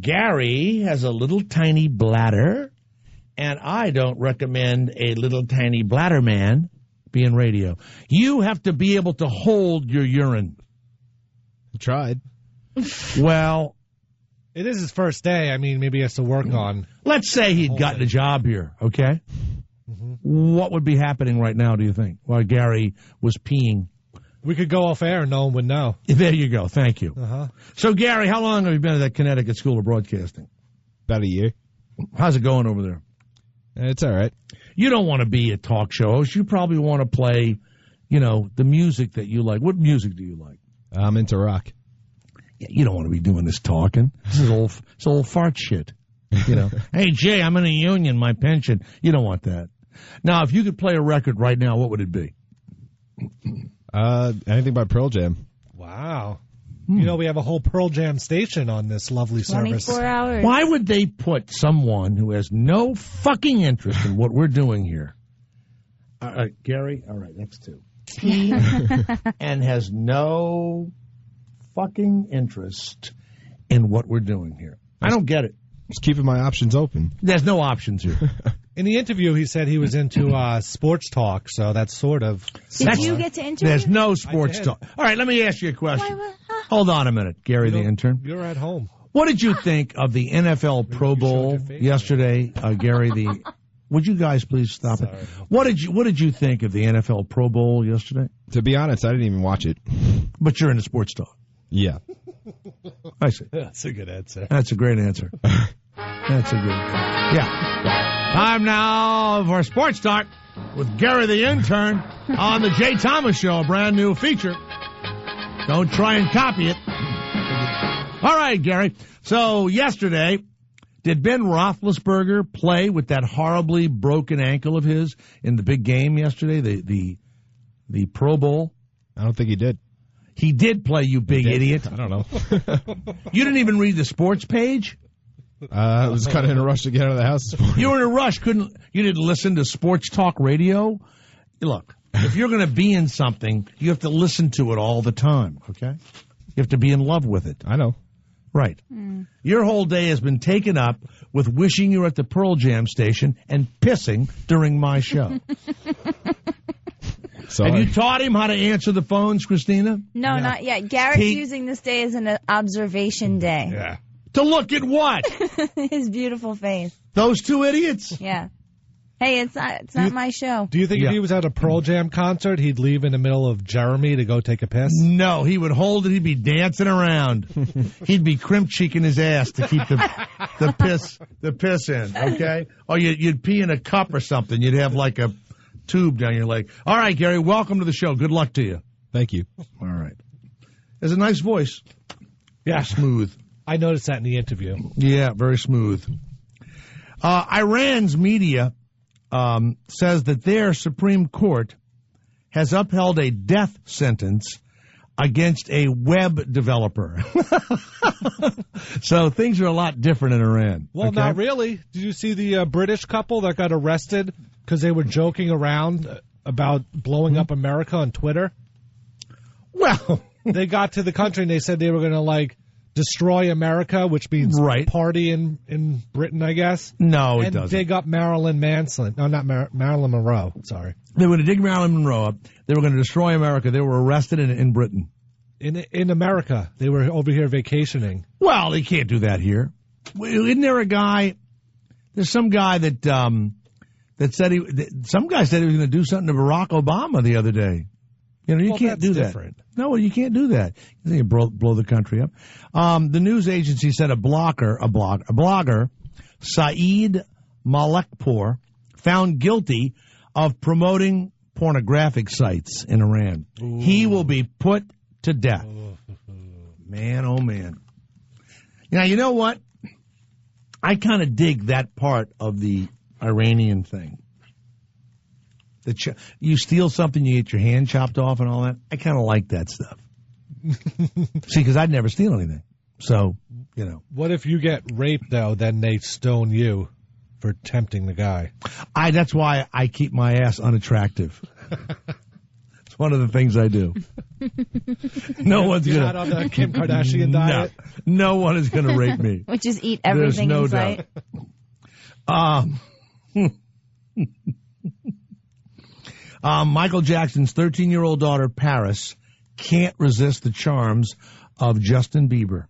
Gary has a little tiny bladder. And I don't recommend a little tiny bladder man be in radio. You have to be able to hold your urine. I tried. Well, it is his first day. I mean, maybe he has to work on. Let's say he'd gotten a job here, okay? Mm-hmm. What would be happening right now, do you think, while Gary was peeing? We could go off air and no one would know. There you go. Thank you. Uh-huh. So, Gary, how long have you been at that Connecticut School of Broadcasting? About a year. How's it going over there? It's all right. You don't want to be a talk show host. You probably want to play, the music that you like. What music do you like? I'm into rock. Yeah, you don't want to be doing this talking. This is old fart shit. Hey, Jay, I'm in a union, my pension. You don't want that. Now, if you could play a record right now, what would it be? Anything by Pearl Jam. Wow. We have a whole Pearl Jam station on this lovely service. 24 hours. Why would they put someone who has no fucking interest in what we're doing here? Gary, all right, that's two. And has no fucking interest in what we're doing here. I don't get it. Just keeping my options open. There's no options here. In the interview, he said he was into sports talk, so that's sort of... Did you get to interview? There's no sports talk. All right, let me ask you a question. Hold on a minute, Gary the intern. You're at home. What did you think of the NFL Pro Bowl yesterday, Gary the... Would you guys please stop it? What did you think of the NFL Pro Bowl yesterday? To be honest, I didn't even watch it. But you're into sports talk. Yeah. I see. That's a good answer. That's a great answer. That's a good Yeah. Time now for Sports Talk with Gary the intern on the Jay Thomas Show, a brand new feature. Don't try and copy it. All right, Gary. So yesterday, did Ben Roethlisberger play with that horribly broken ankle of his in the big game yesterday, the Pro Bowl? I don't think he did. He did play, you big idiot. I don't know. You didn't even read the sports page? I was kind of in a rush to get out of the house this morning. You were in a rush. You didn't listen to sports talk radio? Look, if you're going to be in something, you have to listen to it all the time, okay? You have to be in love with it. I know. Right. Your whole day has been taken up with wishing you were at the Pearl Jam station and pissing during my show. Sorry. Have you taught him how to answer the phones, Christina? No, not yet. Garrett's using this day as an observation day. Yeah. To look at what? His beautiful face. Those two idiots? Yeah. Hey, it's not my show. Do you think if he was at a Pearl Jam concert, he'd leave in the middle of Jeremy to go take a piss? No, he would hold it. He'd be dancing around. He'd be crimp cheeking his ass to keep the piss in. Okay, or you'd pee in a cup or something. You'd have like a tube down your leg. All right, Gary, welcome to the show. Good luck to you. Thank you. All right. There's a nice voice. Yeah, smooth. I noticed that in the interview. Yeah, very smooth. Iran's media says that their Supreme Court has upheld a death sentence against a web developer. So things are a lot different in Iran. Well, not really. Did you see the British couple that got arrested because they were joking around about blowing up America on Twitter? Well, they got to the country and they said they were going to, destroy America, which means party in Britain, I guess. No, it doesn't. And dig up Marilyn Manson. No, not Marilyn Monroe. Sorry. They were going to dig Marilyn Monroe up. They were going to destroy America. They were arrested in Britain. In America. They were over here vacationing. Well, they can't do that here. Isn't there a guy? There's some guy that said some guy said he was going to do something to Barack Obama the other day. You can't do that. Different. No, you can't do that. You blow the country up. The news agency said a blogger, Saeed Malekpour, found guilty of promoting pornographic sites in Iran. Ooh. He will be put to death. Man, oh man. Now, you know what? I kind of dig that part of the Iranian thing. You steal something, you get your hand chopped off and all that. I kind of like that stuff. See, because I'd never steal anything. So, What if you get raped, though, then they stone you for tempting the guy? That's why I keep my ass unattractive. It's one of the things I do. No one's going to... Not on the Kim Kardashian diet? No one is going to rape me. Which is eat everything in sight. Michael Jackson's 13-year-old daughter, Paris, can't resist the charms of Justin Bieber.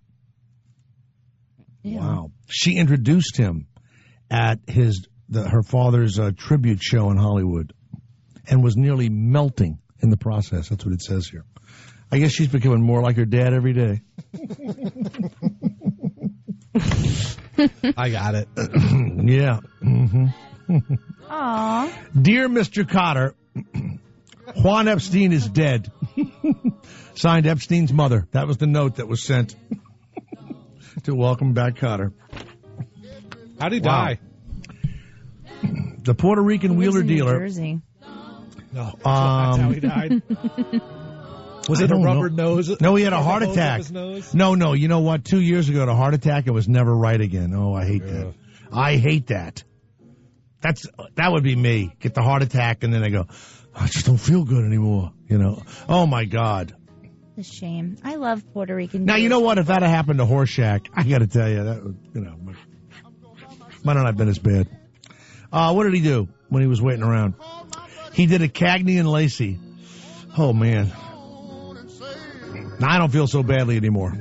Yeah. Wow. She introduced him at her father's tribute show in Hollywood and was nearly melting in the process. That's what it says here. I guess she's becoming more like her dad every day. I got it. Yeah. Mm-hmm. Aww. Dear Mr. Cotter, Juan Epstein is dead. Signed Epstein's mother. That was the note that was sent to welcome back Cotter. How'd he die? The Puerto Rican wheeler dealer. New Jersey. No, that's how he died. Was it a rubber nose? No, he had a heart attack. No. You know what? 2 years ago, had a heart attack. It was never right again. Oh, I hate that. I hate that. That would be me. Get the heart attack, and then I go, I just don't feel good anymore. Oh my God. It's a shame. I love Puerto Rican. Now you know what? If that had happened to Horseshack, I got to tell you that might not have been as bad. What did he do when he was waiting around? He did a Cagney and Lacey. Oh, man. Now I don't feel so badly anymore.